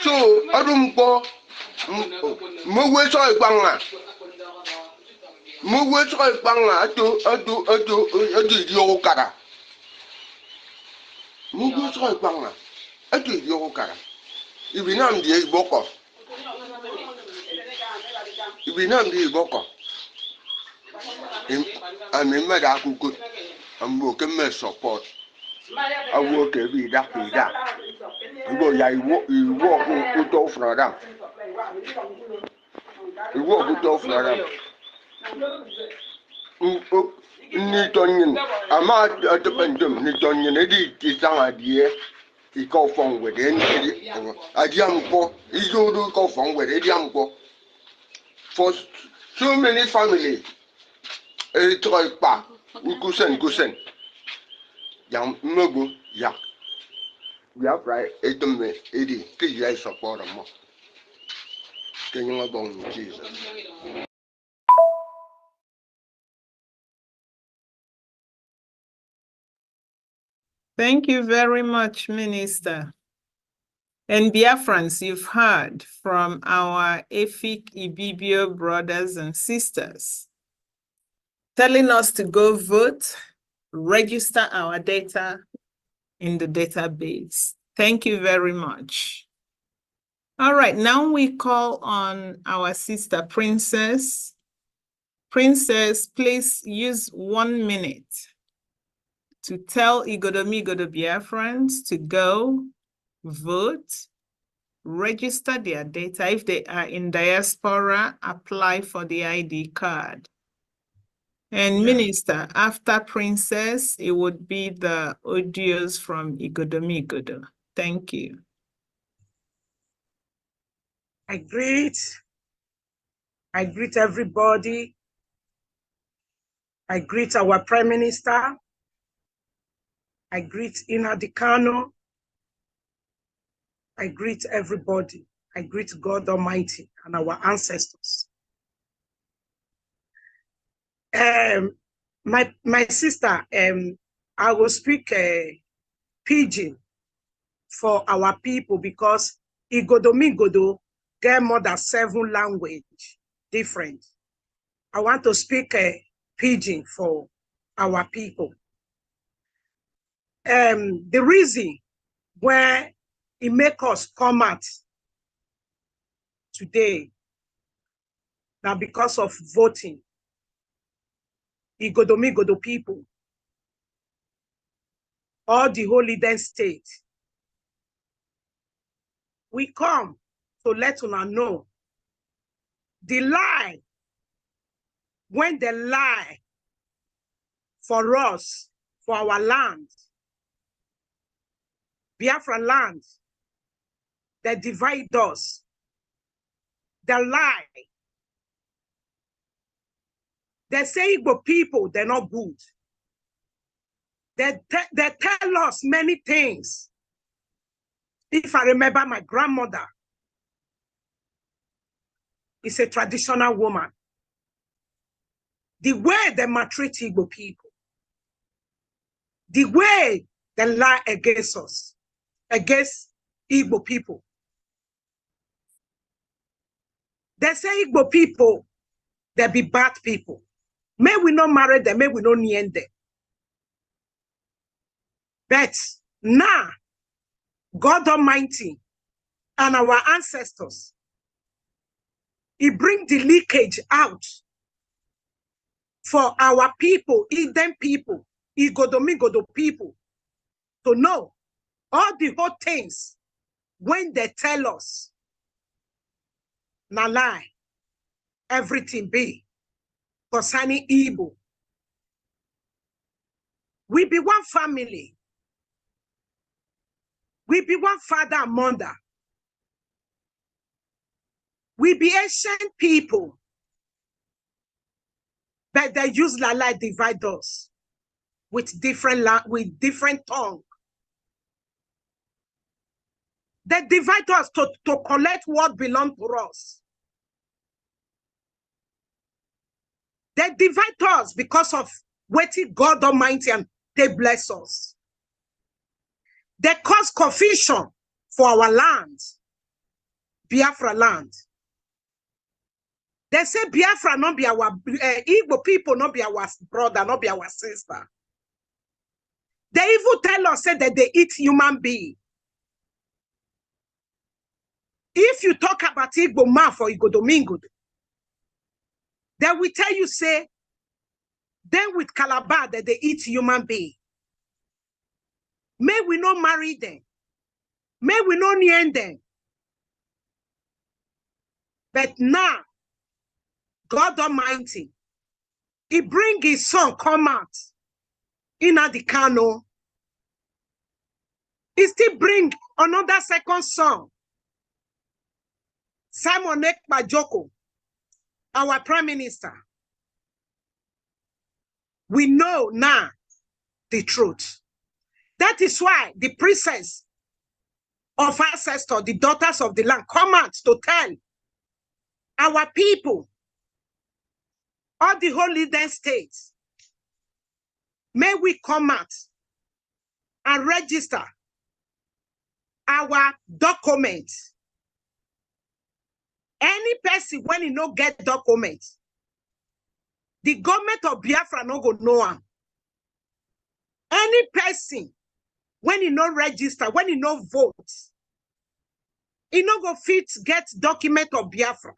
So, I don't go. Mwe so ipanga. Mwe so ipanga atu yo kara. Mwe so ipanga atu yo kara. Ibinam die boko. I'm mad good. I'm working my support. I work every day. You go, you walk out from them. Iwo buto flora. Ni tonyin. Ama atependum ni tonyin edi tisanga die. He go from with any Adiampo. He go from with Adiampo. For so many family, a toy pa, Gusen. Young Mugu, Yak. We have right, 8 minutes, 80, PJ support them. Can you go on Jesus? Thank you very much, Minister. And Biafrans, you've heard from our Efik Ibibio brothers and sisters telling us to go vote, register our data in the database. Thank you very much. All right, now we call on our sister Princess. Princess, please use 1 minute to tell Igodomigodo Biafrans to go vote, register their data. If they are in diaspora, apply for the ID card. And Minister, after Princess, it would be the audios from Igodomigodo. Thank you. I greet everybody. I greet our Prime Minister. I greet Nnamdi Kanu. I greet everybody. I greet God Almighty and our ancestors. My sister, I will speak Pidgin for our people because Igodomigodo get more than 7 languages different. I want to speak Pidgin for our people. The reason why it make us come out today now because of voting. Igodomigodo people, all the Holy Land state. We come to let una know the lie when they lie for us, for our land, Biafra land, they divide us. They lie. They say Igbo people, they're not good. They tell us many things. If I remember my grandmother, is a traditional woman. The way they maltreat Igbo people, the way they lie against us, against Igbo people. They say Igbo people, they be bad people. May we not marry them, may we not near them. But now, God Almighty and our ancestors, He bring the leakage out for our people, Eden people, Igodomigodo people, to know all the whole things when they tell us, na lie, everything be concerning Igbo. We be one family. We be one father and mother. We be ancient people. But they use la lie divide us with different tongue. They divide us to collect what belongs to us. They divide us because of waiting God Almighty and they bless us. They cause confusion for our land, Biafra land. They say Biafra not be our Igbo people, not be our brother, not be our sister. They even tell us say that they eat human being. If you talk about Igbo man for Igodomigodo, they will tell you say, then with Calabar that they eat human being. May we not marry them. May we not near them. But now, God Almighty, he bring his son come out in the Kano. He still bring another second son, Simon Ekpa, our prime minister. We know now the truth. That is why the princess of ancestor, the daughters of the land, come out to tell our people, all the holy land states, may we come out and register our documents. Any person when he no get documents, the government of Biafra no go know him. Any person when he no register, when he no vote, he no go fit get document of Biafra.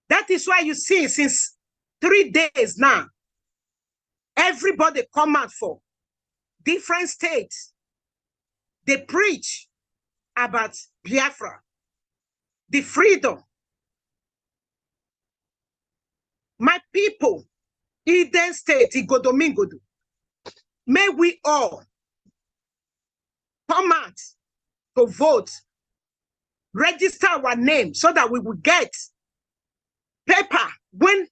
That is why you see since 3 days now, everybody come out for different states. They preach about Biafra, the freedom. My people, Eden State, Igodomingodo, may we all come out to vote, register our name so that we will get paper when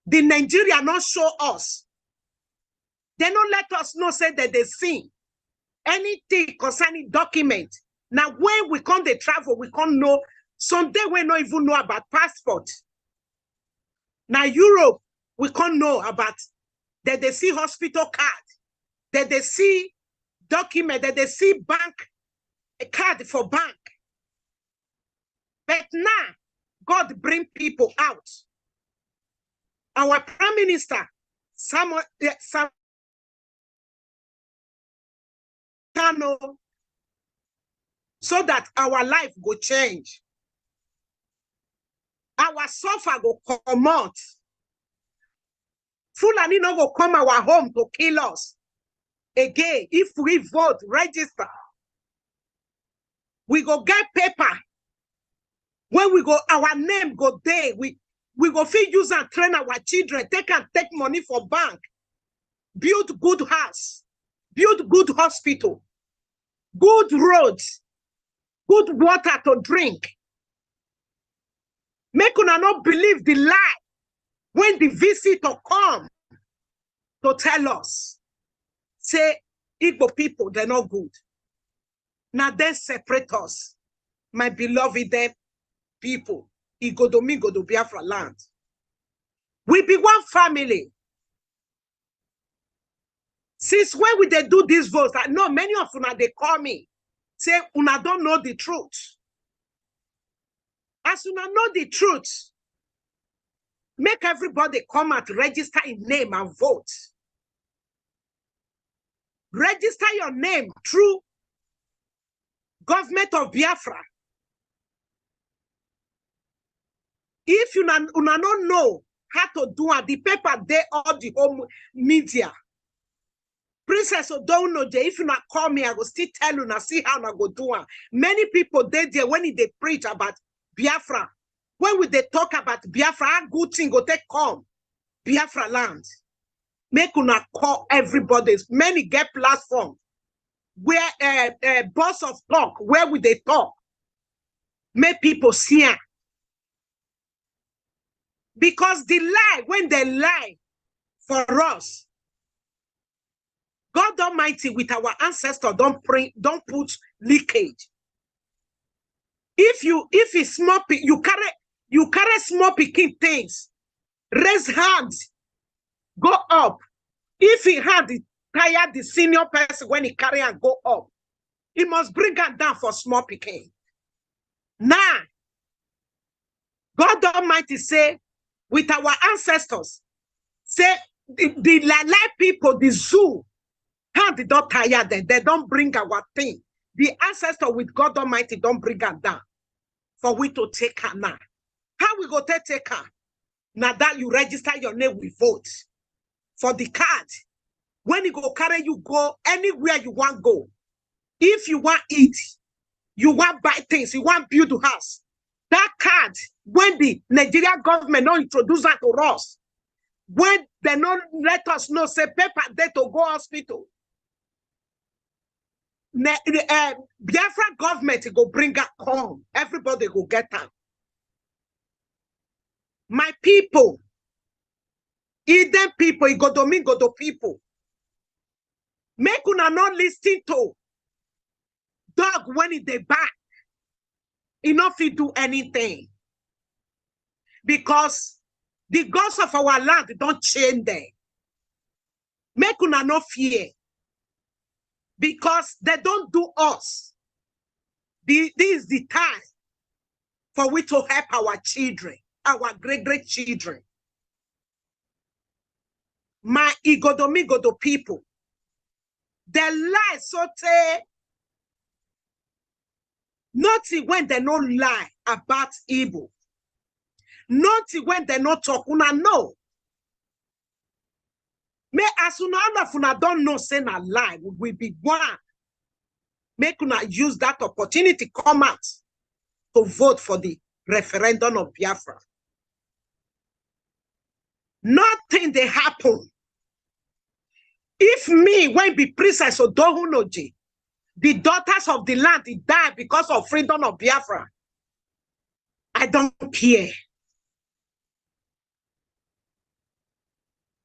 the Nigeria not show us. They don't let us know, say that they see anything concerning document. Now, when we come to travel, we can't know. Someday we don't even know about passport. Now, Europe, we can't know about that they see hospital card, that they see document, that they see bank, a card for bank. But now, God bring people out. Our Prime Minister, Samuel, so that our life go change. Our suffer go come out. Fulani no go come our home to kill us. Again, if we vote, register, we go get paper. When we go, our name go there. We go fit use and train our children. Take money for bank. Build good house. Build good hospital. Good roads. Good water to drink. Make una not believe the lie when the visitor come to tell us. Say, Igbo people, they're not good. Now they separate us. My beloved people, Igodomingodo Biafra land. We be one family. Since when we they do these votes, I know many of una they call me, say una don't know the truth. As una know the truth, make everybody come out, register in name and vote. Register your name through government of Biafra. If you don't know how to do it, the paper there all the home media. Princess Odonoje, if you not call me, I will still tell you, and see how I go do it. Many people there when they preach about Biafra, when they talk about Biafra, how good thing go take come Biafra land. Make una call everybody. Many get platform where boss of talk, where would they talk? Make people see it. Because the lie, when they lie for us, God Almighty with our ancestors don't put leakage. If it's small, you carry small picking things, raise hands, go up. If he had tired the senior person when he carry and go up, he must bring her down for small picking. Now, God Almighty say, with our ancestors, say the Lai people, the zoo, how they don't tire them, they don't bring our thing. The ancestor with God Almighty don't bring her down for we to take her now. How we go take her? Now that you register your name, we vote for the card. When you go carry, you go anywhere you want go. If you want eat, you want buy things, you want build a house, That card, when the Nigeria government not introduce that to us, when they not let us know, say paper there to go hospital. Biafra government go bring her home. Everybody go get her. My people, Eden people, Igodomingodo people, make una not listen to dog when it they back. Enough to do anything. Because the gods of our land don't change them. Make una no fear. Because they don't do us. This is the time for we to help our children, our great children. My Igodomigodo people, they lie so nothing when they don't lie about Igbo. Nothing when they not talk, una know. May as soon as una don't know, say na lie, we will be one. Make una use that opportunity, come out to vote for the referendum of Biafra. Nothing they happen. If me, when be Princess Odohunoji, the daughters of the land, they die because of freedom of Biafra, I don't care.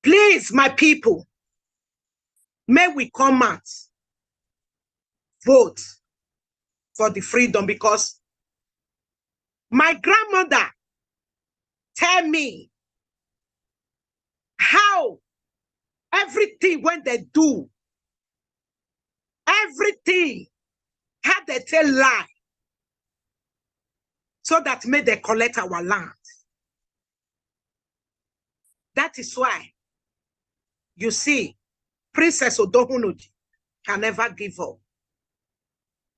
Please, my people, may we come out, vote for the freedom, because my grandmother tell me how everything when they do, everything, how they tell lie, so that may they collect our land. That is why, you see, Princess Odohunoji can never give up.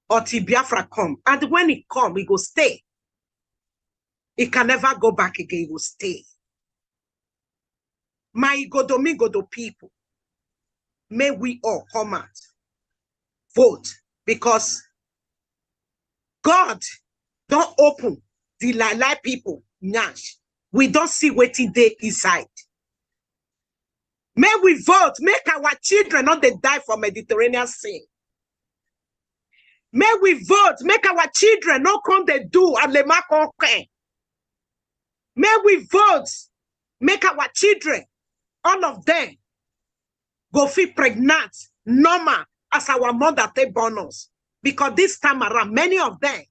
Until Biafra come. And when it come, it will stay. It can never go back again, it will stay. My Igodomigodo people, may we all come out, vote, because God don't open the lie people, nyash. We don't see what they inside. May we vote, make our children not they die for Mediterranean Sea. May we vote, make our children not come they do and le make. May we vote, make our children, all of them, go feel pregnant, normal, as our mother take born us. Because this time around, many of them,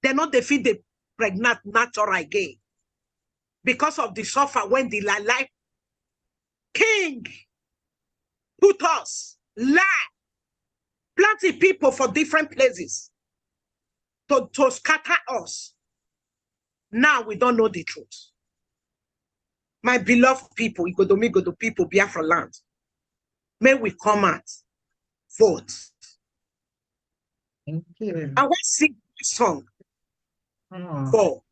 they're not they feel the pregnant natural again. Because of the suffer when the life king put us, lie, plenty people for different places to scatter us. Now we don't know the truth. My beloved people, Igodomigodo people, Biafra land, may we come out, vote. Thank you. I want to sing a song for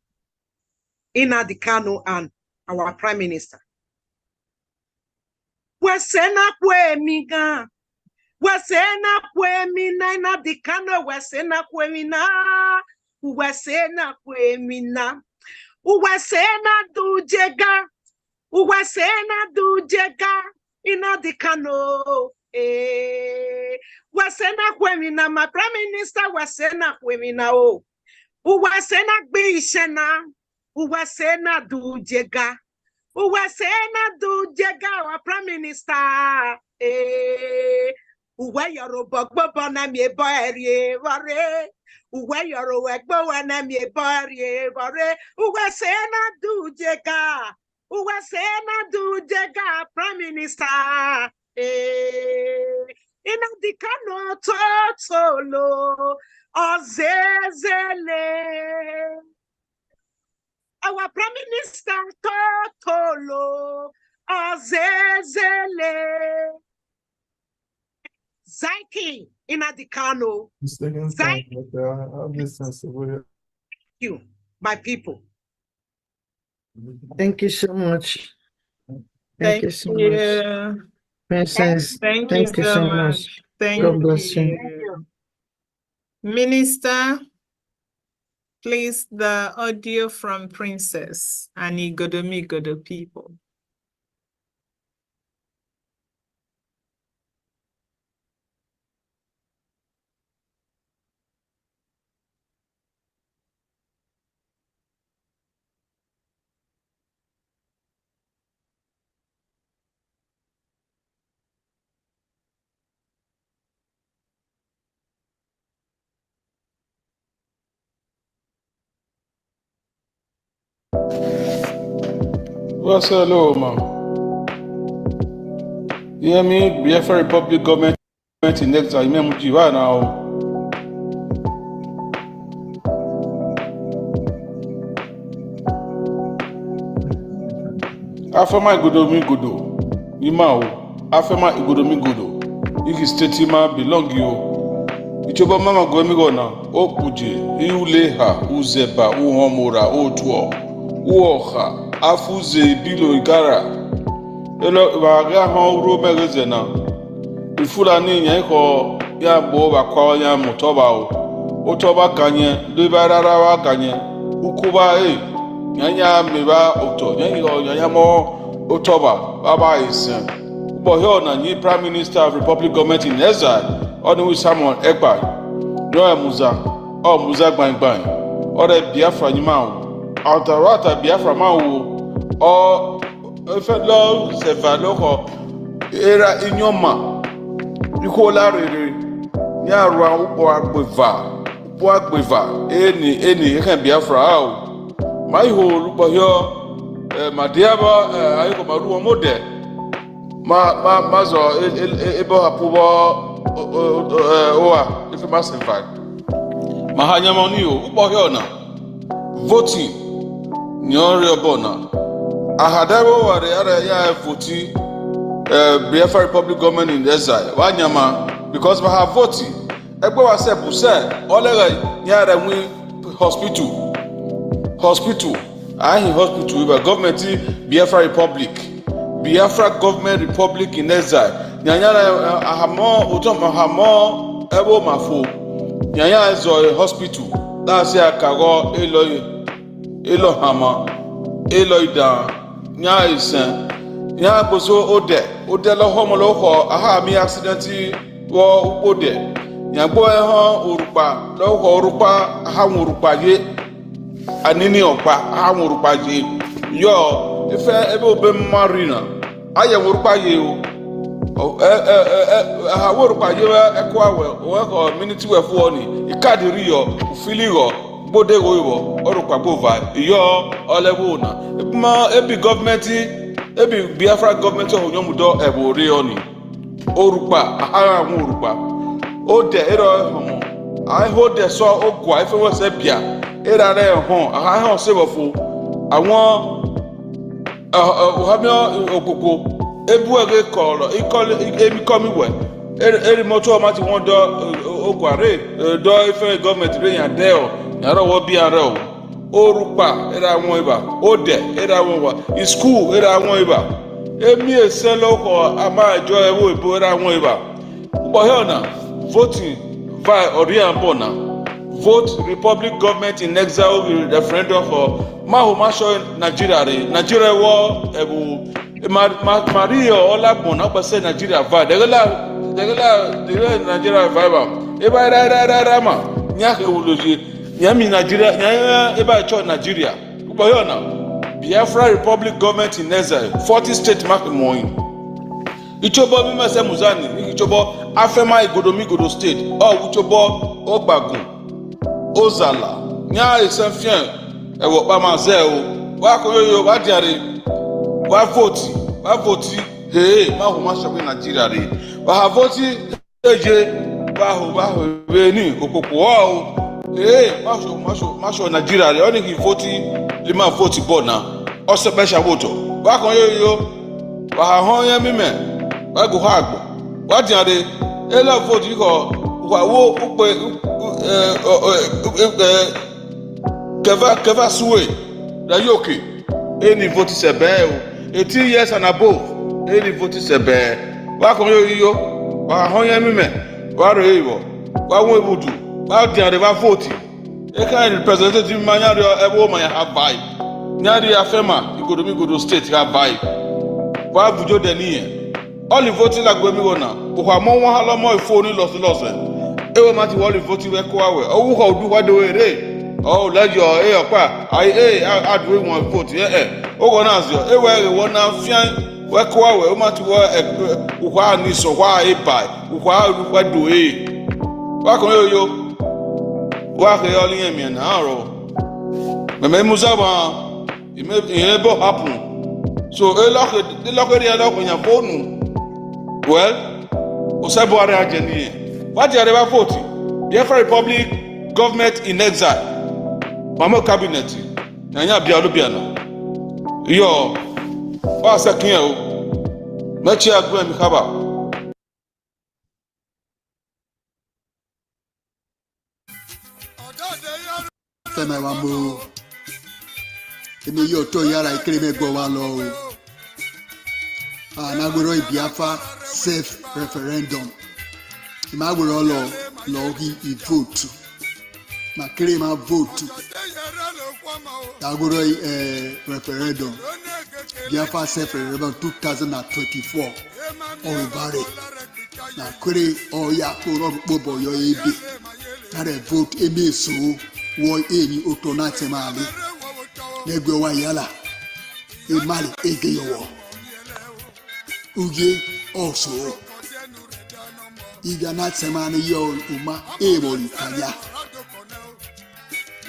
Nnamdi Kanu and our Prime Minister. Wesena kwemiga, wesena kwemina, Nnamdi Kanu, wesena kwemina, wesena kwemina, wesena dujega, wesena dujega, Nnamdi Kanu, wesena kwemina, my Prime Minister, wesena kwemina, oh, wesena gbishena, wesena dujega. Uwasena do jega our Prime Minister. Uwe Yoruba gbogbo na mi eborie ware. Uwe Yoruba gbogbo na mi eborie ware. Uwasena do jega. Uwasena do jega Prime Minister. Nnamdi Kanu totolo ozezele. Our Prime Minister Totolo Azezele Zaki Nnamdi Kanu. Thank you, my people. Thank you so much. Thank you so you. much. Princess, Thank thank you you so so much. much. Thank God bless you. Minister. Please, the audio from Princess and Igodomigodo people. Well, hello, ma'am. You hear me? Biafra Republic government in next time. You mean now? Afema Igodomi Godo. Imao. Afema Igodomi Godo. Iki state ma belong you. Ichoba mama gomi gona. Okuje. Iuleha. Uzeba. Uhomora. Otuo. Uoha. Afuze. Bilo Igara. Elo baga hon ro megazena. Ifulani nya iko ya bo bakwa ya motoba o. Otoba kanye. Lebarara wa kanye. Ukuba nyanya meba oto nyanya mo otoba baba is but here na new prime minister of republic government in exile onu with Samuel Ekpa no muza gbangban ore Biafra ni ma o autarata Biafra ma o efelo se valoko era inyoma ikola rere ni arua upo agbeva eni kan Biafra o my whole here, my deaba, I go my room mode. Mazo, ebo hapuba, if you must invite. Mahanya Monio, upo here na voting, Nyorio Bona. I had ever were the other year voting, Biafra Republic government in exile. Wanyama, because we have voting. Ebo was said, all the near we hospital. I in hospital, but government Biafra Republic, Biafra government Republic in exile. Nyanya ahamo ebo mafo. Nyanya is a hospital. That's ya kago elo hama da. Nya isen. Nya bozo ode lo homo lo ho aha mi accident wo ode. Nya bo ho urupa lo ho urupa aha urupa ye. Anini okpa ha nwurupa ye yo ife ebe obe marina aye nwurupa ye o ha nwurupa ye ekwa we ko minute we fu ni ikadi ri yo fili yo gbode go yo orupa bova yo olebu na ebi government ebi Biafra government ohunyomudo ebo ri oni orupa ha nwurupa ode ero homo I hold the so ogwa ife we se bia era re hon aha hon se bofo awon ohamio okoko ebu ege kolo emi komi we eri moto ma ti won do ogwa re do ife government re yan de o yaro wo bi ara o orupa era won iba ode era won wa school era won iba emi ese loko ama ejo ewo ibo era won iba bo he na voting by Oriambona. Vote Republic government in exile referendum for Mahomasho Nigeria war Mario Olagbon say Nigeria vibe. The Nigeria vibe. Eba rama nyake uloji nyami Nigeria nyaya eba cho Nigeria. Uboyona Biafra Republic government in exile 40 state mark moin. Ichobo bimase muzani ichobo Afema Igodomi state uchobo Ogbagun Ozala nya esenfien ewo pamaze o wa koyo wa diare wa vote ma ho ma shobe Nigeria re wa vote eje wa ho we ni okoko o ma show Nigeria re oni ki vote le ma vote bo na o se be sha vote wa koyo wa ho yan mi me wa go ha agbo wa diare ela vote ko wa wo upe keva suwe da yoke any vote se be o 18 years and above any vote se be wa ko yo wa hon yan mi me wa re yo wa won ebudu wa di are ba vote E kind representative man nyari ebo man ya have vibe. Nyari afema Igodo state have vibe. Wa bujo deni. All the voting like we mi wona. Ukwa mo won halo mo phone loss. Ewe mati all the voting we ko awe. Owu ko du wa do ere. Oh, let your opa. I do one vote. O go na zo. Ewe re wona fian we ko awe. O mati wo ukwa ni so wa e bai. Ukwa do e. Wa ko yo. Wa ke yo liyan mi na aro. Me musa ba. It may happen. So e lock area lock on your phone. Well, Osebo are ageni. What you are voting? Biafra Republic government in exile. Mama cabinet. Nanya bialubiana. Yo, what's a king? Make sure I go and have Fẹ́mi wa mo èmi yóò tó yàrá ìkéré mẹ́gbọ́ wa lọ o. Anagbèrò Biafra safe referendum. Ìmágbèrò lọ kí ìvote. Màkéré máa vote. Anagbèrò referendum. Biafra safe referendum 2024. Ọ̀rùbárẹ̀. Nàkéré ọ̀ya kó bọ̀ yọ ebe. Nàrẹ̀ vote ebe èso wọ́n èyí òtò náà tẹ̀ máa lé. N'egwe wa yala emali egeyowo uge oso iga na tsemani yo uma eboli kanya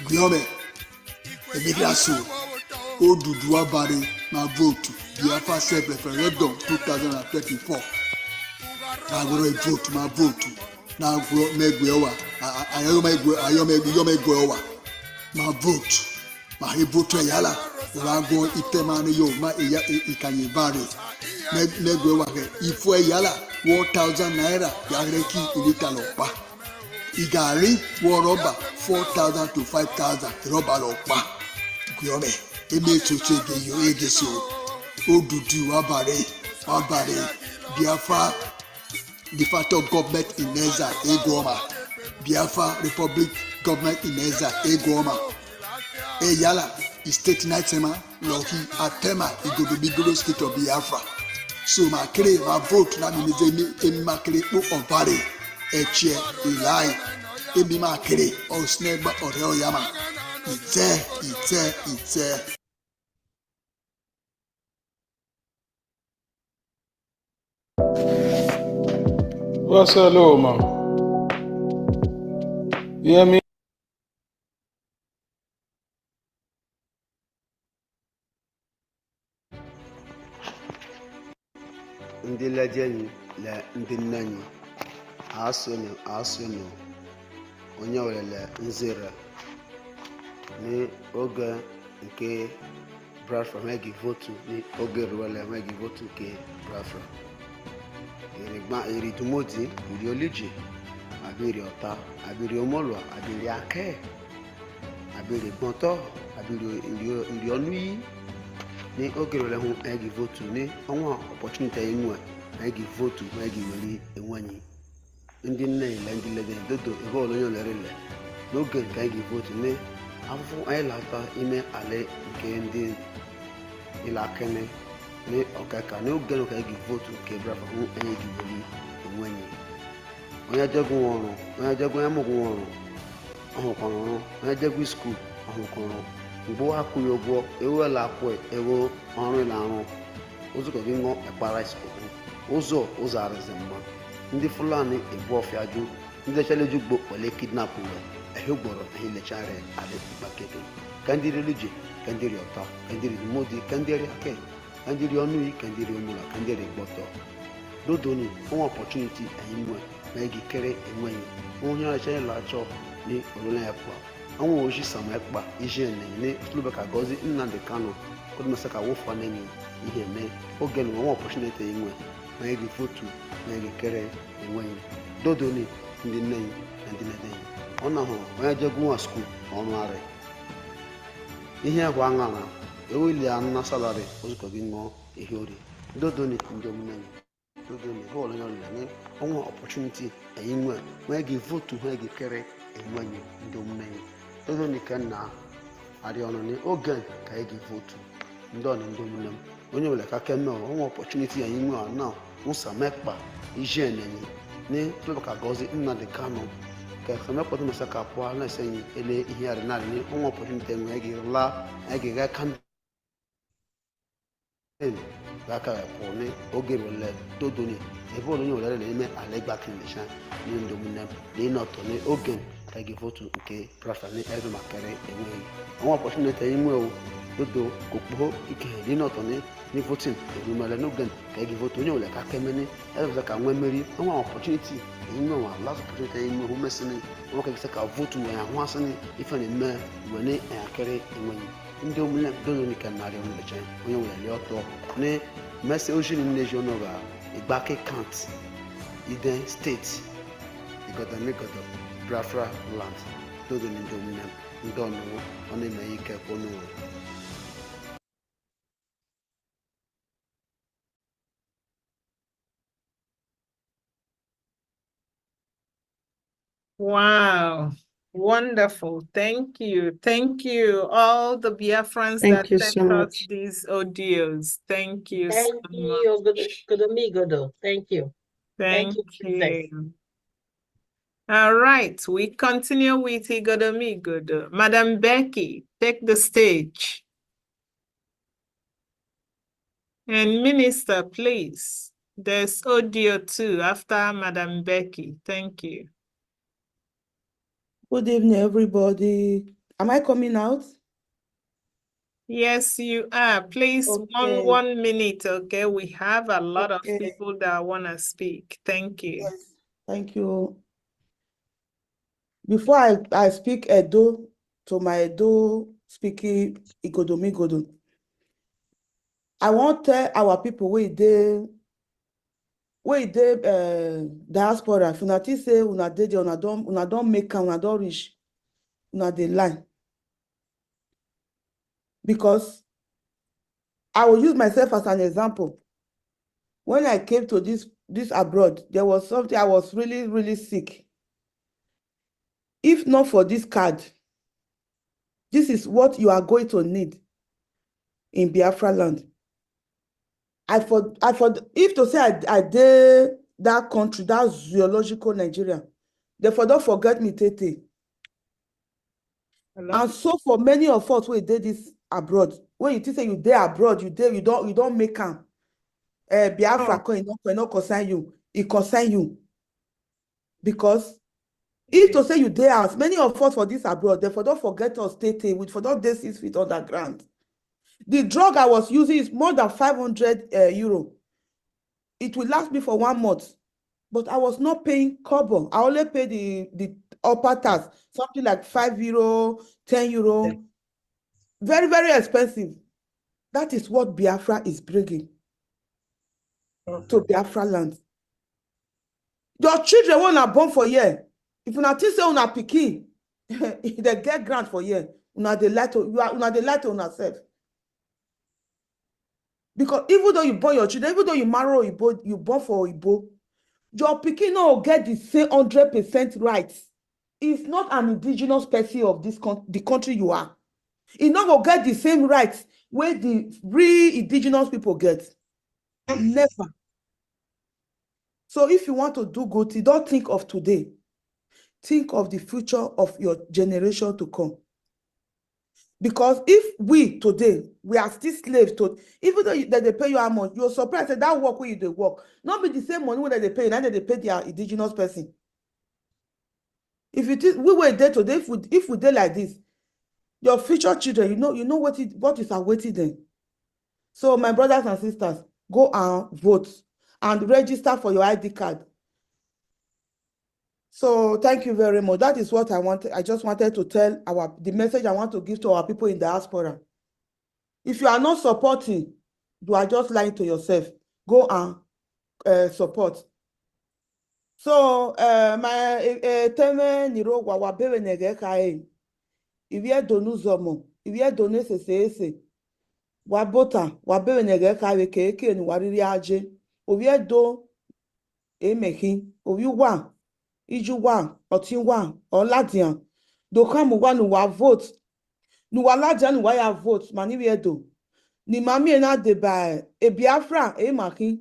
Biome emigraso Oduduwa bare na vote Biafra self referendum 2024 na goro vote ma vote na goro megwe wa ayomegwe wa ma vote ma vote yala rago itemani yo ma eya ikanye bare negwe wa ke ifo yala 1000 naira yareki ilita lo pa igari wo roba 4000 to 5000 roba lo pa Biome eme choche ge yo egeso Oduduwa bare Biafra de facto government in exile egoma Biafra Republic government in exile egoma Eyala state nightema loki atema Igodo state of Biafra so makere ma vote na mi emi makere po obare eche ilai emi makere o sneba ore oyama ite What's hello, man? You hear me? ndị leje anyị le ndị nne anyị asụnụ onye welele nzere n'oge nke Biafra enweghị votu n'oge ruwele enweghị votu nke Biafra iri dumodi iri oliji abiri ọta abiri omolua abiri ake abiri gbọntọ abiri iri ọnụ iyi ní oge rẹ̀ hun ẹ̀gì votu ní ọnwa opportunity inwe ẹ̀gì votu ẹ̀gì wẹ̀rí enwenyi ndị nne ile ndị lede dodo ebe olonye olere ile n'oge nke ẹ̀gì votu ní afụfụ anyị lata ime ala nke ndị ilakene ní ọkaka n'oge nke ẹ̀gì votu nke Biafra hun ẹ̀gì wẹ̀rí enwenyi onye jegun ọrụ onye jegun emụgwụ ọrụ ọhụkwara ọrụ onye jegun skuul ọhụkwara ọrụ mgbe akwụghị ụgwọ ewela akwụ ewo ọrụ ịla arụ ụzọ gị ṅụọ ekpara ụzọ arịzi mma ndị Fulani ebu ọfịa jụ ndị echeleju gbo ole kidnap we ehe gboro ehe lechara ala ikpakeke ka ndị relije ka ndị riọta ka ndị rimodi ka ndị riake ka ndị ri ọnụ iyi ka ndị ri omula ka ndị ri gbọtọ dodoni ọnwa opportunity anyị nwe ma egi kere enweghị onye ọchịchị la-achọ ní olóyè ẹ̀pà àwọn òṣì sàmù ẹ̀pà iṣẹ́ ẹ̀nẹ̀ ní Slobeka Gozi Nnamdi Kanu kó tó mọ̀ sẹ́ka wó fa nẹ́ni ihe mẹ́ ó gẹ̀lù àwọn opportunity yìí nwẹ̀ ma egi fotu ma egi kere enweghị dodoni ndị nneghị na ndị nedeghị ọ na-ahụ onye jegwu nwa skuul ọrụ arị ihe ahụ aṅara eweli na salari ozukọ gị ṅụọ ihe ori dodoni ndị omumenyi dodoni bọọlụ onye ọrịa ní ọnwa opportunity ẹ̀yìn nwẹ̀ ma egi votu ha egi kere enweghị ndị omumenyi ego nikenna arịọnụ oge ka anyị ga-votu ndị ọnụ ndị ụmụnne m onye nwere ka keme onwe opportunity anyị nwe na ụsa mekpa ije enenyi ni tụlụka gozi Nnamdi Kanu ka samekpa dị masa ka pụọ na esenyi ele ihe arị narị ni onwe opportunity nwe anyị ga-la anyị ga-ga kan aka kwụ ni oge rele todoni ebe onye nwere na-eme ala ịgbakimecha ni ndị ụmụnne m na ịnọtọ ni oge ka anyị votu nke prafani ezo makere enweghị onwe opportunity anyị nwe dodo kokpo ike dị n'ọtọ ni voting erumele n'oge ka anyị votu onye nwere ka kemeni ezo ka nwe mmeri onwe opportunity anyị nwe nwa last opportunity anyị nwe humesini onwe ka gisa ka votu nwe ya hụ asịnị ife na-eme wene akere enweghị ndị ụmụnne dodo ni ka narị ọmụlecha onye nwere lie ọtọ ni mesi ojini nneji ọnọga igbake kant iden steeti igodomigodo Biafra land dodo ni ndị ụmụnne ndị ọnụrụ ọ na-eme ike kwụnụ. Wow. Wonderful. Thank you. Thank you, all the Biafrans Thank that you sent so us much. these audios. Thank you so Thank much. you, Godomigodo. Thank you. Thank Thank you, Princess. you. All right, we continue with Igodomigodo. Madam Becky, take the stage. And Minister, please. There's audio too after Madam Becky. Thank you. Good evening, everybody. Am I coming out? Yes, you are. Please, Okay. one minute, okay? We have a lot of Okay. people that want to speak. Thank you. Yes, thank you. Before I speak Edo to my Edo speaking Igodomigodo, I want to tell our people where they diaspora. If una think say una dey there, una don make am, una don reach, una dey lie. Because I will use myself as an example. When I came to this abroad, there was something I was really, really sick. If not for this card, this is what you are going to need in Biafra land. If to say I did that country, that zoological Nigeria, therefore don't forget me, Tete. Hello? And so for many of us who did this abroad, when you think say you there abroad, you don't make am. Biafra cannot concern you. It concern you. Because if to say you there house, many of us for this abroad, therefore don't forget us, Tete, with for don't 6 feet underground. The drug I was using is more than 500 euro. It will last me for 1 month, but I was not paying kobo. I only pay the upper tax, something like 5 euro, 10 euro. Very, very expensive. That is what Biafra is bringing to Biafra land. Your children when are born for year. If you not think say una pikin, they get grant for year. Una dey lie to una self. Because even though you born your children, even though you marry Igbo, you born for Igbo, your pikin no get the same 100% rights. It's not an indigenous person of the country you are. It not go get the same rights where the real indigenous people get. Never. So if you want to do good, you don't think of today. Think of the future of your generation to come. Because if we today, we are still slaves to, even though they pay you how much, you're surprised that that work where you they work, not be the same money that they pay, neither they pay their indigenous person. If you think we were there today, if we did like this, your future children, you know what is awaiting them. So my brothers and sisters, go and vote and register for your ID card. So thank you very much. That is what I wanted. I just wanted to tell the message I want to give to our people in diaspora. If you are not supporting, you are just lying to yourself. Go and support. So my teme niro wa bewe nege kae. Ivye donu zomo. Ivye donu sese. Wa bota wa bewe nege kae keke ni wariri aje. Ovye do emehi. Ovi wa. Iju wa, Otin wa, Oladian. do come one wa vote nu wala jan wa ya vote mani we do ni mami na de ba e Biafra e maki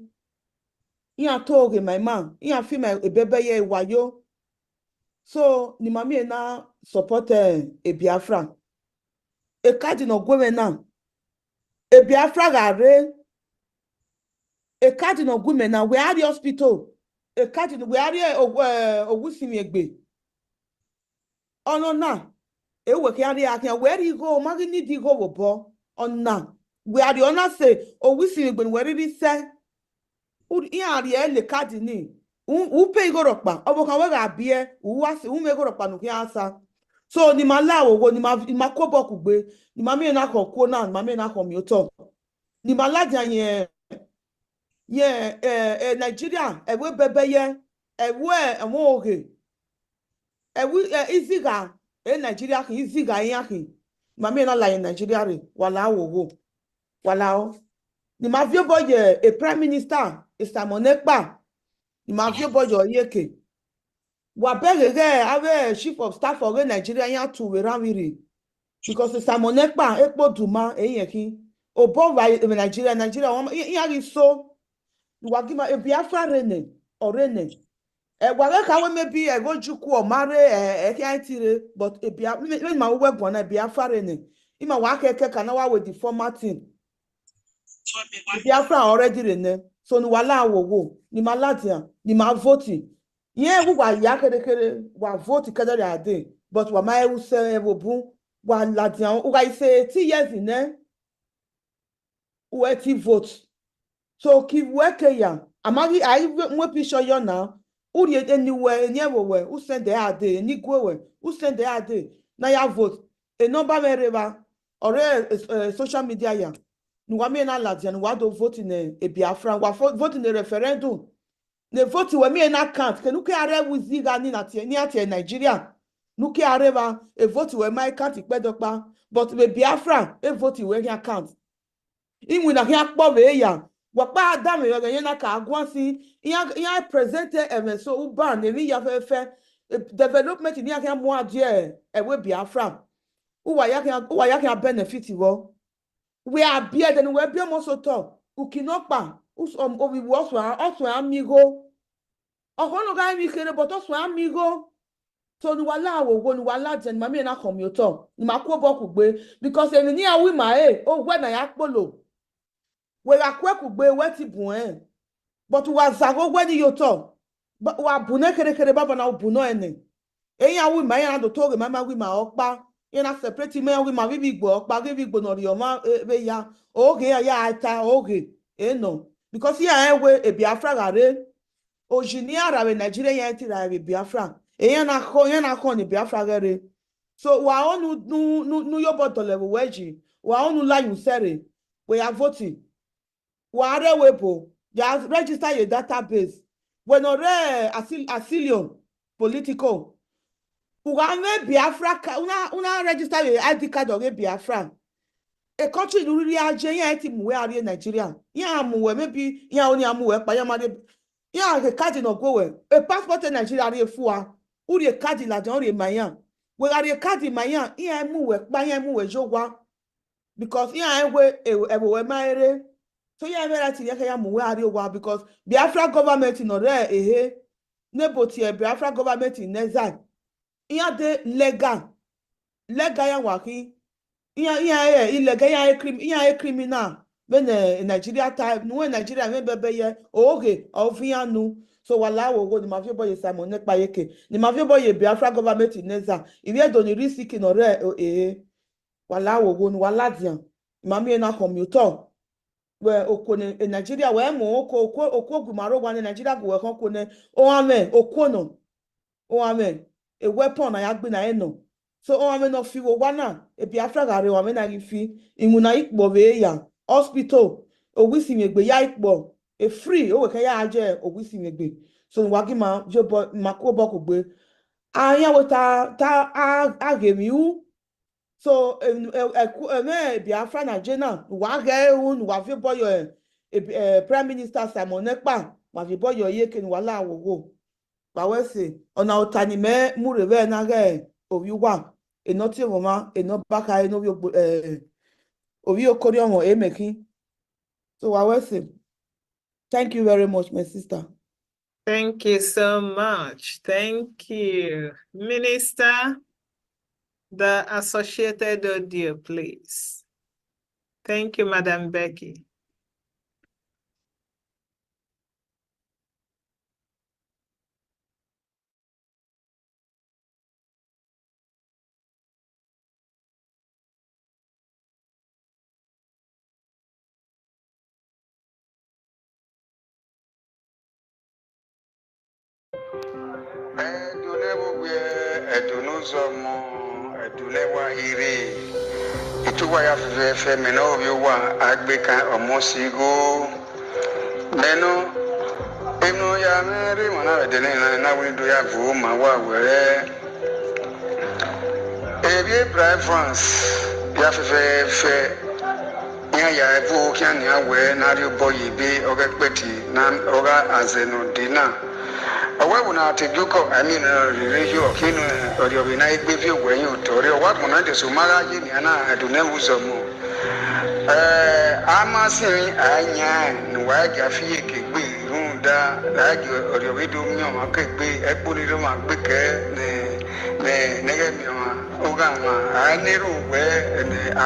ya toge my man ya fi my ebebe ye wayo so ni mami na support e Biafra e kadi no gwe na e Biafra ga re e kadi no gwe na we are the hospital e kadi no we are Owusimi egbe ono na e we ke are akin where you go magi ni di go bo onna we are the honor say Owusimi egbe we really say ari ele kadi ni pe igoropa obo kan we ga bie wa se me igoropa no ki asa so ni ma lawo wo ni ma ko boku gbe ni ma mi na ko ko na ni ma mi na ko mi o to ni ma laja yen Nigeria e we bebe ye e we won oge e we iziga Nigeria ki iziga yan ki ma mi na la Nigeria re wala wo wala o ni ma vie boye a prime minister Isamonekpa ni ma vie boye yeke wa begege ave chief of staff of Nigeria yan tu we ranwiri because Isamonekpa epo duma eyin ki obo wa Nigeria yan ri so wa gima e Biafra rene orene e wa we ka we maybe e go juku o mare e kan tire but e Biafra me ma we go na Biafra rene ima wa keke kana wa with the formatting Biafra already rene so ni wala wo ni maladia ni ma vote yen wo wa ya kere wa vote kedere ade but wa ma e se e bu wa ladia o ga say 2 years in we ti vote so ki work ya amagi ai mwe pisho yo na uri anywhere anywhere who send the ade ni gwewe who send the ade na ya vote e number mereba ore social media ya nuwa me na ladia nuwa do vote in e Biafra wa vote in a referendum ne vote we me na count ke nuke are wuziga ni na tie ni atie Nigeria nuke are ba e vote we my count ipedopa but we Biafra e vote we can count inwi na ya kpo we ya wakpa adam yo ga na ka agwansi ya present so uba na mi ya fe development ni ya mo adie e we Biafra uwa ya kan benefit wo we are beer than we be mo so to ukinopa obi wo so amigo okono ga mi kere but so amigo so ni wala wo ni wala jen ma mi na commuter ni ma ko boku gbe because emi ni awi ma o gwe na ya polo we ga kweku gbe we ti bun but wa zago gwe ni yoto wa bune kere baba na buno ene eyin awi ma ya do to ge ma wi ma opa ina separate me wi ma bibi gbo opa bibi gbo no ri o ma be ya oge ya ata oge no because ya we e Biafra gare ojinia ra we Nigeria ya ti ra we Biafra eyin na ko ni Biafra gare so wa onu nu yo bottle we weji wa onu la you sere we are voting wa are wepo just register your database when ore asylum political Ugame Biafra una register your ID card of Biafra a country really aje ya ti muwe ari Nigeria ya muwe maybe ya oni amuwe pa ya mare ya ke card no go we a passport in Nigeria ari fuwa uri e card la jan uri mayan we ari card mayan ya muwe pa ya muwe jogwa because ya we maere so ya vera ti ya muwe ari owa because Biafra government no re neboti Biafra government in Nezan iya de legal ya waki iya illegal ya criminal when Nigeria time no Nigeria me bebe ye oge ofianu so wala wo go ni ma fi boy Isamonekpa yeke ni ma fi boy Biafra government in Neza iwe do ni risk no re wala wo go ni wala dian ma mi na commuter we okone Nigeria we mo oko gumaro wa ni Nigeria go we kan kone o amen okono o amen a weapon na ya gbe na eno so o ame no fi wo wana e Biafra gare wa me na fi imuna ikpo be ya hospital Owusimi egbe ya ikpo e free o we kan ya aje Owusimi egbe so wa gi ma jo ma ko boku gbe anya we ta agemi u so me Biafra na jena wa ge un wa fi boyo prime minister Isamonekpa wa fi boyo yeke ni wala wo pawese ona otani me murebe na ge owiwa enoti mama enobaka enobi obi okoriomo emeki. So I will say, thank you very much, my sister. Thank you so much. Thank you. Minister, the associated audio, please. Thank you, Madam Becky. Edunewa ire ituwa ya fefe mena obiwa agbeka omosigo neno enu ya mere mana wedene na windo ya vu ma wa were ebie Brian France ya fefe ya evu kian ya we na ri boyi bi ogekpeti na oga azeno dina ọwọ́ na àtẹ̀júkọ̀ àmì ìrìnrìn ọ̀kínú ọ̀rẹ́ọ̀bì náà gbé bí òwò ẹ̀yìn òtọ̀rẹ́ ọwọ́ àgbọ̀nà dẹ̀sọ̀ mara yìí ní àná ẹ̀dùnẹ́wù zọ̀mọ̀ amáṣẹ́rin àányá nùwà ẹ̀gà fi èké gbé irun dá láàjọ ọ̀rẹ́ọ̀bì dómi ọ̀mà kégbé ẹ̀kpọ́ni ló máa gbé kẹ́ nẹ́gẹ́mi ọ̀mà ọ̀gá àmà àánírù wẹ́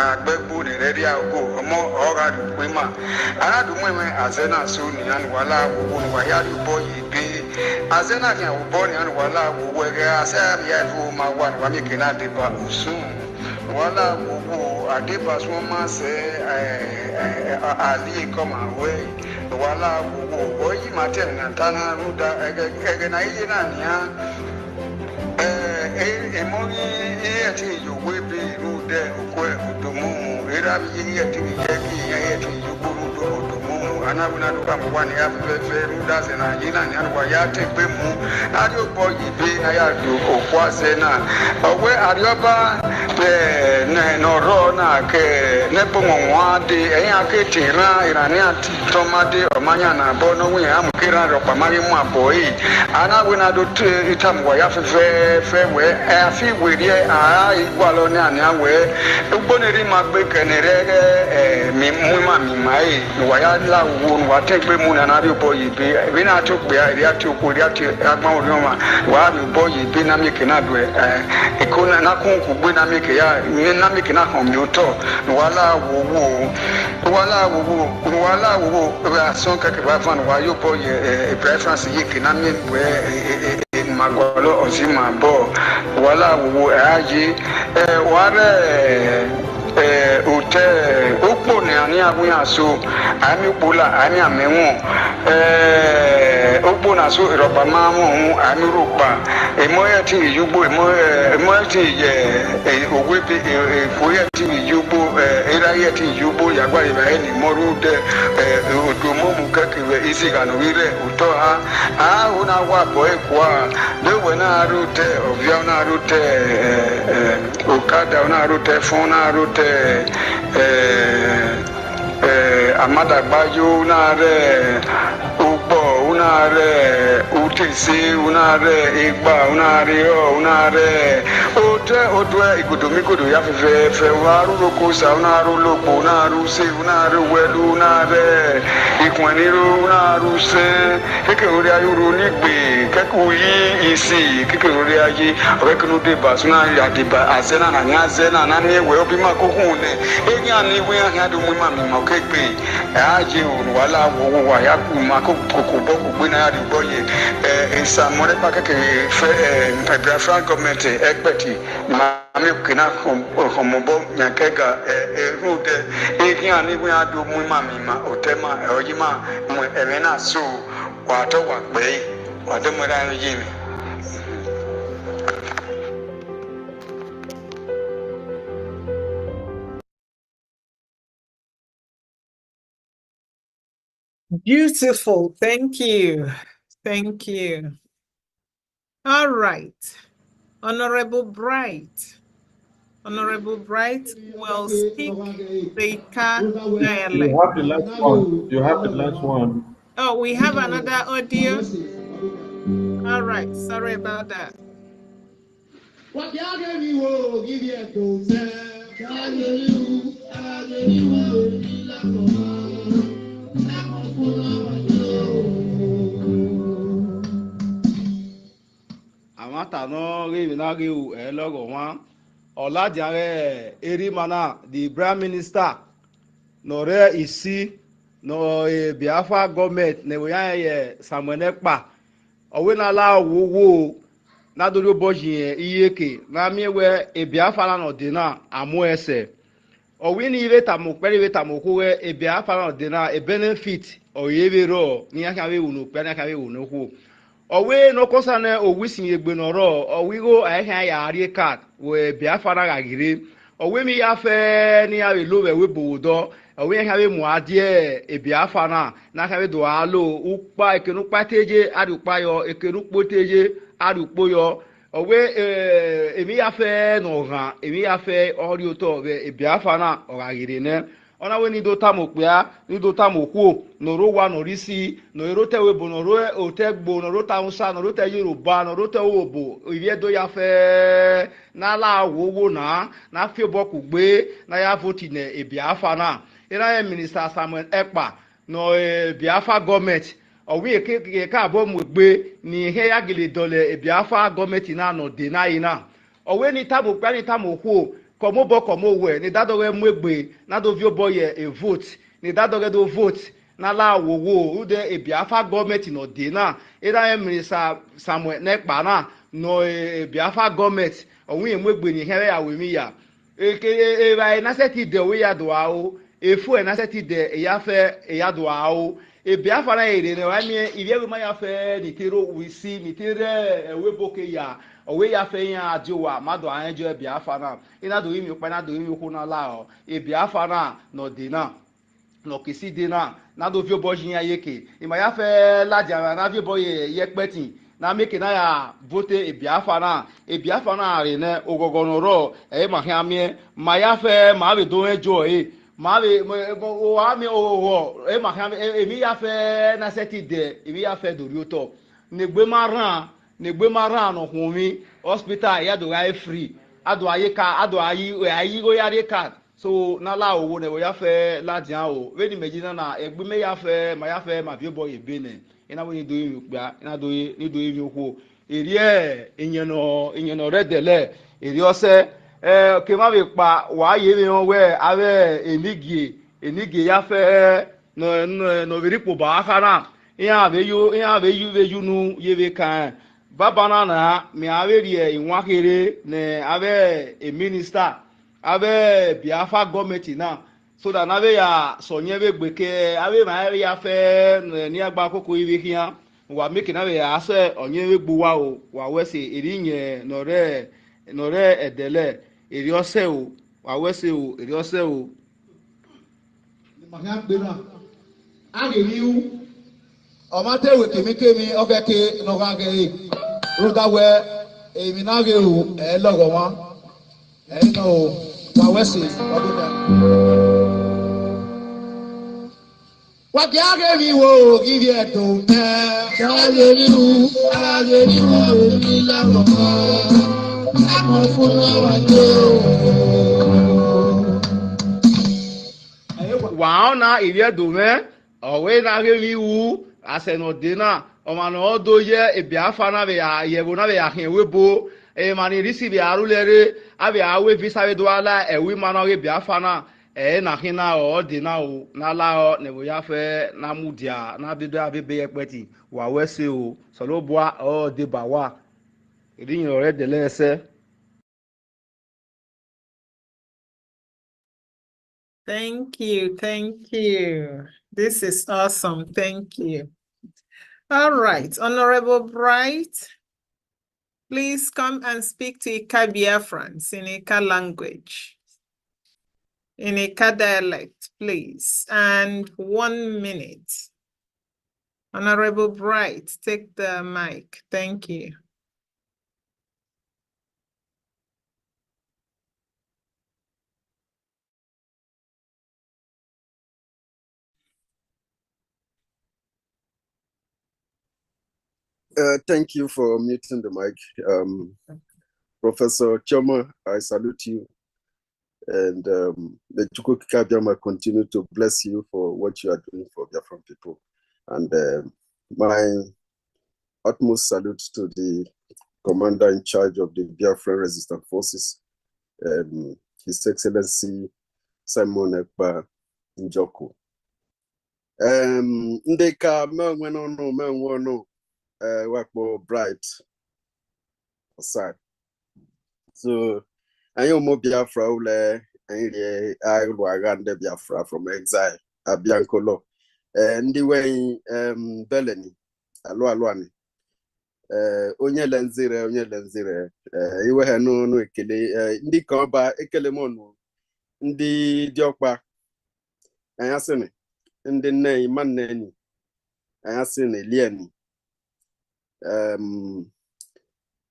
àgbẹ̀gbó nìrẹ́rì àgọ́ ọmọ ọ̀gá dùgbé mà aládùúgbò ẹ̀mẹ́ àzẹ́ náà sọ nìyànjú wàhálà àwòwò nìwàyà àdúgbò yìí gbé azena kya uboni yani wala uwege asari ya tu mawani wa mikina deba usun wala uwu adiba suma se ali koma we wala uwu oyi matena tana ruda ege na iye na niya emoni iyeti yuwebi rude ukwe udumu irabi iyeti yeki iyeti yuburu udumu anabuna duka mwani ya fefe ruda zena yina ni anwa ya tekpe mu ari opo yibe na ya du okwaze na owe arioba noro na ke nepo mwade eya ke tira irani ati tomade omanya na bono wi amukira ro pamari mu aboyi anabuna do itamwa ya fefe we afi werie a igwalo ni ani awe ugboneri magbe kenere mi mu mi mai wa ya la wo wa tegbe mu na bi boyi bi bi na to gbe ri ati oko ri ati agbon ori ma wa bi boyi bi na mi ke na do ikona na kun ku gbe na mi ke ya mi na mi ke na kan mi o to wala wo wa son ka ke ba fan wa yo boyi preference yi ke na mi magolo ozima bo wala wo aji ware ute upo ni ani abuya so ami pola ami amenwo upo na so iroba mamu ami rupa emoye ti yubo emoye ti ye owepe foye ti yubo eraye ti yubo yagba iba eni moru de odomo mu kekewe isiga no wire uto ha una wa boy kwa dewe na rute ovia na rute okada na rute phone na rute amada gbayo na re ugbo una re utisi una re igba una re una re ote igudomikodo ya fe wa ru loko sa una ru lopo una ru se una ru welu una re ikwaniru una ru se keke ori ayuru nigbe keku yi isi keke ori ayi orekunu de basuna ya de ba azena na nya azena na ni ewe obi makokun ne enya ni we ya do mu ma mi ma kekpe aje uru wala wo wa ya ku makoko bo ku na ya de boye isa more pa keke fe Biafra government ekpeti ami kina homobo nyakega rude enya ni we ya do mu ma mi ma otema oyima mu emena so wa to wa pe wa de mo ra yi mi. Beautiful. Thank you. Thank you. All right. Honorable Bright. Honorable Bright will speak the dialect. You have the last one. You have the last one. Oh, we have another audio. All right. Sorry about that. Amata no give na give logo one. Oladiare Erimana, the Prime Minister, no re isi no Biafra government ne we Samuel Ekpa. Owe na la wo na dori boji iyeke na mi we Biafra no de na amu ese. Owe ni ive tamu pere ive tamu ko we Biafra no de na a benefit o yebe ro ni aka we unu pere aka we unu ko. Owe no kosa na owisi egbe noro owigo ahia ya ari card we Biafra gagire owe mi ya fe ni ya we lo we bodo owe ha we mu adie Biafra na ka we do alo upa ekenu pateje adu pa yo ekenu poteje adu po yo owe emi ya fe no ran emi ya fe ori oto we Biafra o gagire ne ona we ni do tamo pia ni do tamo ku no ro wa no risi no ero te we bo no ro o te gbo no ro ta unsa no ro te Yoruba no ro te obo iye do ya fe na la wo na fi bo ku gbe na ya vote ne Biafra na era minister Samuel Ekpa no Biafra government owi ke ka bo mu gbe ni he ya gele dole Biafra government na no de na ina owe ni tabo pa ni tamo ku komo bo komo we ni dadowe mu egbe na do vi oboye a vote ni dadowe do vote na la wowo ude Biafra government no de na era minister Samuel Ekpa na no Biafra government ohun emu egbe ni here ya we mi ya eke ba na seti de we ya do awo efu na seti de ya fe ya do awo Biafra na ere ne wa mi ibe we ma ya fe ni tero we si ni tere we boke ya owe ya fe yan ajowa mado anjo Biafra na ina do imi pa na do imi ko na la o Biafra na no de na no kisi de na do vi obo jin ayeke ima ya fe la jara na vi obo ye peti na make na ya vote Biafra na re ne ogogo no ro ma hia mi ma ya fe ma be do ejo ma be o wa mi o ma hia emi ya fe na seti de emi ya fe do ri to negbe maran no humi hospital ya do ai free ado ayika ado ayi go ya re card so na la owo ne wo ya fe la dian o we ni meji na egbe me ya fe ma bi boy ebe ne ina wo ni do yin gba ina do ni do yin ko eri ìyẹn no redele eri ose ke ma be pa wa ye mi won we ave enige ya fe no biri po ba aka na iya be yu nu ye be kan baba na mi ave rie inwa kere ne ave a minister ave Biafra government na so that na be ya sonye be gbeke ave ma ya fe ni agba koko ibe kian wa make na be ya ase onye be gbo wa o wa wese eri yen no re edele eri ose o wa wese o eri ose o Mahia gbera a le ri u ọmọ tẹ̀wé kèmíkèmí ọbẹ̀ ké nọ̀gá gẹ̀ẹ́ rúdàwẹ̀ èmi náà gẹ̀ ò ẹ̀ lọ́gọ̀ wọn ẹ̀ nà ò wà wẹ̀sì ọdún náà. wà kí á gẹ̀ mi wò kíbi ẹ̀tọ́ mẹ́ kí á gẹ̀ mi wò èmi lọ́gọ̀ wọn àmọ́ fún lọ́wọ́ tó. wàá na ìrí ẹ̀dùn mẹ́ ọ̀wé náà gẹ̀ mi wò asenode na ọmọ ọdọ yẹ Biafra na be yẹbo na be yàhìn ewé bo mani risi be arúlẹ̀rẹ̀ abe awe visa be do ala ẹ̀wí ma na Biafra na nàhìn na ọ̀ọ́dì na o n'ala ọ nẹ̀bù ya fẹ́ na mú dìá na bídọ́ abébé yẹ pẹ́tì wà wẹ́sẹ̀ o sọ̀rọ̀ bua ọ̀ọ́dì bà wá ìdíyìn ọ̀rẹ́ dẹ̀lẹ́ ẹsẹ̀. Thank you. This is awesome. Thank you. All right, Honorable Bright, please come and speak to Ika Biafrans in Ika language, in Ika dialect, please, and 1 minute. Honorable Bright, take the mic. Thank you. Thank you for muting the mic. Professor Chioma, I salute you. And the Chukwuka Biafra continue to bless you for what you are doing for Biafran people. And my utmost salute to the commander in charge of the Biafran Resistance Forces, His Excellency Simon Ekpa Njoku. Ndeka menweno wakpo bright aside. So I am Biafra ule I Biafra from exile Abiankolo. Ndi way Beleni alwani. Onye lenzire iwe ha no ekele ndị ka ọba ekele monu ndị diokpa anya sini ndị nne maneni anya sini lieni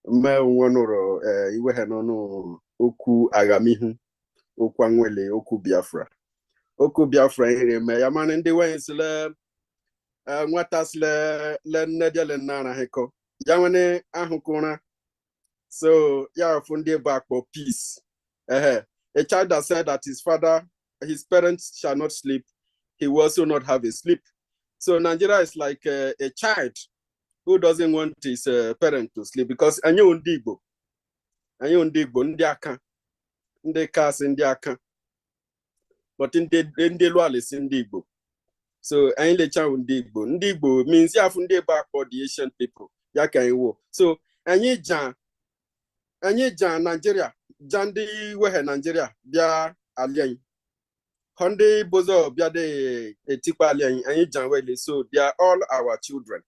mme wonoro iwe ha no okwu agamihu okwu anwele okwu Biafra ire me ya man ndị wensile nwata sile le nnedele nara heko Yamane ahukuna. So yeah, funde back for peace. A child that said that his parents shall not sleep, he will also not have a sleep. So Nigeria is like a child who doesn't want his parent to sleep because anyo undigbo ndiaka ndeka sindiaka, but in the lualis indigbo. So Ndigbo means you have funde back for the Asian people. So Nigeria, Jandi wehe Nigeria, bia alien. Honde bozo bia de etipa alien, Jan wele. So they are all our children.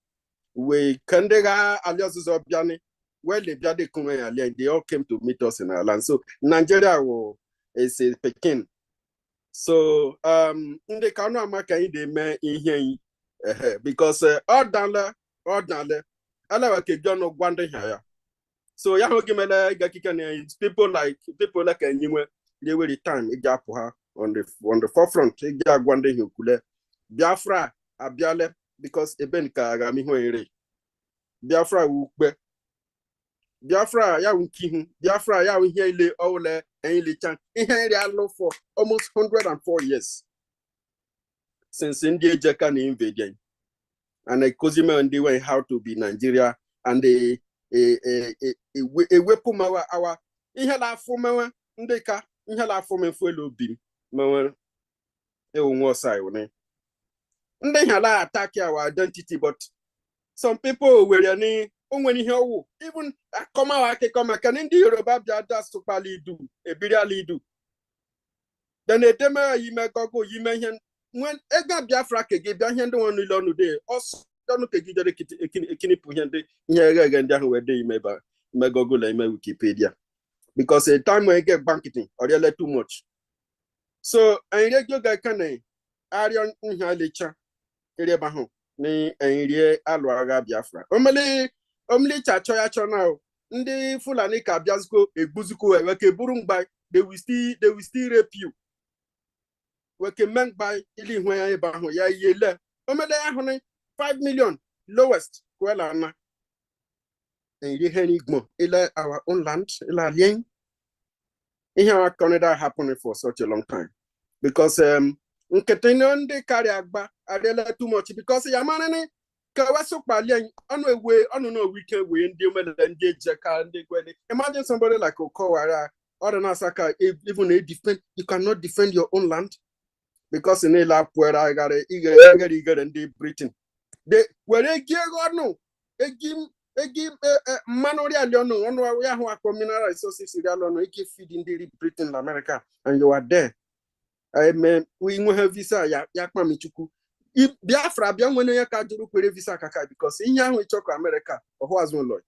We kandega alias of biani, well they bia de kunwe alien, they all came to meet us in our land. So Nigeria is a Pekin. So the kanu amaka ide me in here because all down ala ke jono gwande here. So ya hogi mele gakikane people like anywe they will the time ijapo on the forefront ija gwande hukule Biafra abiale because eben ka agami ho ere Biafra ukbe Biafra ya unkihu Biafra ya uhie ile ole enle chan ihe ere allo for almost 104 years since India Jaka invaded. And a Kozima and they went how to be Nigeria and a weapon our inhala former ndeka inhala former fuelo beam mawa e won side one ndehala attack our identity, but some people were any when you even come out can in the Yoruba that's to pali do a biriali do then a tema you may go you may when Ega Biafra gave your hand on the long day, also don't take it a kidney puhende here again down where they may go like my Wikipedia. Because a time when I get banking or they let too much. So I read your guy can Arian in Halicha, Erebaho, ne and Alwaga Biafra. Only chachoya now. Ndi Fulani Kabiasco, a buzuko, like a burung by they will still rape you. We can make by ili where baho ya yele. Omele 5 million lowest. Well, and you henigmo ila our own land ila lien. In our Canada happening for such a long time because nketene de carry agba adela too much because yamanene kawaso palien on a way on no weekend way in the jeka and the imagine somebody like Okowara or the Nasaka even a defend you cannot defend your own land. Because in a lap where I got a eager and deep Britain. They were a gear or no, a give Manoria Leono, one way who are communal resources, a give feeding the Britain, America, and you are there. I mean, we will have visa, Yakmamichuku. If Biafra, when you can't do visa kaka, because in Yan we talk America, or who has one lawyer.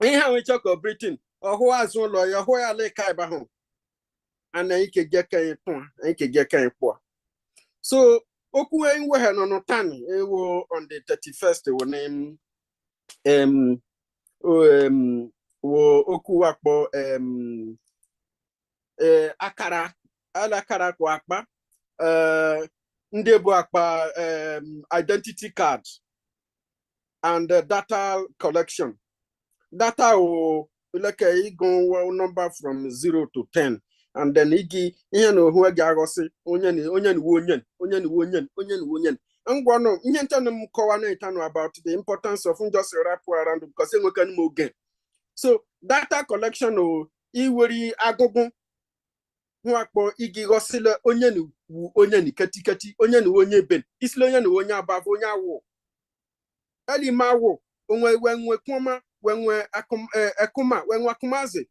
In how we talk of Britain, or who has one lawyer, who are like Kaibahon. And then you can get a poor. So, Okuwe we had no time. On the 31st, name Okuwakbo Akara Alakara Kwakba Ndebo Akba identity card and data collection. Data like a go number from 0 to 10, and then igi know who gagosi onyen and one of Yantanum Kowanetano about the importance of just rap around because we can move again. So data collection or iweri agogo Huakpo igi gosila onyen katikati onye ben islo onye above onya wo eli mawo wenwe kuma wenwe akuma wenwe akumaze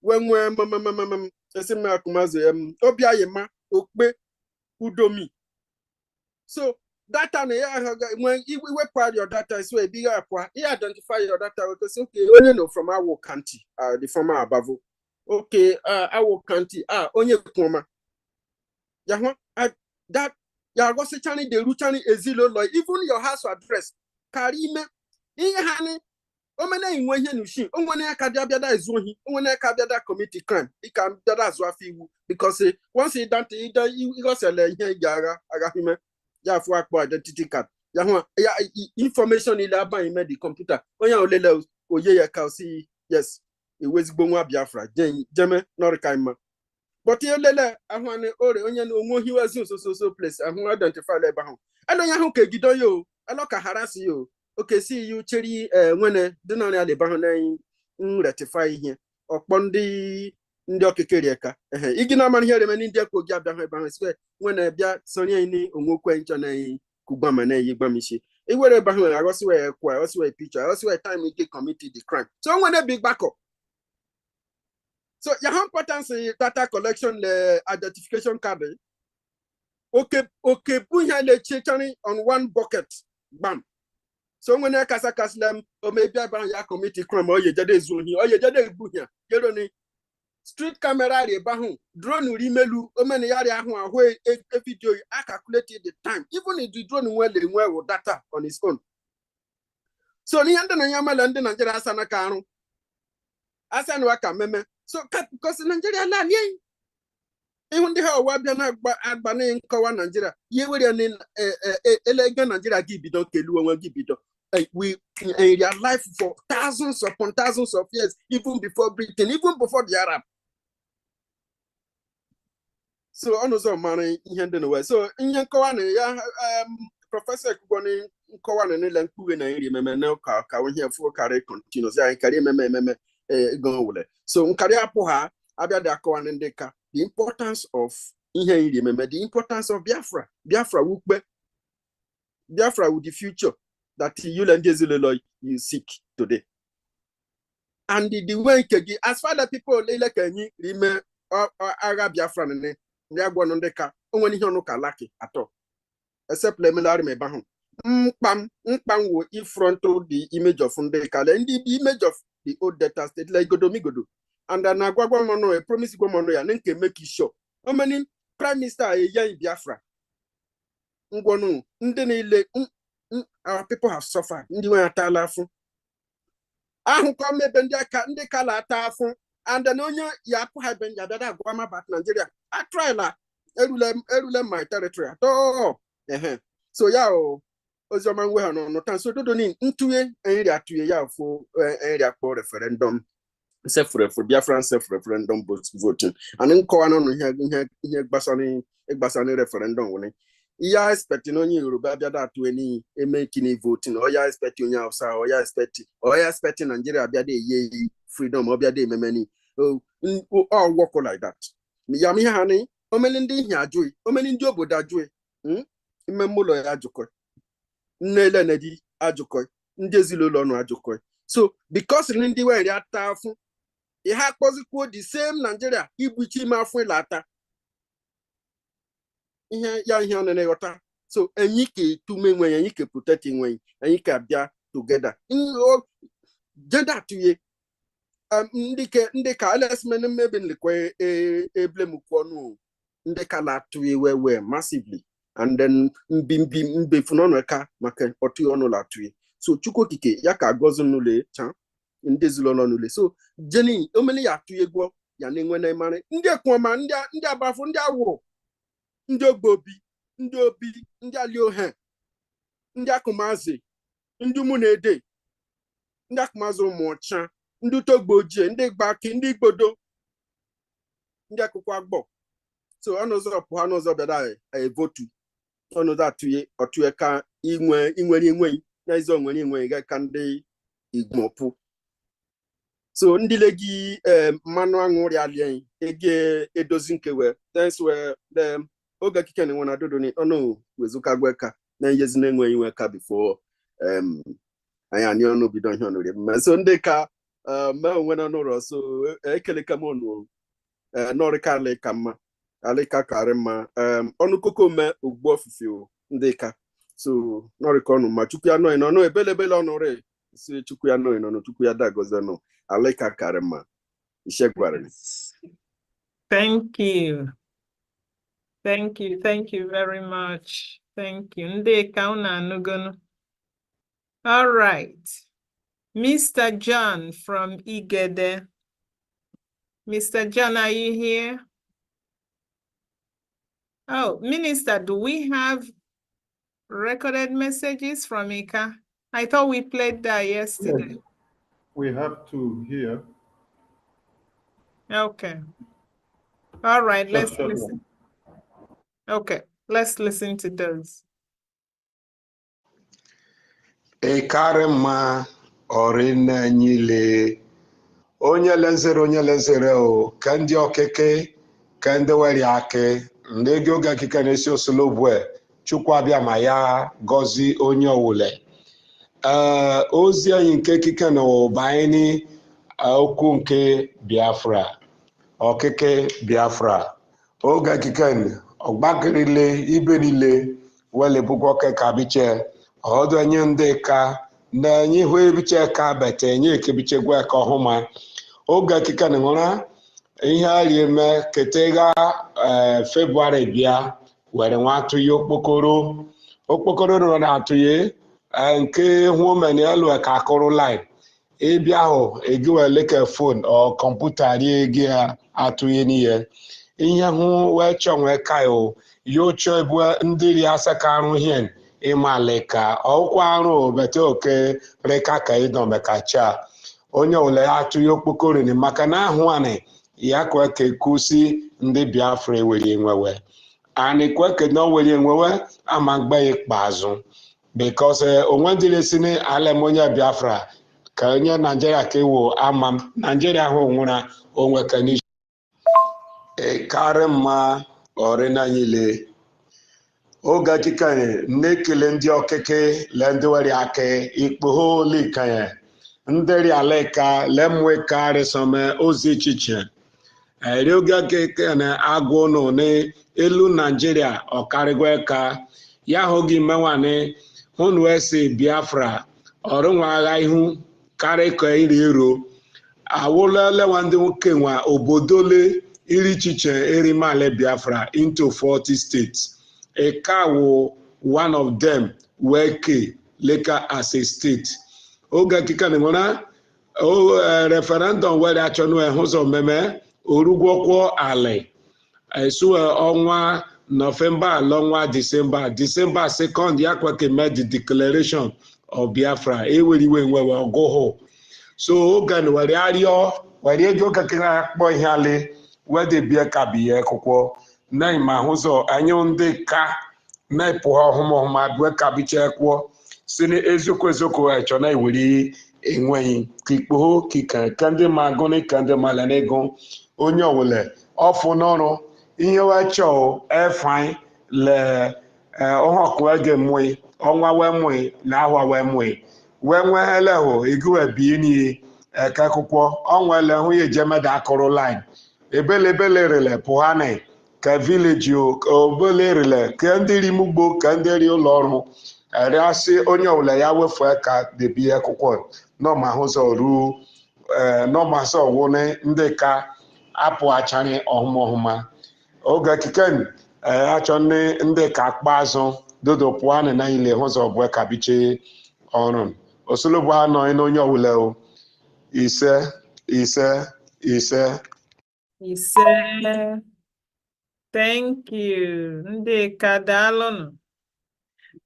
wenwe esime akumaze obiayema okpe udomi. So data when you web your data is where bigger you identify your data because okay only know from our county the former above okay our county only kuma yahwa that ya go se chani de ruchani ezilo lo even your house address karime ihe hani omena inwe ihe nushi onwene akabia bia da ezuhi onwene akabia da committee crime ikam bia da azu afiwu because once you don't you go sell ihe gara agahime ya for akpo identity card ya ho ya information ile aban ime the computer onya olele oye ya ka si yes ewezigbo nwa Biafra jeme norikaima but you lele ahwane ore onye no onwo hiwazi so place ahun identify le ba ho elo ya ho ke gido yo elo ka harasi yo okay see you cheri nwene dinari ale ba ho na rectify ihe okpo ndi okekere eka igi na man here many ndi ko abia ho ba ho swe nwene bia sonye ni onwokwe ncho na kugbama na yi gbamishi iwere ba ho agosi we kwa agosi we picture agosi we time we committed the crime so nwene big backup. So your importance data collection the identification card okay bunya le chechani on one bucket bam. So when I kasa kaslam or maybe I ya committee crime or ye jade zoni or ye jade bunya yero ni street camera re bahu drone rimelu o many yari ahu ahwe a video I calculated the time even if the drone well with data on his own. So ni anda na yama lande Nigeria sana kanu asana waka meme. So because Nigeria land ye even the how wabia na agba na nkowa Nigeria ye we ni elega Nigeria give don kelu won give don we in their life for thousands upon thousands of years even before Britain even before the Arab. So onozo mara ihe ndị no so ihe nkowa na ya professor Kuboni nkowa na le nkuwe na iri meme na ka ihe fu kare continuous ya kare meme so nkari apo ha abia de akwa ndeka the importance of ihe iri meme the importance of Biafra wukpe Biafra with the future that you and you seek today and the way as far as people like any remain aga Biafra ne agwa ndeka onwere ihe onu ka laki ato except lemelari me bahun mpam wo in front of the image of ndeka the image of the old data state like godomigodo and then agwagwa mono a promise go mono ya nke make sure how many prime minister in Biafra ngwonu ndị niile our people have suffered ndị nwe atala afu ahụ ko mebe ndị kala ata afu and then onye ya apụ ha ben ya dada agwa ma bat Nigeria a trial erule my territory ato so ya Ozioma we no no tan so dodo ni ntuye enri atuye ya fo enri akpo referendum self Biafran self referendum voting and nkowa no ihe gbasani referendum woni ya expect no nyi Yoruba bia da to any making voting or ya expect onya Hausa or ya expect Nigeria bia de ye freedom or bia de memani all work like that ya mi ha ni o meni ndi hi ajoy o meni ndi obodo ajoy imemmulo ya ajukọ nele nedi ajukọ ndị ezilolo ọnụ ajukọ so because ndị were ata afu ihe akpọzikwo the same Nigeria igbuchi ma afu ilata ihe ọ na-eghọta so enyi ke tume nwe enyi ke protect nwe enyi ka bịa together jeda tuye ndị ka LSM maybe nlikwe blame kwonu ndị ka la tuye we massively and then mbe funono ka maka otu onu la tuye so chukwu kike ya ka gozu nule cha ndị zilolo nule so jeni omeni ya tuye gwo ya na-enwe na mare ndị ekwoma ndị abafu ndị awụrụ ndị ogbobi ndị obi ndị aliohe ndị akụmazi ndị ụmụ na-ede ndị akụmazi ụmụọcha ndị Togbo Ojii, ndị Gbaki, ndị Igbodo, ndị akwụkwọ agbọ. So ọnụ ụzọ pụ ha n'ụzọ bịara votu. Ọnụ ụzọ atụye ka inwere na izo nwere inwe ga ka ndị Igbo pụ. So ndị legi mmanụ aṅụ rịalie ege edozi nkewe. Thanks were the oge kike na nwana dodo ni ọnụ wezuka gweka na yezi na enwe inwe ka before anyị ani ọnụ bido ihe ọnụ. So ndị ka ma onwe na n'ụlọ so ekele ka m ọnụ n'ọrịka ale ka mma alika karịma ọnụ koko me ugbo ofufe ndị ka so n'ọrịka ọnụ ma chukwu ya nọị n'ọnụ ebelebele ọnụ re si chukwu ya nọị n'ọnụ chukwu ya dagoze nọ alika karịma ishe gwara. Thank you. Thank you. Thank you very much. Thank you. Ndị ka unu anụgonu. All right. Mr. John from Igede. Mr. John, are you here? Oh, Minister, do we have recorded messages from Ika? I thought we played that yesterday. Yes, we have two here. Okay. All right, let's listen. Okay, let's listen to those. Ekarema orina nyile onye lenzere o kandi okeke kandi wari ake ndege oga kika nesi osolobwe chukwu abịa ma ya gozi onye owule ozi anyị nke kika na ụbaini okwu nke Biafra okeke Biafra oga kika ọgbakirile ibe niile wele bụkwa ka biche ọdụ anyị ndị ka na anyị hụ ebiche ka bete anyị ekebiche gwa ka ọhụma oge akịka na nwere ihe ari eme ketega February bịa were nwa atụghị okpokoro nọ na atụghị nke hụ menelu ka akụrụ line ịbịa ahụ egiwele ka fon ọ kọmputa rie gị atụghị n'ihe ihe hụ wee chọnwe ka yo chọọ ebu ndị ri asa ka arụ hien ịmalika ọkwa arụ bete oke reka ka ịdọmekacha onye ole atụghị okpokoro ni maka na ahụ anị ya kwe ka ekusi ndị Biafra ewere enwewe anị kwe ka na were enwewe ama mgbe ikpeazụ because onwe ndị na-esi n'ala onye Biafra ka onye Naijiria ka ewu ama Naijiria ahụ nwụra onwe ka n'ishi karị mma ọrịna nyile oge kikanye na-ekele ndị okeke le ndị were ake ikpogho likanye ndị ri aleka lemwe karịsome ozi ichiche oge keke na agụ nọ n'elu Naijiria ọkarịgwa ka ya hụghị menwane hụnụ esi Biafra ọrụnwa agha ihu karị ka iri ero awụlelewa ndị nwoke nwa obodole iri ichiche erimale Biafra into 40 states. Ekawo one of them weke leka as a state. Oga kika ni mona referendum where achọnụ ehụzọ meme orugwokwo ale esu ọnwa November alọnwa December 2nd ya kweke made the declaration of Biafra eweriwe nwewe ọgụhụ so oga ni were arịọ were ego kekere akpọ ihe ale wede bie ka biye akwụkwọ na ima hụzọ anyị ndị ka na-epụ ọhụma due ka biche kwuo si na eziokwu echọ na ewere enweghị ka ikpogho kika ka ndị ma agụ na ka ndị mala na ego onye ọwụle ọfụ n'ọrụ ihe wechọ efanyị le ọhọkụ ege mụị ọnwa wee mụị na ahwa wee mụị wee nwee elehụ egowe bie n'ihe eke akwụkwọ ọnwa ele hụ ya ejemeda akụrụ line ebelebele rele pụhani ka vileji obele rele ka ndị rimugbo ka ndị ri ụlọ ọrụ arịasị onye ọbụla ya wefu ka debie akwụkwọ nọma hụzọ ruo nọma sọ wụne ndị ka apụ achara ọhụma oge kiken achọ ndị ka akpa azụ dodo pụanị na ile hụzọ bụ ka biche ọrụ osologbu anọ na onye ọbụla ise. Thank you. Ndeka dalonu.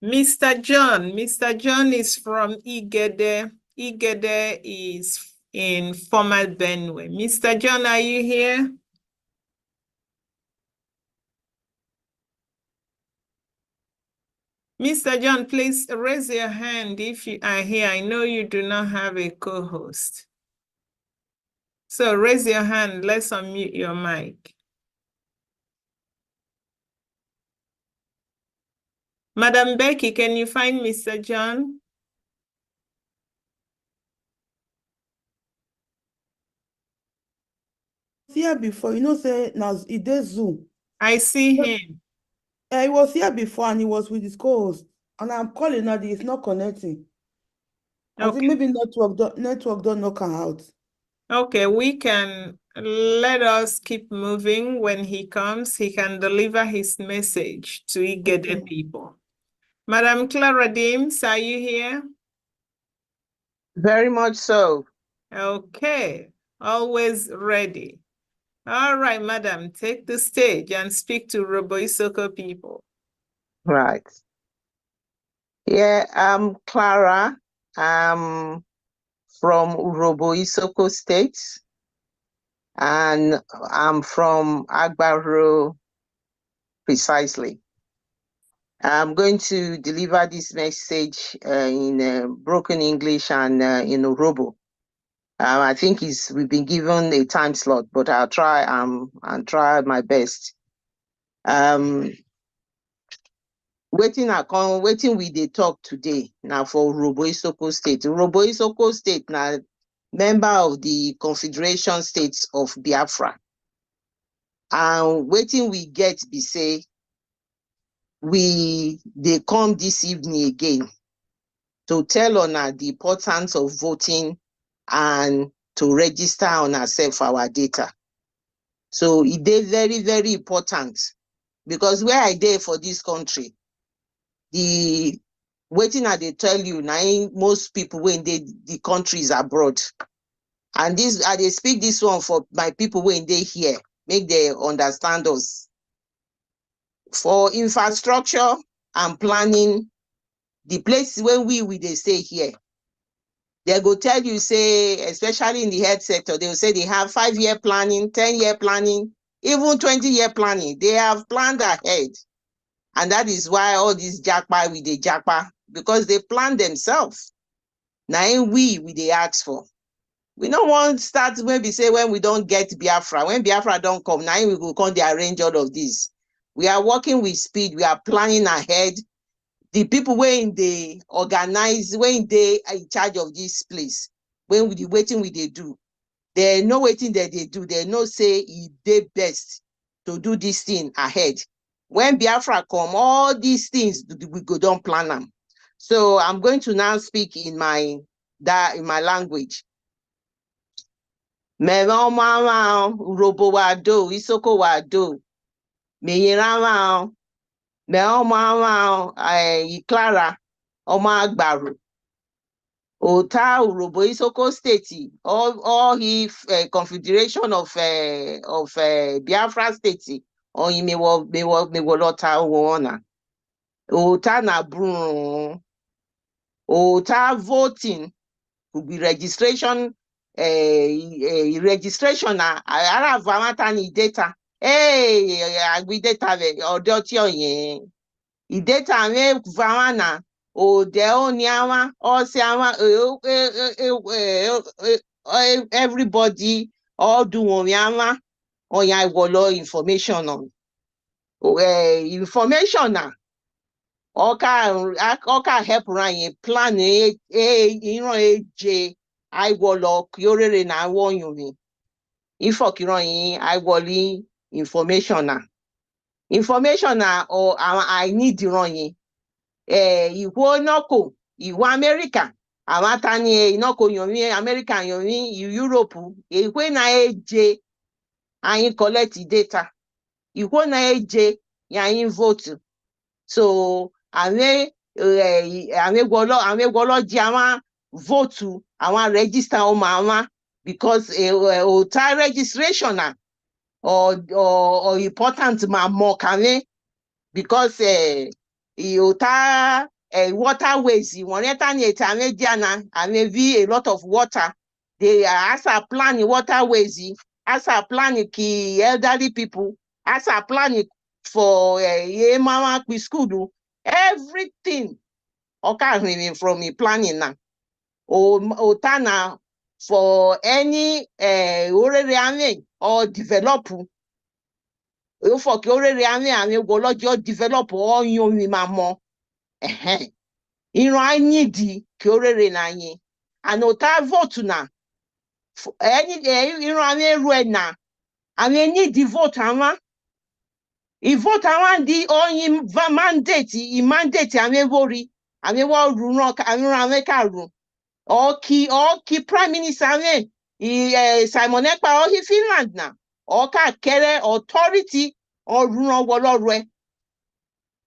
Mr. John is from Igede. Igede is in former Benue. Mr. John, are you here? Mr. John, please raise your hand if you are here. I know you do not have a co-host. So raise your hand. Let's unmute your mic. Madam Becky, can you find Mr. John? Here before, you know, say now it does Zoom. I see him. He was here before and he was with his co-host. And I'm calling now, it's not connecting. I think maybe network don't knock her out. Okay, we can let us keep moving. When he comes, he can deliver his message to Igede people. Madam Clara Dims, are you here? Very much so. Okay, always ready. All right, madam, take the stage and speak to Robo Isoko people. Right. Yeah, I'm Clara. I'm from Robo Isoko State. And I'm from Agbaro precisely. I'm going to deliver this message in broken English and in Robo. I think we've been given a time slot, but I'll try and try my best. Waiting we dey talk today now for Robo Isoko State. Robo Isoko State now member of the Confederation States of Biafra. And waiting we get be say they come this evening again to tell on the importance of voting and to register on ourselves our data. So it is very, very important because where I dey for this country, the waiting I they tell you now most people when the countries abroad. And this I they speak this one for my people when they here, make they understand us. For infrastructure and planning, the place when we they stay here, they go tell you, say, especially in the health sector, they will say they have 5-year planning, 10-year planning, even 20-year planning. They have planned ahead. And that is why all these jackpot with the jackpot, because they plan themselves. Now we they ask for. We don't want to start maybe say when we don't get Biafra. When Biafra don't come, now we will come to arrange all of this. We are working with speed. We are planning ahead. The people when they organize, when they are in charge of this place, when we waiting we they do, they know waiting that they do. They know say they best to do this thing ahead. When Biafra come, all these things we go don't plan them. So I'm going to now speak in my language. Mama robo wado isoko wado meyirama me mama Clara Oma Agbaro Ota robo isoko state all he confederation of Biafra state or me lota wona Ota na brun Ota voting will be registration registration na ara vamata ni data agbi data odo ti oyen I data me vamana o de oniawa o se awa everybody all do wonyawa oya iwolo information on information na Oka help run plan iran eje iwolo kiorere na wonyumi ifo kiran yin iwoli information na or I need ran yin iwo noko iwo America àwọn tani inoko yomi America yomi Europe ekwe na eje ayin collect data iwo na eje yayin vote so ame gwolo ji àwọn vote àwọn register o ma because ota registration na or important ma more kame because ota waterways won enter ni ame diana ame vi a lot of water They are as a planning waterways, as a planning ki elderly people, as a planning for mama school, everything. Okay, from me planning now. Otana for any or develop. For develop all you mamo. I need the Kyore Nani. And ota vote na. Any ruena. I need the vote, ama. I vote around the only mandate, I may worry. I may war rock, I may room. Or key prime minister, Simon Ekpa or Finland na. Or kere authority or run walorwe.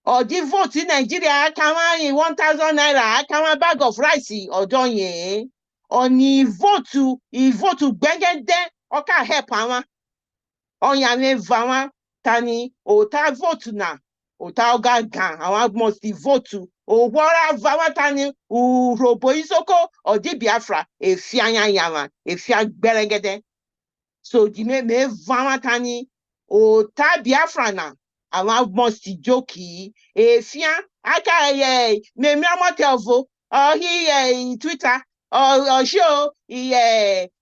Or the vote in Nigeria, I come in 1,000 naira, I come a bag of rice or don't ye. On he vote to bang then or can help ama. On ya me vama tani o ta vote na o ta oga gan àwọn must vote to o wara vama tani u robo isoko or di Biafra e fi anya yama e fi agberengede. So di me vama tani o ta Biafra na àwọn must joki e fi aka me amotelvo or he Twitter or show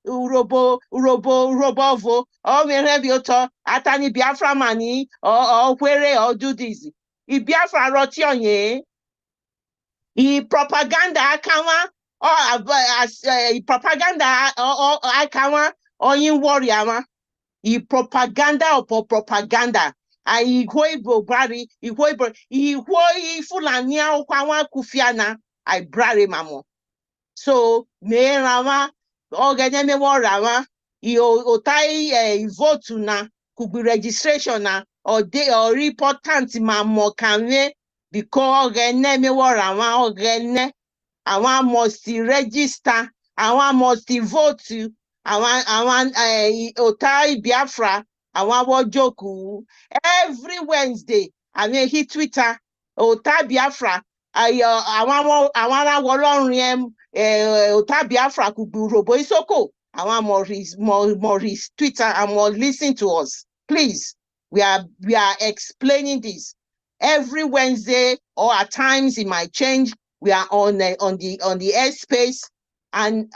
urobo vo or merebioto atani Biafra mani or where or do this. I Biafra rotionye I propaganda akama or as propaganda or akama or in warrior I propaganda or propaganda. I hoibo brari, I fulania o kwawa kufiana, I brari mamo. So me rama ogene me wo rama otai vote na could be registration na or they or important mamo kanwe because ogene me wo rama ogene awan must register awan must vote awan otai Biafra awan wo joku every Wednesday I mean hit Twitter otai Biafra awan wolorun Ota Biafra could be robo isoko. I want more his Twitter and more listen to us. Please, we are explaining this every Wednesday or at times it might change. We are on the airspace and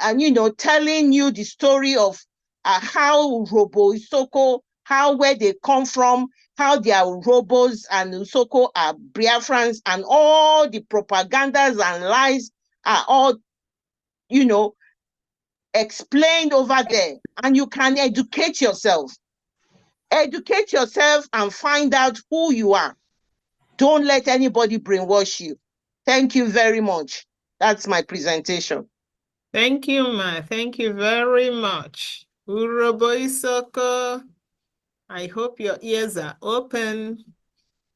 telling you the story of how robo isoko, where they come from, how they are robos and Usoko are Biafrans and all the propagandas and lies are all explained over there, and you can educate yourself and find out who you are. Don't let anybody brainwash you. Thank you very much. That's my presentation. Thank you, ma. Thank you very much. Urobo Isoko, I hope your ears are open.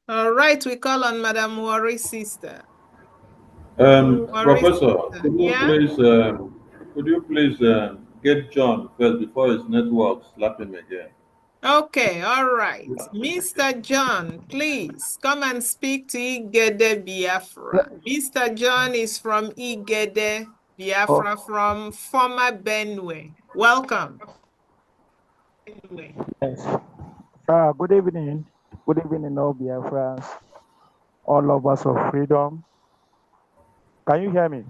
All right, we call on Madam Worry sister. Professor, Yeah? could you please get John first before his network slap him again? Okay, all right. Mr. John, please come and speak to Igede Biafra. Mr. John is from Igede Biafra from former Benue. Welcome. Yes. Good evening. Good evening, all Biafrans, all lovers of freedom. Can you hear me?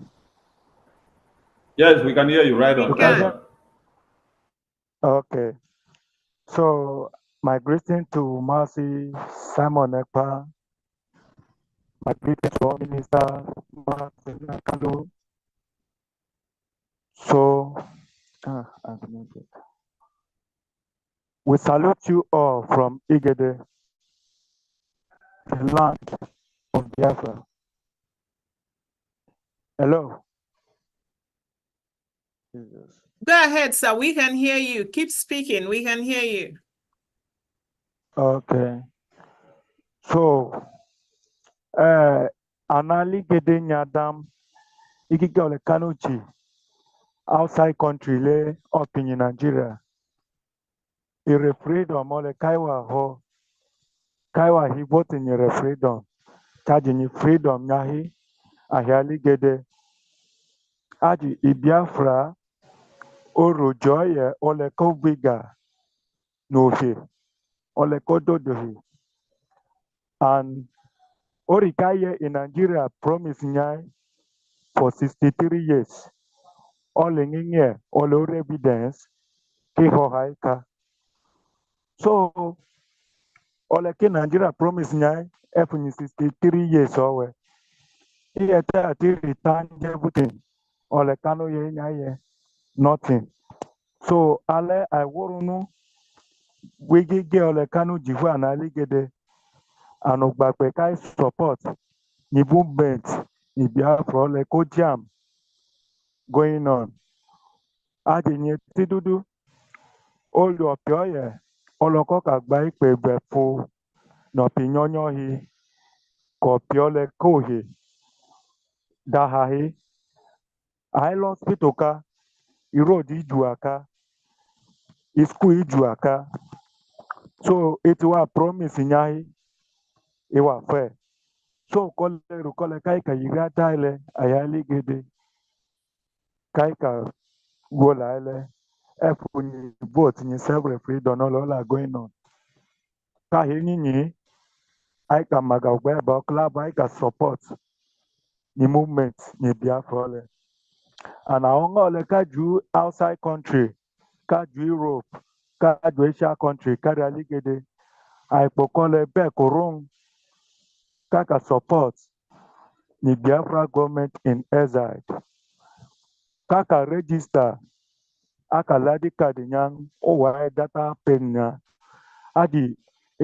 Yes, we can hear you right on. Okay. So, my greeting to Mercy Simon Ekpa, my greeting to all Minister Martin Nakalo. So, we salute you all from Igede, the land of Biafra. Hello. Jesus. Go ahead, sir. We can hear you. Keep speaking. We can hear you. Okay. So, Anali Gede Nyadam, Ikike Ole Kanuchi, outside country, le up in Nigeria. A referendum, Ole Kaiwa Ho, Kaiwa he vote in a referendum, charging freedom Yahi, Ahiali Gede, Aji Ibiafra, oro joye ole ko biga no he ole ko dodohi and orikaye in Nigeria promise nyai for 63 years ole nginye ole evidence ki ho haika so ole ki Nigeria promise nyai efuni 63 years owe iye ta ati return everything ole kano ye nyaye nothing so ale I worunu wigige ole kanu jihu na aligede anugbape kai support ni movement ni Biafra ole ko jam going on adinye tidudu olu opioye oloko ka gba ipe befu no pinyonyo hi ko piole ko hi daha hi ailo hospital ka road iju aka school iju aka so it wa promise nyahi iwa fair so kole kai ka yiga taile ayali gede kai ka gola ile efu ni vote ni self referendum no la going on ka hi nyinyi I ka maga ugbe ba club I ka support the movement ni Biafra ole and àwọn ole ka ju outside country ka ju Europe ka ju Asia country ka aligede àìpọ̀kànlẹ̀ bẹ́ẹ̀ kò rohun ka support the Biafra government in exile ka register aka ladi card nyang owa data pen nya adi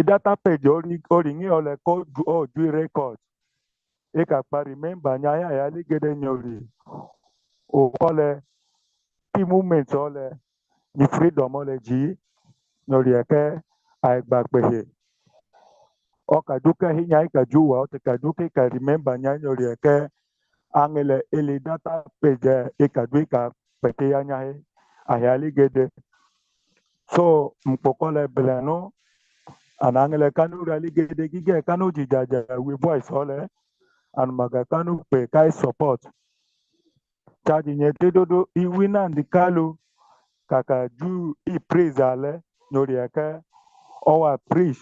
data page ori ngi ole ko ju record e ka pa remember nya ya aligede nyori o kole ti movement ole ni freedom ole ji nyori eke aigbagbehe ọka duka hinya ika juwa o ka duka ka remember nya nyori eke angele ele data page ika duka pete ya nya he ahali gede so mpokole beleno anangele kanu rali gede gige kanu jijaja we voice ole and maga kanu pe kai support charge nye tedodo iwina ndikalu kaka ju I praise ale nyori eke owa preach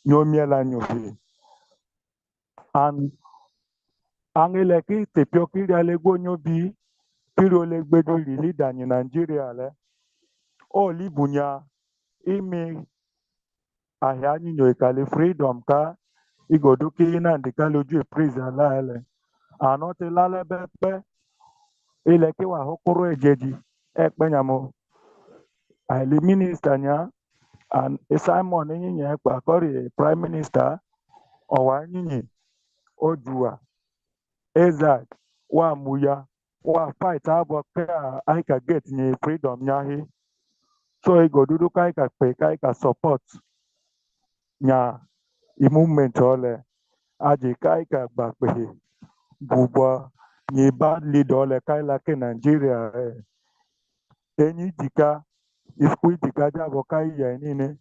nyomiela nyohi and angele ki tepio kiri alegbo nyobi kiri olegbedo leader ni Nigeria le o libunya imi ahia nyinyo ikali freedom ka igoduki ina ndikaloju praise ala ele anote lale bepe ile kiwa hokoro ejeji ekpenyamo ali minister nya and Simon nyinyi ekpa kori prime minister owa nyinyi ojua ezak wa muya wa fight abo ka aika get ni freedom nyahi so igodudu ka aika pe ka aika support nya i movement ole aji ka aika gbagbehe bubwa ni bad leader ole ka ila ke Nigeria enyi dika iskui dika jabo ka iya nini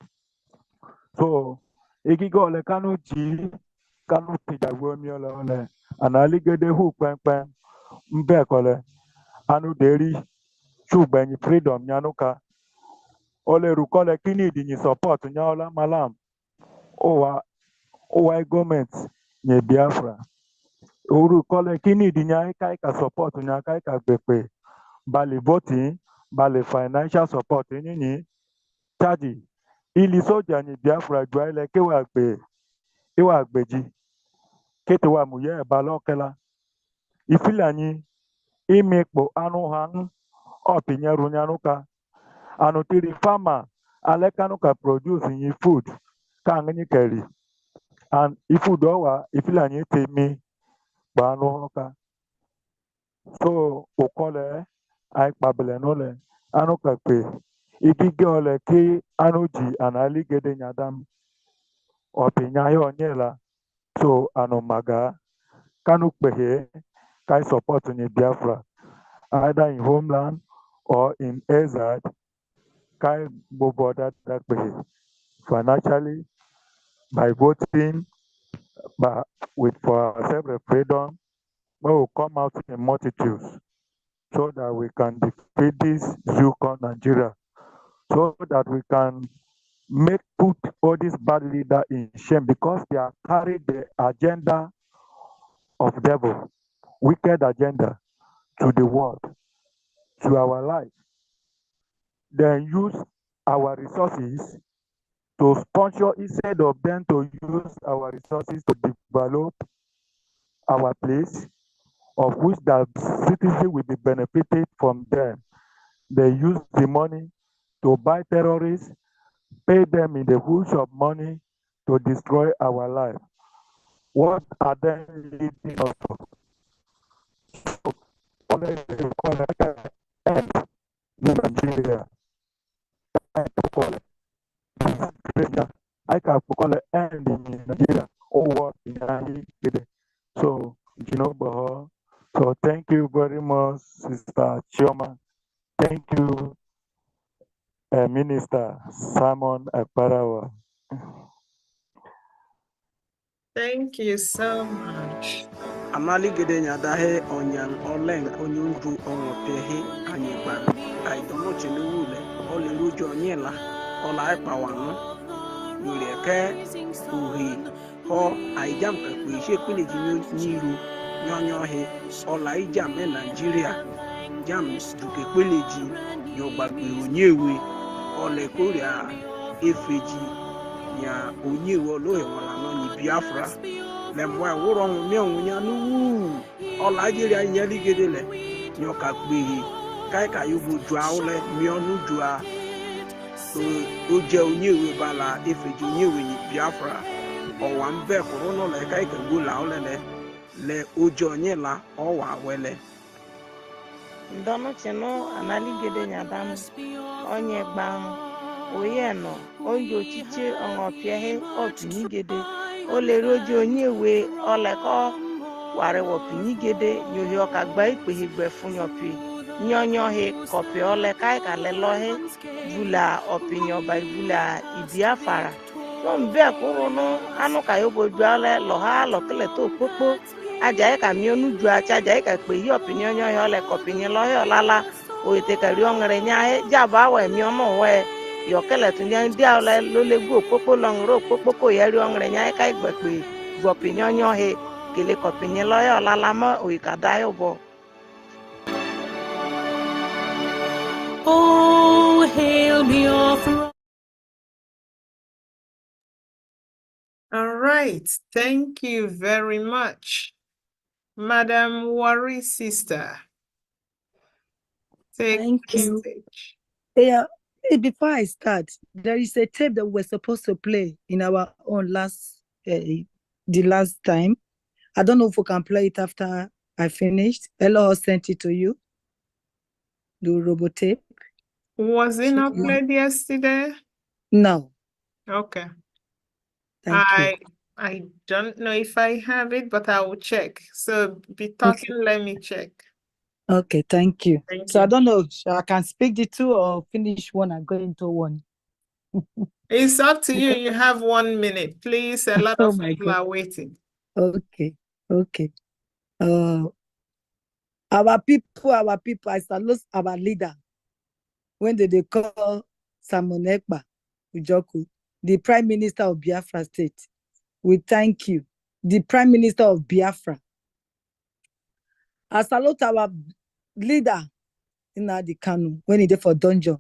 so igiga ole kanu ji kanu tijagwe mi ole analigede hu pempe mbe kole anu deri chugbenyi freedom nyanuka ole rukole kini dinyi support nyaola malam owa government nye Biafra uru kole kini dinya ka support nya ka gbepe bali voting bali financial support nyinyi charge ili soja nye Biafra jwa ile kewa gbeji kete wa muye balokela ifilani imekpo anu hang opinyeru nyanuka anu tiri farmer alekanu ka produce yin food ka ngini keri and ifood owa ifilani temi gbanu hoka so okole ai pabele nole anu ka pe igige ole ki anu ji anali gede nyadam opinya yo nyela so anu maga kanu pehe kai support ni Biafra either in homeland or in exile kai bobo that pehe financially by voting but with for self referendum we will come out in multitudes so that we can defeat this zoo called Nigeria, so that we can put all these bad leaders in shame because they are carrying the agenda of devil, wicked agenda to the world, to our life. Then use our resources to sponsor instead of them to use our resources to develop our place, of which the citizens will be benefited from them. They use the money to buy terrorists, pay them in the huge of money to destroy our life. What are they leading us to? End Nigeria. I can call it end in Nigeria. Or what in Nigeria. So, so thank you very much, Sister Chioma. Thank you, Minister Simon Akparawa. Thank you so much. Amaligede nyadahe onyan olen onyundu onwopehe anyigban. I don't know chenewule ole rujo nyela ola epawanu yureke uhi ho aijam kakwe ise pele niru nyonyohe ola ijam Nigeria jam duke peleji yogbagbe onyewe ole koria efeji ya onyewe olohe wala no ni Biafra lemwa wuro mi onya nu ola Nigeria nyeligede le nyoka gbehi kai ka yubu jua ole mi onu jua o je onyewe bala efeji onyewe ni Biafra owa mbe koro no le kai ka gbola ole le ojo nyela owa wele Ndono cheno analigede nyadam onye gbam oyeno onjo chiche onopiehe opinigede oleroji onyewe oleko ware wopinigede nyohio kagba ikpehigbe funyopi nyonyohe kopi ole kai kalelohe vula opinyoba vula Biafra no mbe kuruno anu kayobo jwale loha lokele to popo ajaye ka mionu jua chajaye ka pe yo opinion yo le kopinye lo yo lala o ite ka ri ongre nya he jaba we mionu we yo kele tun ya ndi ole lo le gbo popo lo ngro popo ko ye ri ongre nya ka igbe pe vo opinion yo he kele kopinye lo yo lala mo o ka da yo bo. Oh, hail Biafra. All right. Thank you very much. Madam Worry Sister. Thank you. Yeah, before I start, there is a tape that we're supposed to play in our own the last time. I don't know if we can play it after I finished. Ella sent it to you. The robo tape. Was it not played yesterday? No. Okay. Thank you. I don't know if I have it, but I will check. So be talking, okay. Let me check. Okay, thank you. Thank you. I don't know if I can speak the two or finish one and go into one. It's up to you. You have 1 minute. Please, a lot of people are waiting. Okay, okay. Our people, I salute our leader. When they call Simon Ekpa Ujoku, the Prime Minister of Biafra State, we thank you. The Prime Minister of Biafra. I salute our leader in the Kanu when he did for dungeon.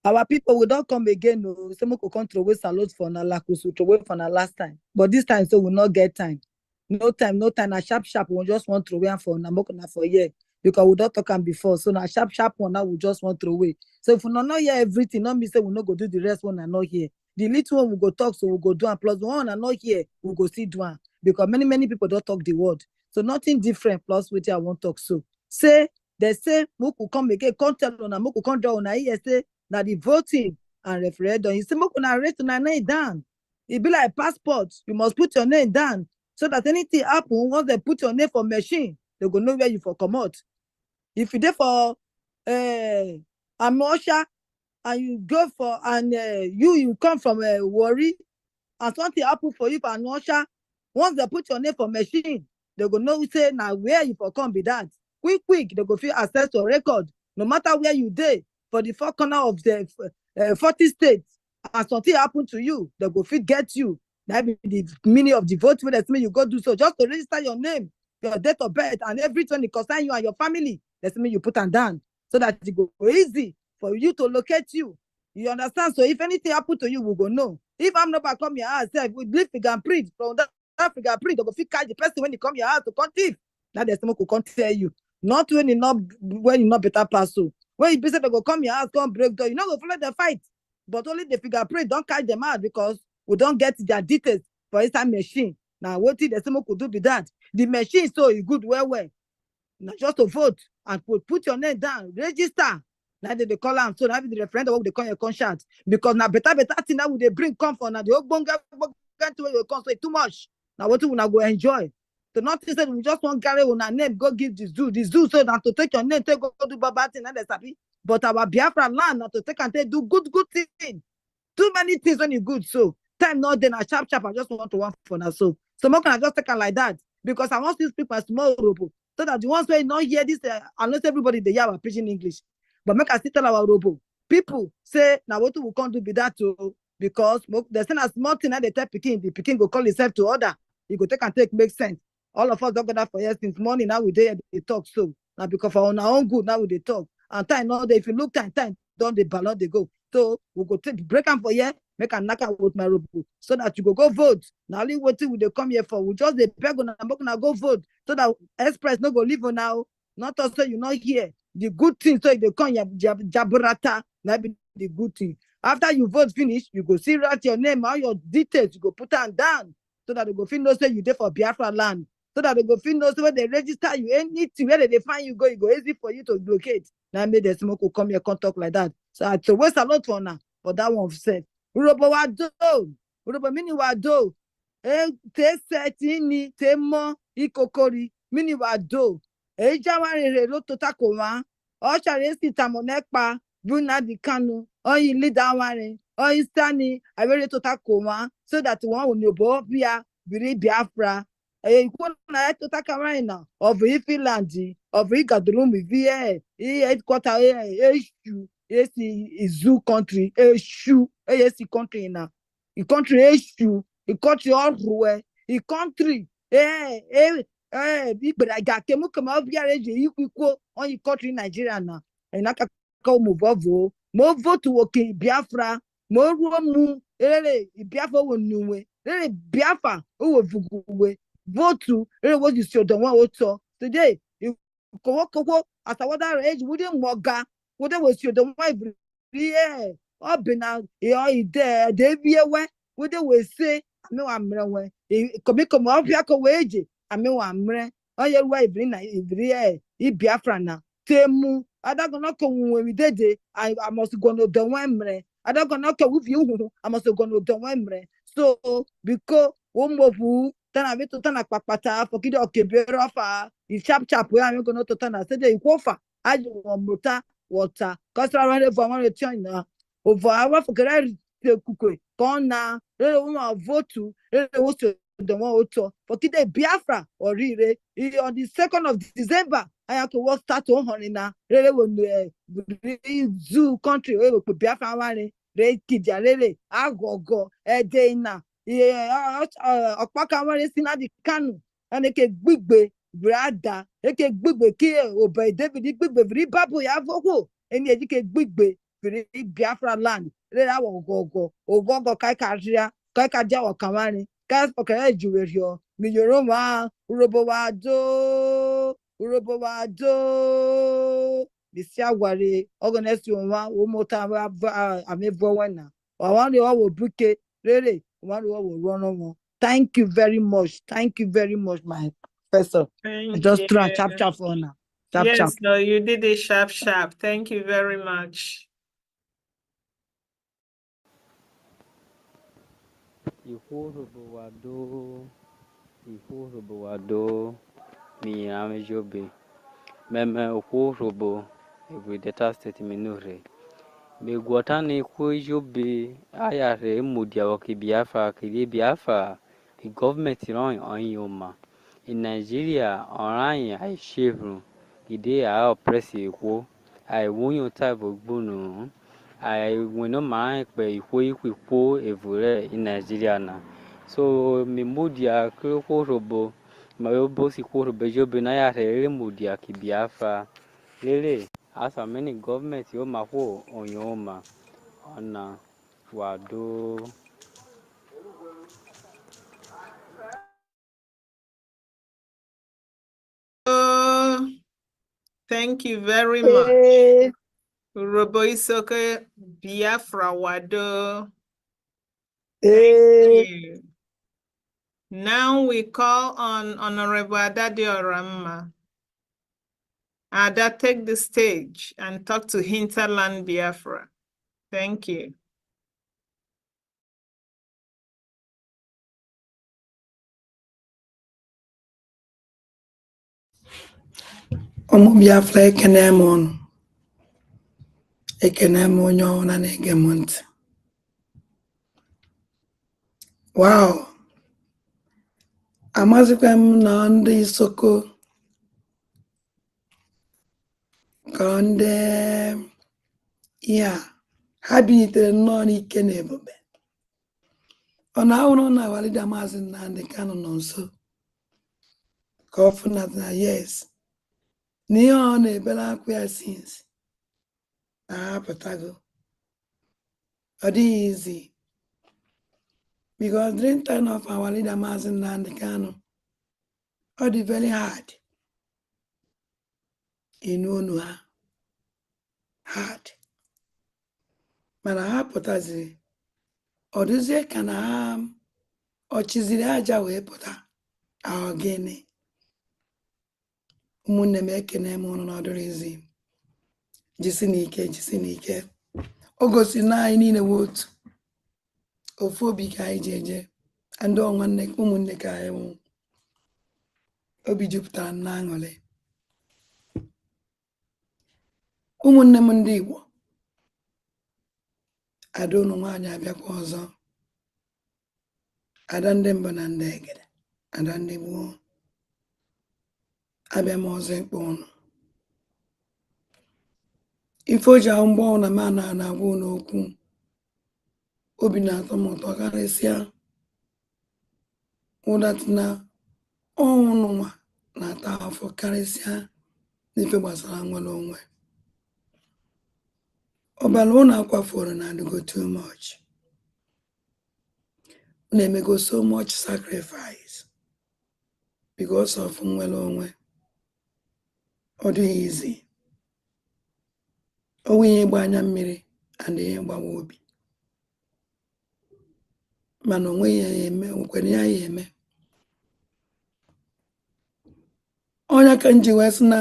Our people will not come again. No, some will come throw away salute for Nalakusu, throw away for the last time. But this time, so we'll not get time. No time. A sharp. We just want to throw away for Namokona for a year. Because we don't talk on before. So now sharp one now we just want to throw away. So if we not hear everything, not me say we not go do the rest one and not here. The little one we go talk, so we go do and plus one and not here, we go see do one. Because many people don't talk the word. So nothing different plus what I want to talk. So say they say Moku come again, come tell on Moku come down on say now the voting and referendum. You say Moku na rate on name down. It be like passport. You must put your name down so that anything happen once they put your name for machine, they go know where you for come out. If you there for Amosha and you go for and you come from Worry and something happen for you for Amosha, once they put your name for machine, they go know say now where you for come be that. quick, they go fit access your record, no matter where you dey, for the four corner of the 40 states, and something happen to you, they go fit get you. That be the meaning of the vote wey dey say you go do so, just to register your name, your date of birth, and everything that concern you and your family. That's mean you put them down, so that it go easy for you to locate you. You understand? So if anything happen to you, we go know. If I'm not come your house, we leave fingerprint from that fingerprint, they go fit catch the person when he come your house to come thief. Now there's someone who can't tell you. Not when you not better pass. So when you be said they go come your house, come break door, you not go follow the fight. But only the fingerprint don't catch them out, because we don't get their details for inside machine. Now what did the someone could do be that? The machine so e good well. Now just to vote and put your name down, register. Now they call them, so now the referendum what they call your conscience. Because now better thing that they bring come for now the whole bunga to where you come, so too much. Now what you now go enjoy. So not say we just want carry on our name, go give this zoo so that to take your name, take go do bad thing and that's happy. But our Biafra land now to take and take do good thing. Too many things when you good. So time not then I sharp. I just want to want for now. So more can I just take it like that, because I want to speak my small robo, so that the ones who not hear this, unless everybody they hear preaching English. But make I still tell our robo. People say now what we can't do be that too, because there's a small thing that they tell Peking, the Peking go call himself to order. He go take and take make sense. All of us don't go that for years since morning. Now we they talk so now because for our own good now we they talk. And time now if you look time don't the ballot they go. So we go take break them for here, make a knock out with my robo, so that you go vote. Now only what we they come here for. We just the beg on and go vote, so that express no go leave on now. Not also you not here. The good thing, so they come jaburata, that be the good thing. After you vote finish, you go see write your name, all your details, you go put them down, so that they go feel no say you there for Biafra land. So that they go feel no say when they register you, anything where they find you go easy for you to locate. Now made the smoke will come here, come talk like that. So I to waste a lot for now, but that one said. Urobo wado, Urobo mini wado, te setini, te mo, ikokori, mini wado. Jawari lo totako wa, o share si tamonekpa, buna di kanu, o yi leader ware, o istani, I really totako wa, so that one will know via Biafra. Ikona totaka right now of Finland, of Gadrum via headquarter issue. Yes, zoo country issue. Yes, country now. The country issue. The country all ruwe. The country. Big braga. Kemu come out here. You equal on your country Nigeria now. And I can move over. More vote to okay Biafra. More room. Biafra will know. Biafra who will vote to. What you see the one also today. You go as a water age wouldn't moga. What was your the wife? Yeah, up now, there, they be away. What they will say, I know I'm away. Come up here, wage. I know I'm re. Oh, your wife, Biafra now. Temu, I don't know when we did it. I must go no the one. I don't know with you. I must go no the one. So, because one more fool, then I went to turn a papata for kid okay, better offer. You chap, where I'm going to turn. I said, you offer. I don't want water. Cause I ran for one China. Over our for cook. Gone now. They want vote to. They want to the one auto. For today, Biafra or really on the 2nd of December. I have to work start on honey now. Really when zoo country we put Biafra one. They kid ya really. I go day now. Yeah, Okpaka one is in the canoe. And they can big brother, eke gbigbe ki obey David gbigbe very babu ya voko eni eke gbigbe very Biafra land le la ogogo kai karia kai kaja o kamani kai okere juwerio mi yoroma urobo wado bisia gware organize onwa wo mota amevo wana wa wan le wo buke rere wan le wo run won. Thank you very much, my professor. Thank Just you. try chap for now. Yes, no, you did it sharp. Thank you very much. Wado, mi ame jobe. Meme robo, every data state minore. Me guatani jobe, ayare mudia waki Biafra, kidi Biafra. The government on yoma. In Nigeria, online I shave. ide a oppress equal. I won your type of bono. I will not mind by equal evure in Nigeria now. So me mudia kroko robo my boss equal bejo benaya mudia ki Biafra. Lele as a many government yo ma ho on your ma on wado. Thank you very much. Robo Isoke Biafra Wado. Thank you. Now we call on Honorable Adadi Oramma. Ada, take the stage and talk to Hinterland Biafra. Thank you. Ụmụ Biafra ekene m ọnụ, ekene m onye ọbụla na-ege m ntị. Wow, amazikwa m na ndị Isoko ka ndị ihe a ha binitere nnọọ n'ike na ebube. Ọ na-ahụrụ na Walida Maazị Nnamdi Kanu nọ nso ka ọ fụnata na yes na ihe ọ na-ebere akwa ya since na ha apụtago. Ọ dịghị easy because during time of our leader Maazị Nnamdi Kanu, ọ dị very hard ịnụ onu ha hard mana ha pụtaziri ọ dịzie ka na ha ọchịziri aja wee pụta ahụ gịnị. Ụmụnne m ekene m ụnụ n'ọdụrụzi jisi n'ike o gosiri na anyị niile wee ofu obi ka anyị ji eje ndị ọnwanne ụmụnne ka anyị nwụ. Obi jupụtara na aṅụrị. Ụmụnne m ndị Igbo, ada unu nwaanyị abịakwa ọzọ, ada ndị mbụ na ndị egede, ada ndị gboo, abịa m ọzọ ịkpọ unu. Ife o ji ahụ mgbe ọnwụ na m na-agwa unu okwu obi na-atọ m ụtọ karịsịa ụdatị na ọnwụ nwa na-ata afọ karịsịa n'ife gbasara nwere onwe. Ọbara unu akwafuru na adịgo too much. Unu emego so much sacrifice because of nwere onwe. Ọ dịghị easy. Onwe ihe gba anya mmiri and ihe gbawa obi. Mana onwe ya eme, nkwere ya eme. Onye ka nji wee sị na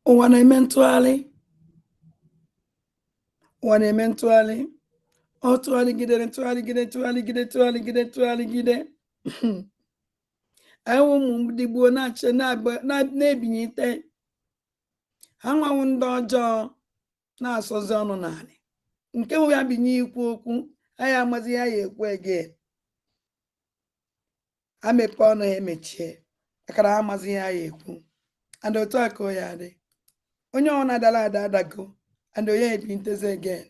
ụwa na-eme ntụgharị. Ụwa na-eme ntụgharị. Ọ tụgharịgidere ntụgharịgide. Anyị ụmụ ndị gboo na-achị na-ebinye ite. Ha nwanwụ ndị ọjọọ na-asọzi ọnụ n'ala. Nke nwe ya binye ikwu okwu, anyị amazi ya ya ekwu again. Ha mepe ọnụ ha emechie, akara ha amazi ya ya ekwu. And otu aka o ya dị. Onye ọ na-adala ada adago, and onye ebintezi again.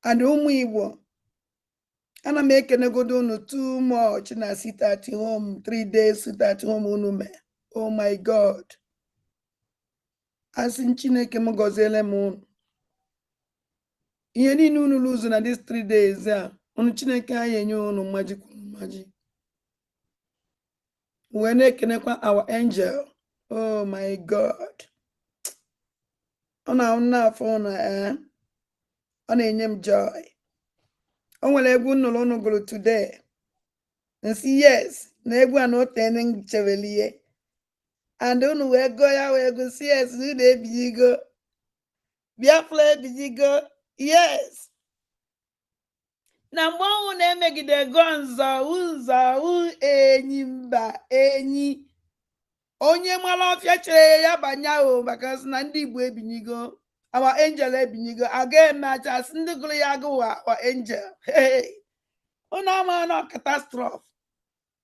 And ụmụ Igbo, ana m ekenegodo unu too much na sit at home 3 days sit at home unu mee. Oh my God. Asị Chineke m gọziele m unu. Ihe niile unu lụzụ na these 3 days a, unu Chineke anyị enye unu mmaji kwuru mmaji. Wee na-ekenekwa our angel. Oh my God. Ọ na-afọ unu ọ na-enye m joy. O nwere egwu nnụrụ unu gụrụ today. Nsi yes, na egwu a na otene nchevelie. And unu wee go ya wee go si yes, unu ebijigo. Biafra ebijigo. Yes. Na mgbe ọnwụ na-emegide go nzọ enyi mba enyi. Onye mara ọfịa chere ya banya o maka na ndị Igbo ebinyigo. Our angel ebinyigo. Aga eme achasị ndị gụrụ ya agụwa our angel. Hey. Unu ama na catastrophe.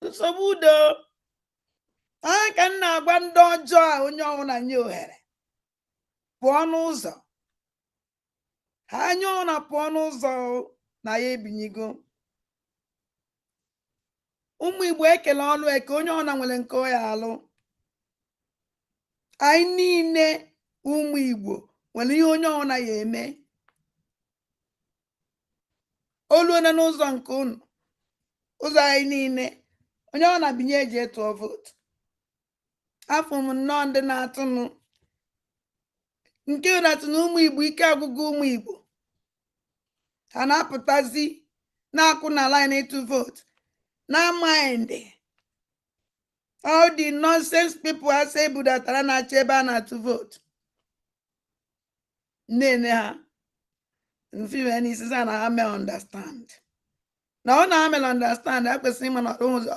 Nsogbu udo. a ka m na-agwa ndị ọjọọ a onye ọbụla nye ohere pụọ n'ụzọ ha anya ọna pụọ n'ụzọ na ya ebinyigo ụmụ Igbo ekele ọlụ eke onye ọna nwere nke ọ ya alụ anyị niile ụmụ Igbo nwere ihe onye ọbụla ya eme oluone n'ụzọ nke unu ụzọ anyị niile onye ọbụla binye eji tụọ vootu afọ m nnọọ ndị na-atụnụ nke na-atụ na ụmụ Igbo ike agwụgwụ ụmụ Igbo ha na-apụtazi na-akwụ na line ịtụ vootu na mind all the nonsense people ha say budatara na-achọ ebe a na-atụ vootu nne ha mfiwe n'isi na ha may understand na ọ na ha may understand ha kwesịrị ịma na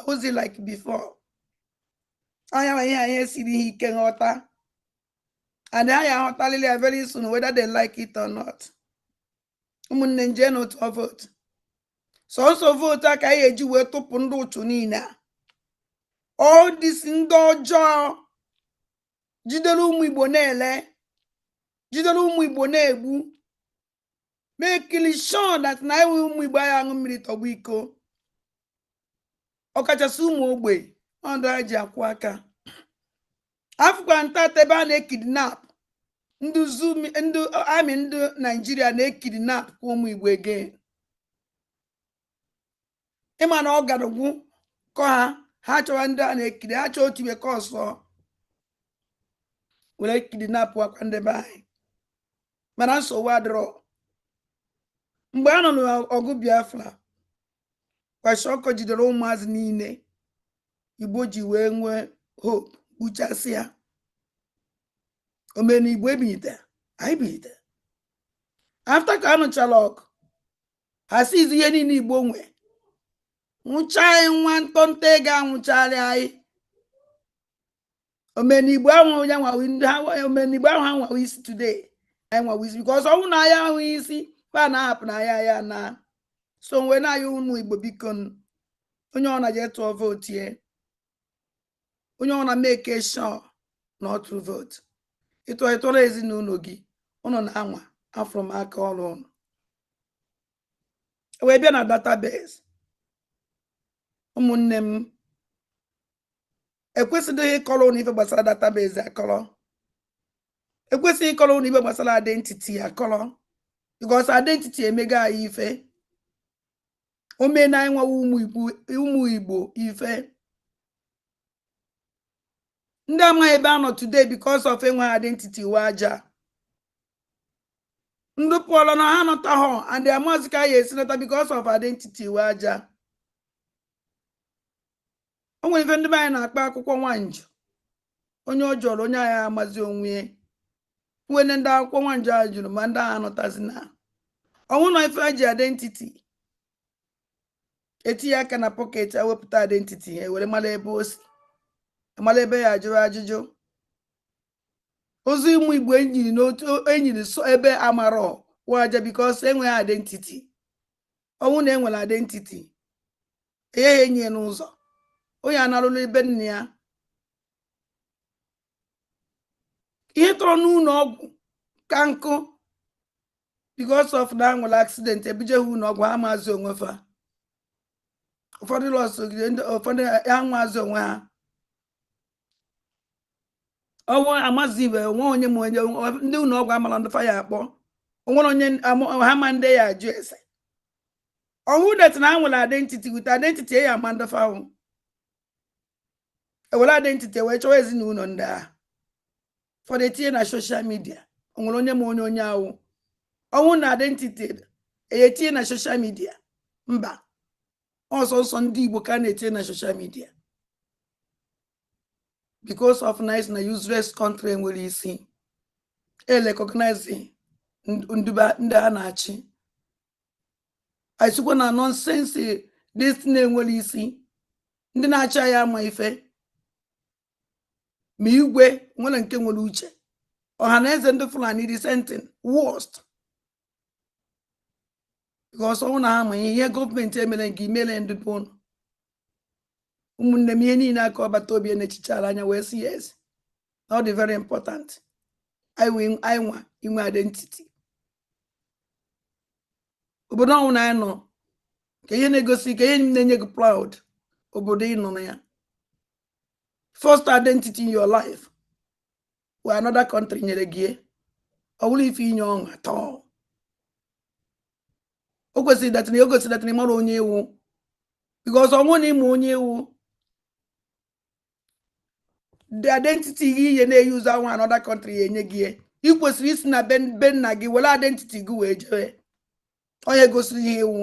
ozi like before anya ma ihe anyị siri ihe ike nghọta and ha ya aghọtalili ya very soon whether they like it or not ụmụnne nje n'otu vote sọsọ vote a ka anyị eji wee tụpụ ndị ụchụ niile a all this ndị ọjọọ jidere ụmụ Igbo na-ele jidere ụmụ Igbo na-egbu make sure that na iwe ụmụ Igbo anyị aṅụ mmiri tọgbọ iko ọkachasị ụmụ ogbe ọdụ ha ji akwụ aka afụkwa ntata ebe a na-ekidnap ndị amị ndị Naijiria na-ekidnap kwa ụmụ Igbo again ịma na ọ gara ugwu kọ ha chọwa ndị a na-ekiri ha chọọ otu ibe ka ọsọ were kidnap akwa ndị be anyị mana nsogbu adịrọ mgbe a nọ n'ọgụ Biafra kwashi ọkọ jidere ụmụazị niile Igbo ji wee nwee hope kpuchasị ya omena Igbo ebinyite anyị binyite after ka anụchala ọgụ ha sizi ihe niile Igbo nwe nwụcha anyị nwa ntọnta ego anwụcharị anyị omena Igbo ahụ ya omena Igbo ahụ ha nwawa isi today anyị nwawa isi because ọnwụ na ya ahụ isi fa na-ahapụ na ya na so nwe na ya ụmụ Igbo biko onye ọ na-je tụọ vote ye onye ọ na-make sure na ọ tụrụ vote ịtụrụ ezinụlọ gị ụnụ na-anwa afọ m aka ọrụ ụnụ wee bịa na database ụmụnne m ekwesịghị ịkọrọ ụnụ ife gbasara database akọrọ ekwesịghị ịkọrọ ụnụ ife gbasara identity akọrọ because identity emega anyị ife omena anyị nwa ụmụ Igbo ife ndị amaghị ebe a nọ today because of enwe identity we aja ndị pụọlọ na ha nọtahọ and amazi ka ya esi nọta because of identity we aja o nwere ife ndị be anyị na-akpa akwụkwọ nwanju onye ọ jọrọ onye anyị amazi onwe nwere ndị akwụkwọ nwanju a jụrụ ma ndị agha nọtazi na ọnwụ na ife ji identity etinye aka na pocket ewepụta identity ha were mara ebe o si mara ebe ya ajụrụ ajụjụ ozi ụmụ Igbo enyiri n'otu enyiri so ebe amarọ waja because enweghị identity ọnwụ na enwere identity ya enyi n'ụzọ onye analụrụ ibe nne ya ihe tọrọ n'ụlọ ọgwụ ka nkụ because of na nwere accident ebije hu n'ọgwụ ha maazị onwe fa ụfọdụ lọsogide ụfọdụ ha nwaazị onwe ha ọnwụ amazi ibe onwe onye ma onye ndị ụlọ ọgwụ amara ndị faya akpọ onwere onye ha ma ndị ya ajụ ese ọnwụ det na ha nwere identity with identity ya ama ndị fahụ ewere identity wee chọwa ezinụlọ ndị a ụfọdụ etinye na social media onwere onye ma onye ahụ ọnwụ na identity etinye na social media mba ọsọsọ ndị Igbo ka na-etinye na social media because of nice na useless country nwere isi recognize ndị ha na-achị aịsịkwa na nonsense this na-enwere isi ndị na-achị ya ama ife ma igwe nwere nke nwere uche ọha na eze ndị Fulani dị sentin worst because ọnwụ na ha ma ihe gọọmenti emere nke imere ndị bụ ụnụ ụmụnne m ihe niile aka ọbata obi na-echichara anya wee sị yes ọ dị very important anyị nwa inwe identity obodo ọnwụ na anyị nọ ka ihe na-egosi ka ihe na-enye gị proud obodo ị nọ na ya first identity in your life where another country nyere gị ọ bụrụ ife inye ọṅụ atọ o kwesịrị datịrị o gosiri datịrị mara onye ewu because ọnwụ na ịmụ onye ewu the identity gị ihe na-eyuzu anwa another country ya enye gị ị kwesịrị isi na be nna gị were identity gị wee jee onye gosiri ihe ewu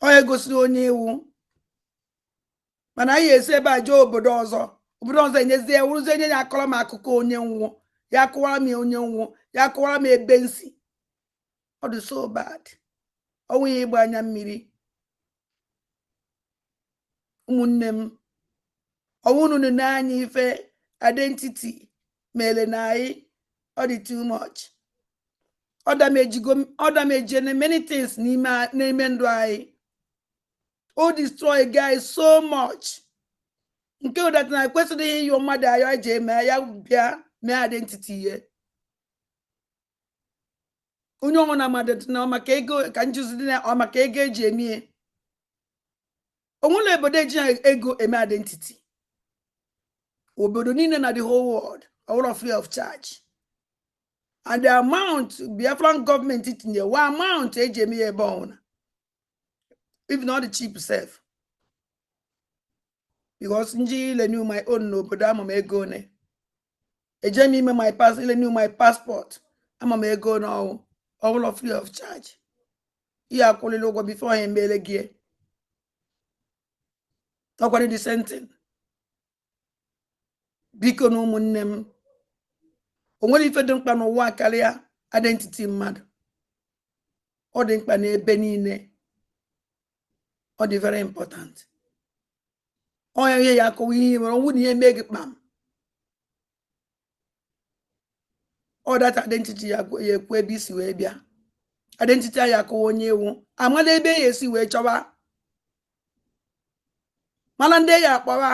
onye gosiri onye ewu mana anyị esi ebe a jee obodo ọzọ enyezie wụrụzie enye ya akọrọ m akụkọ onye nwụọ ya akọwara m onye nwụọ ya akọwara m ebe nsi ọ dị so bad ọnwụ ya ịgba anya mmiri ụmụnne m ọnwụnụ n'anya ife identity mere na anyị ọ dị too much ọ damage many things n'ime ndụ anyị o destroy guys so much nke ụdata na kwesịrị ihe iyo mmadụ ayọ eji eme ya bịa mee identity ihe onye ọnwụ na mmadụ na maka ego ka njụziri na ọ maka ego eji eme onwere obodo eji ego eme identity obodo niile na the whole world all free of charge and the amount Biafran government tinye wa amount eji eme ebe ọnwụna if not the cheap self because nji renew my own n'obodo ama m ego ne eje m ime my pass renew my passport ama m ego na all free of charge ihe akwụlịla ụgwọ before ha emele gị ọkwara the same thing biko na ụmụnne m onwere ife dị mkpa n'ụwa karịa identity mmadụ ọ dị mkpa n'ebe niile ọ dị very important onye ihe ya akọwa ihe mere ọnwụ na ihe mee gị kpam ọ data identity ya ekwu ebe isi wee bịa identity ya akọwa onye ewu amala ebe ya esi wee chọba mana ndị ya akpọwa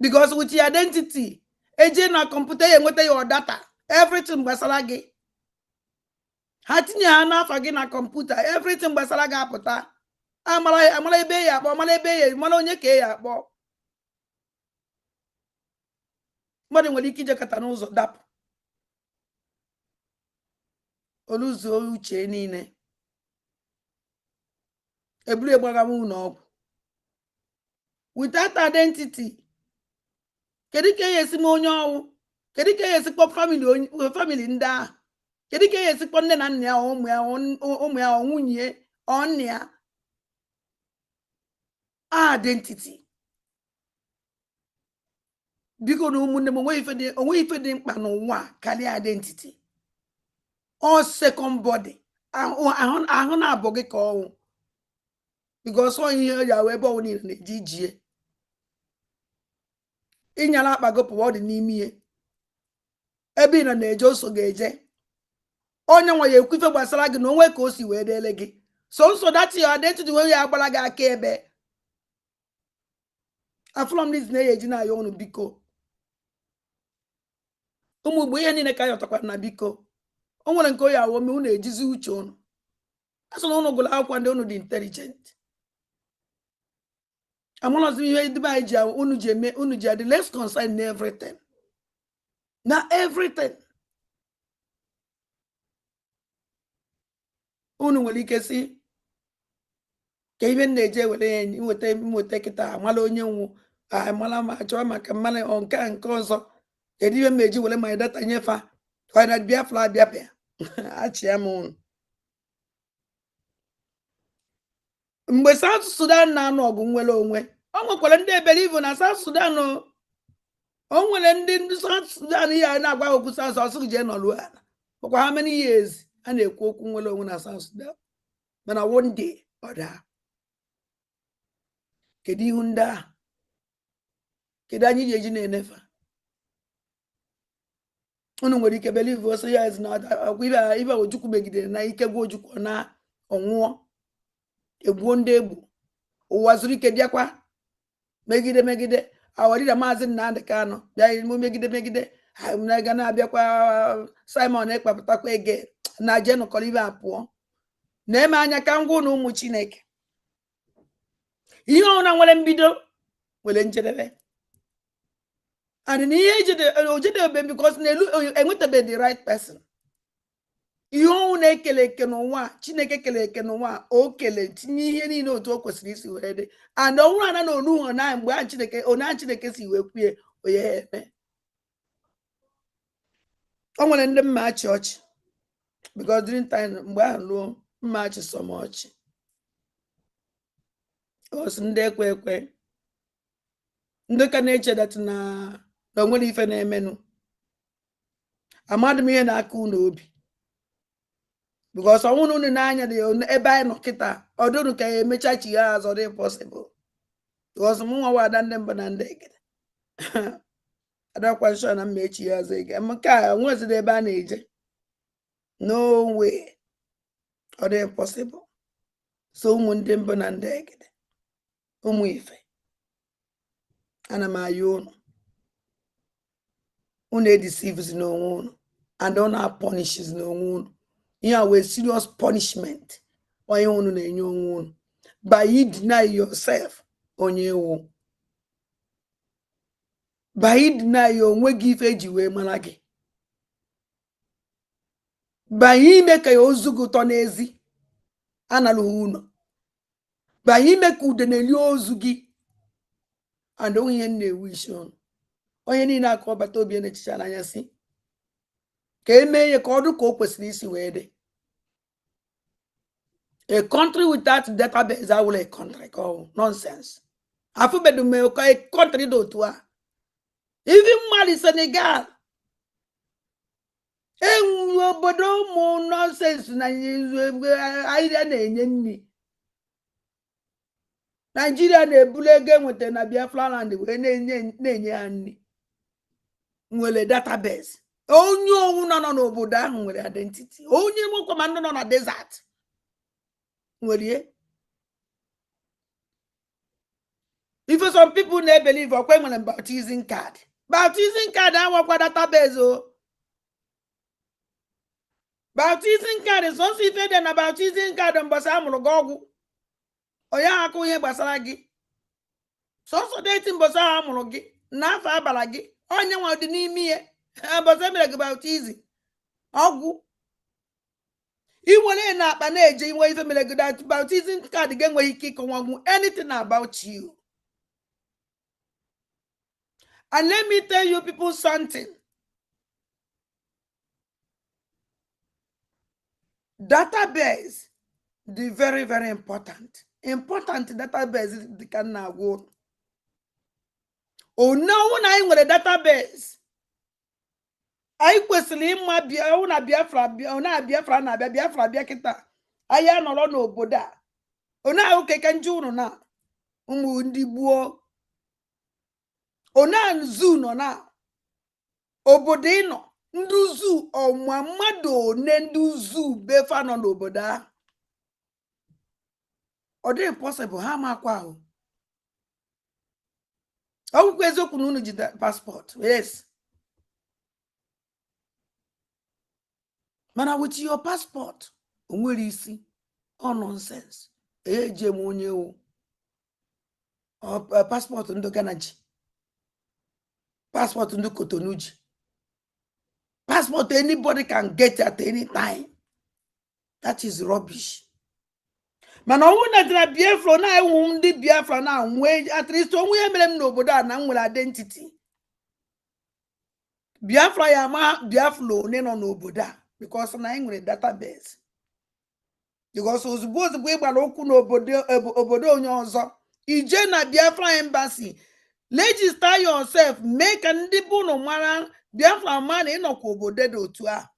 because with your identity eje na kọmputa ya enweta your data everything gbasara gị ha tinye ha n'afọ gị na kọmputa everything gbasara gị apụta amara ebe ya akpọ mara onye ka ya akpọ mmadụ nwere ike ijekọta n'ụzọ dapụ oluzuo uche niile eburu egbagama ụlọ ọgwụ without identity kedu ka ya esi m onye ọnwụ kedu ka ya esi kpọ family ndị ahụ kedu ka ya esi kpọ nne na nna ya ụmụ ya nwunye ọnụ ya identity biko na ụmụnne m onwe ife dị mkpa n'ụwa karịa identity all second body ahụ na-abụ gị ka ọnwụ because ihe ya wee ebe ọnwụ niile na-eji ijie ịnyala akpa gị pụwa ọ dị n'ime ihe ebe ị na-eje oso ga-eje onye nwa ya ekwu ife gbasara gị na onwe ka o si wee dele gị so dati ya identity wee ya agbara gị aka ebe afụlọmlis na-eji na-aya ọnụ biko ụmụ Igbo ihe niile ka ya ọtakwara na biko o nwere nke oyi awome unu ejizi uche unu asụ na unu gụrụ akwụkwọ ndị unu dị intelligent amụlọzi ihe dịbe anyị ji unu ji adị less concern na everything unu nwere ike si ka ibe na-eje were ya nweta kịta amala onye nwụ amala ma chọọ maka mmanya nke ọzọ kedu ihe m eji were my data nyefa ọna Biafra abịapịa achịa m unu mgbe South Sudan na-anụ ọgụ nwere onwe o nwekwara ndị eberivu na South Sudan o nwere ndị South Sudan ihe a na-agwa okwu South ọsụ jee nọlụ ala ọkwa ha many years a na-ekwu okwu nwere onwe na South Sudan mana one day ọ daa kedu ihu ndị ahụ kedu anyị ji eji na-enefa unu nwere ike believe also ya is not ibe Ojukwu megidere na ike gwa Ojukwu na ọnwụọ egbuo ndị egbu ụwa zuru ike bịakwa megide awarira Maazị Nnamdi Kanu bịa imu megide ga na-abịakwa Simon ekpapụtakwa ege na jenụkọrọ ibe apụọ na-eme anya ka ngwa na ụmụ Chineke ihe ọbụla nwere mbido nwere njedebe and na ihe ojedebe because na enwetabeghị the right person. Ihe ọnwụ na-ekele eke n'ụwa Chineke kele eke n'ụwa o kele tinye ihe niile otu o kwesịrị isi wee dị and ọnwụrụ ana na onu na mgbe Chineke si wee kwue onye eme o nwere ndị mma achị ọchị because during time mgbe ahụ ruo mma achị sọmọchị osi ndị ekwe ndị ka na-eche dat na onwere ife na-emenụ amadị m ihe na-aka unu obi because ọnwụrụ unu n'anya dị ebe anyị nọ kịta ọdụrụ ka ya emecha chi ya azọ dị possible because mụ nwa wada ndị mbụ na ndị egede adakwa nsọ na mma echi ya azọ ege nke a nwezide ebe a na-eje no way ọ dị possible so ụmụ ndị mbụ na ndị egede ụmụ ife ana m ayọ unu edeceives n'onwe unu and unu punishes n'onwe unu ihe a wee serious punishment onye unu na-enye onwe unu by you deny yourself onye ewu by you deny onwe gị ife eji wee mara gị by ime ka ya ozu gị ụtọ n'ezi analụghị unu by ime ka ude na-eli ozu gị and onye na-ewu isi ọnụ onye niile aka ọbata obi na-echicha n'anya si ka emee ihe ka ọ dị ka o kwesịrị isi wee dị. A country without database awụla a country called nonsense. Afụbedu m a country dị otu a even Mali Senegal enwe obodo ụmụ nonsense na ahịrịa na-enye nri Nigeria na-ebulu ego enweta na Biafra land wee na-enye ha nri nwere database onye owu nọ n'obodo ahụ nwere identity onye nwekwa ma ndị nọ na desert nwere if some people na believe okwe nwere baptizing card awakwa database o baptizing card so si ife dị na baptizing card mbọsị amụrụ gị ọgwụ onye akụ ihe gbasara gị sọsọ deti mbọsị ahụ amụrụ gị n'afọ abara gị onye nwa dị n'ime ihe mbọsị mere gị baptizing ọgwụ iwere na akpa na-eje inwe ife mere gị baptizing card gị enweghị ike ịkọwanwu anything about you. And let me tell you people something. Database, the very, very important. Important database the can now go. Oh no, when I with a database. I kwesịrị ịma bịa una Biafra na Biafra bịa kịta aya nọrọ n'obodo a ona ahụ keke nju unu na ụmụ ndị gbuo ona nzu nọ na obodo ịnọ ndị uzu ọnwa mmadụ one ndị uzu befa nọ n'obodo a ọ dị impossible ha makwa ahụ ọgwụkwa eziokwu na unu ji passport yes. Mana with your passport, onwere isi, all nonsense. Eje m onye o. Passport ndo Ghana ji. Passport ndo Cotonou ji. Passport anybody can get at any time. That is rubbish. Mana ọnwụ na dịra Biafra na ewu ndị Biafra na nwe at least onwe mere m n'obodo a na nwere identity. Biafra ya ma Biafra one nọ n'obodo a. Because na nwere database. Because ozugbo ịgbara okwu n'obodo onye ọzọ ije na Biafra embassy register yourself make ndị bụ no mara Biafra man ịnọkwa obodo dị otu a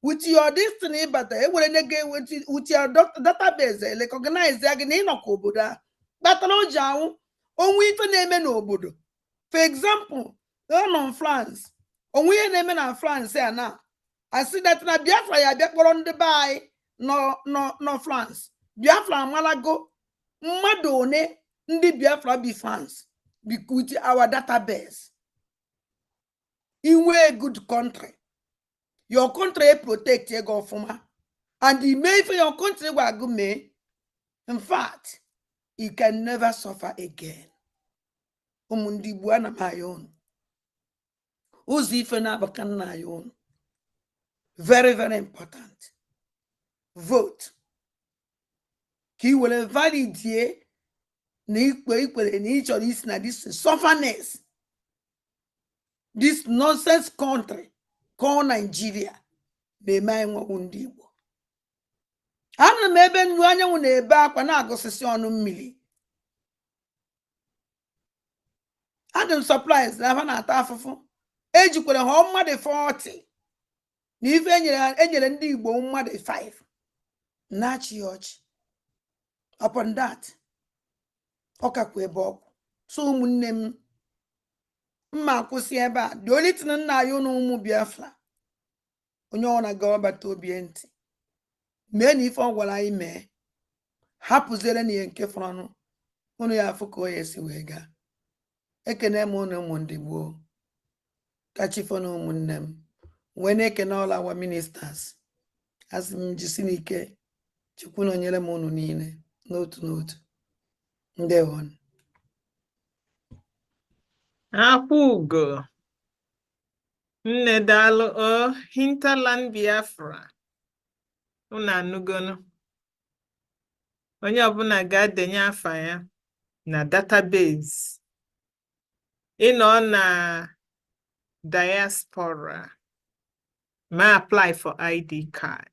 with your destiny bata enwere nege with your database recognize ya gị na ịnọkwa obodo a kpatara o ji anwụ onwe ife na-eme n'obodo. For example, on France onwe ihe na-eme na France ya na I see that na Biafra ya bịa kpọrọ ndị be anyị no France Biafra amalago mmadụ one Ndi Biafra be fans with our database. In a good country. Your country protect your government. And the may for your country will go me. In fact, you can never suffer again. Umundi buana mayon. Uzi na bakan na yon. Very, very important. Vote. He will validate each of this sufferness. This nonsense country called Nigeria. Be my undi. Ana mebe ndu anya wu na ebe akwa na agosisi onu mmiri. Adam supplies na fa na ata afufu. Ejikwere ha mmade 40. Na ife enyere ndị Igbo mmade 5. Na chi ọchị. Upon that, ọkakwa ebe ọkụ. So ụmụnne m mma akwụsị ebe a. The only thing nna ya ụnụ ụmụ Biafra. Onye ọ na-aga ọbata obi ntị. Mee na ife ọ gwara anyị mee. Hapụzere na ihe nke fọrọ ọnụ. Ụnụ ya afụ ka o ya si wee gaa. Ekene m ụnụ ụmụ ndị gboo. Kachifo na ụmụnne m. Wee na-ekene all our ministers. Asị m jisi n'ike. Chukwu na onyere m ụnụ niile. N'otu n'otu. Ndewo. Akwụgo. Nne daalụ o hinterland Biafra. Unu anụgonu. Onye ọbụla ga-adenye afa ya na database. Ịnọ na diaspora ma apply for ID card.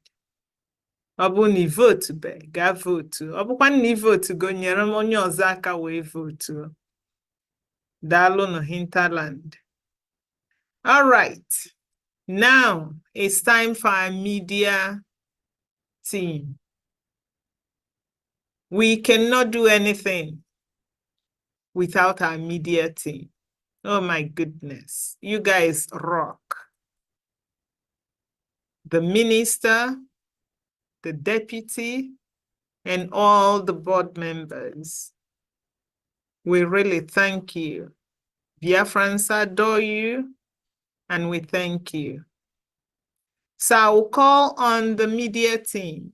Ọ bụ na vote be ga vote. Ọ bụkwa na vote go nyere m onye ọzọ aka wee vote. Daalụ no hinterland. All right. Now it's time for our media team. We cannot do anything without our media team. Oh my goodness. You guys rock. The minister, the deputy, and all the board members. We really thank you. Biafrans adore you, and we thank you. So I will call on the media team.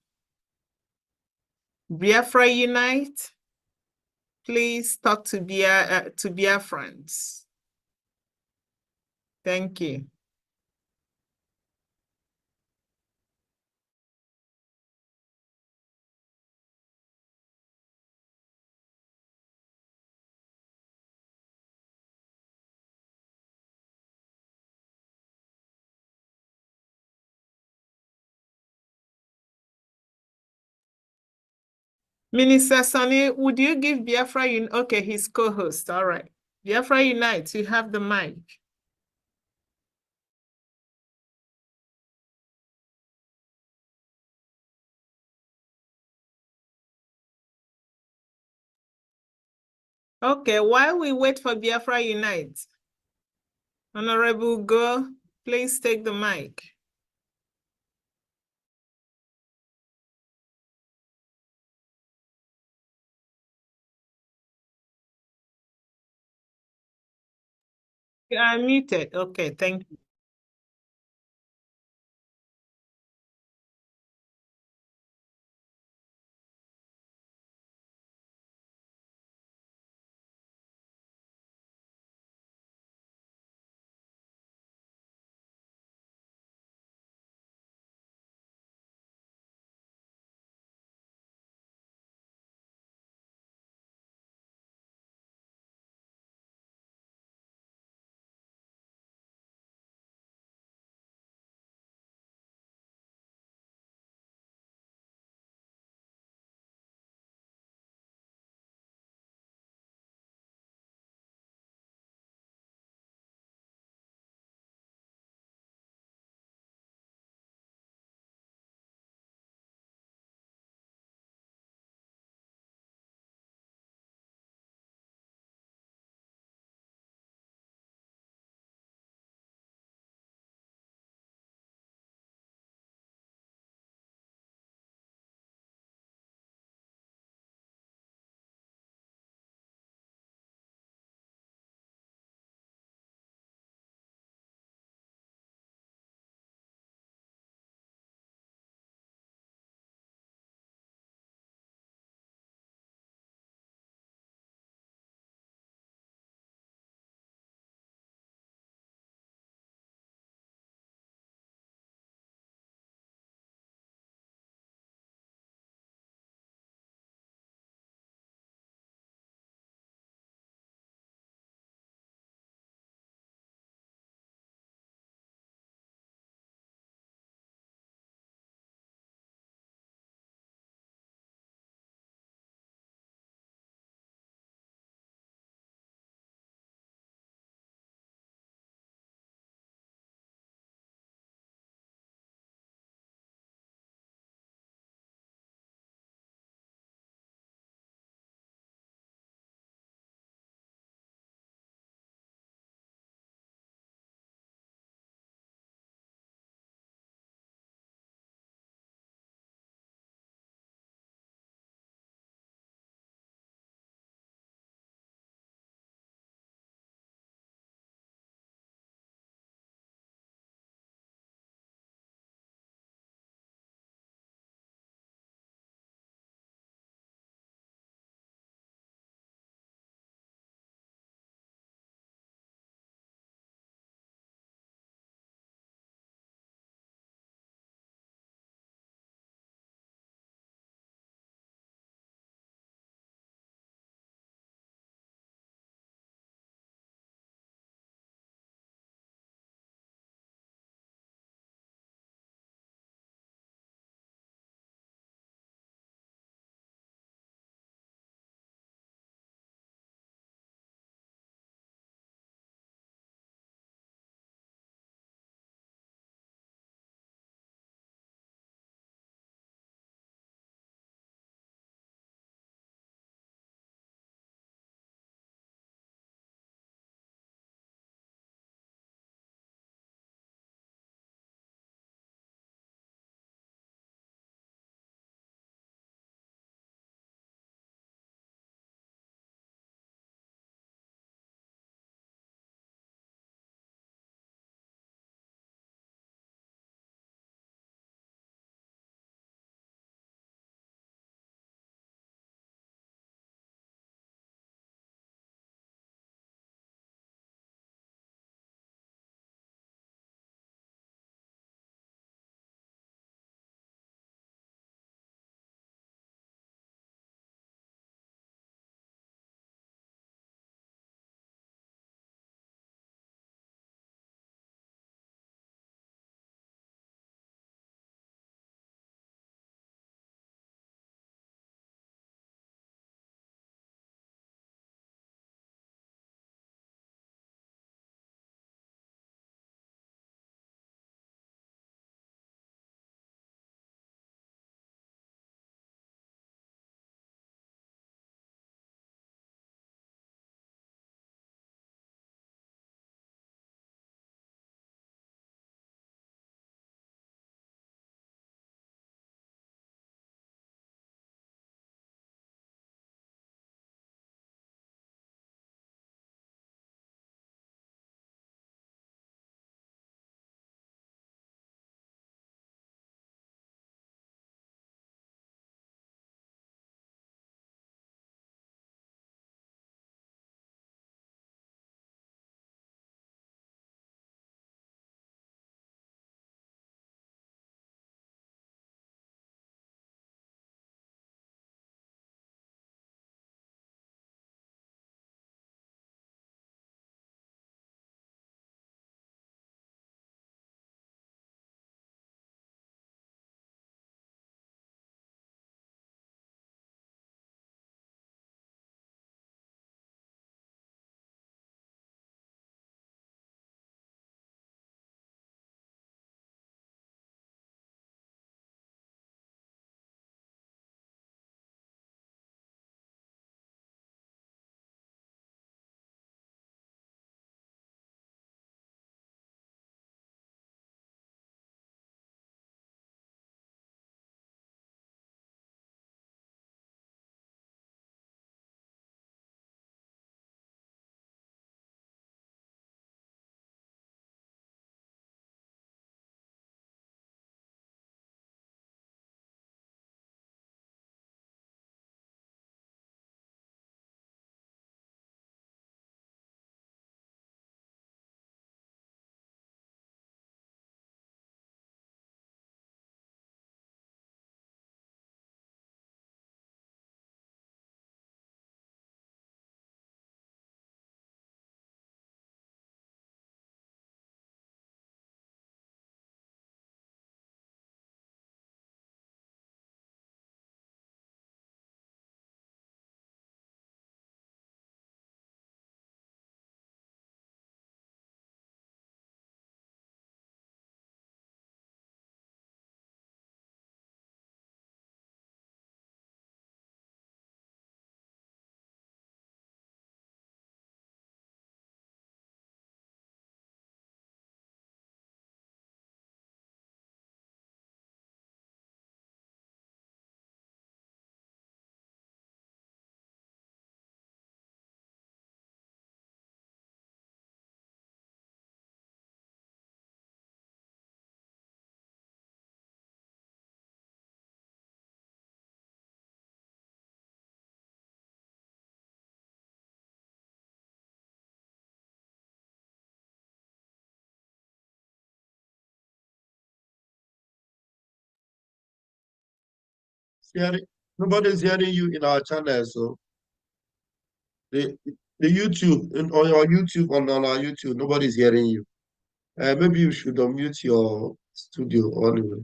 Biafra Unite, please talk to Biafrans. Thank you. Minister Sonny, would you give Biafra Unite? Okay, his co-host. All right. Biafra Unite, you have the mic. Okay, while we wait for Biafra Unite, Honorable Go, please take the mic. You are muted. Okay, thank you. nobody's hearing you in our channel. So the YouTube on our YouTube on our YouTube, nobody's hearing you. Maybe you should unmute your studio anyway.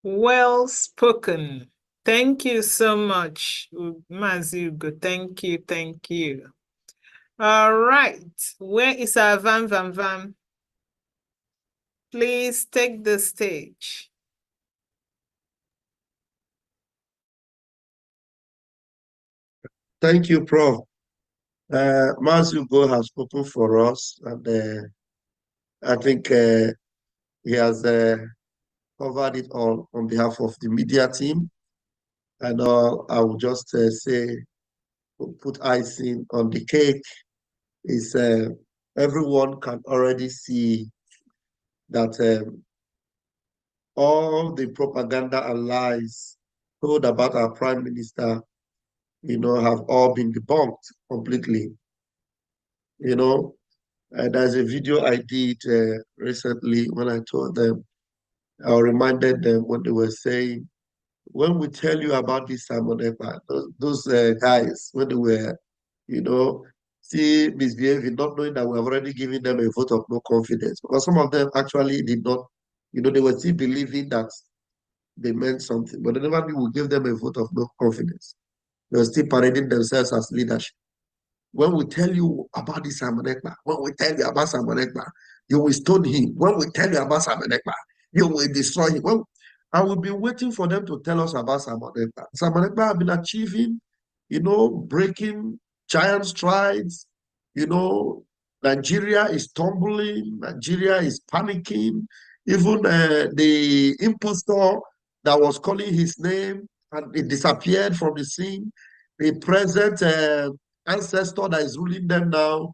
Well spoken. Thank you so much, Mazugo. Thank you, thank you. All right. Where is our Van Van Van? Please take the stage. Thank you, Prof. Mazugo has spoken for us, and I think he has covered it all on behalf of the media team. And I will just say, put icing on the cake, is everyone can already see that all the propaganda and lies told about our prime minister, have all been debunked completely. There's a video I did recently when I told them, I reminded them when they were saying, when we tell you about this Simon Ekpa, those guys, when they were, see misbehaving, not knowing that we have already given them a vote of no confidence. Because some of them actually did not, they were still believing that they meant something, but they never knew we gave them a vote of no confidence. They were still parading themselves as leadership. When we tell you about this Simon Ekpa, when we tell you about Simon Ekpa, you will stone him. When we tell you about Simon Ekpa, you will destroy him. Well, I will be waiting for them to tell us about Simon Ekpa. Simon Ekpa have been achieving, breaking giant strides. Nigeria is tumbling. Nigeria is panicking. Even the impostor that was calling his name, and it disappeared from the scene. The present ancestor that is ruling them now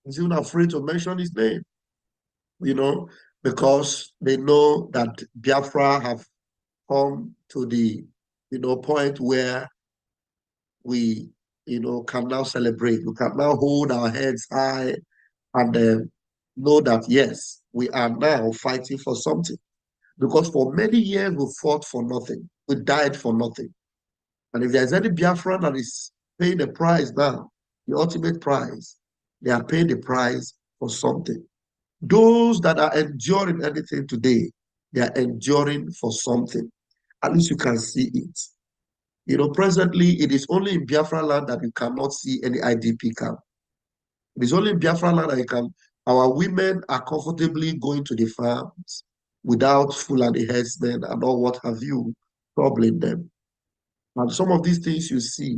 is even afraid to mention his name, because they know that Biafra have come to the, point where we, can now celebrate. We can now hold our heads high and know that, yes, we are now fighting for something. Because for many years, we fought for nothing. We died for nothing. And if there's any Biafran that is paying the price now, the ultimate price, they are paying the price for something. Those that are enduring anything today, they are enduring for something. At least you can see it. Presently, it is only in Biafra land that you cannot see any IDP camp. It is only in Biafra land that our women are comfortably going to the farms without Fulani herdsmen and all what have you troubling them. And some of these things you see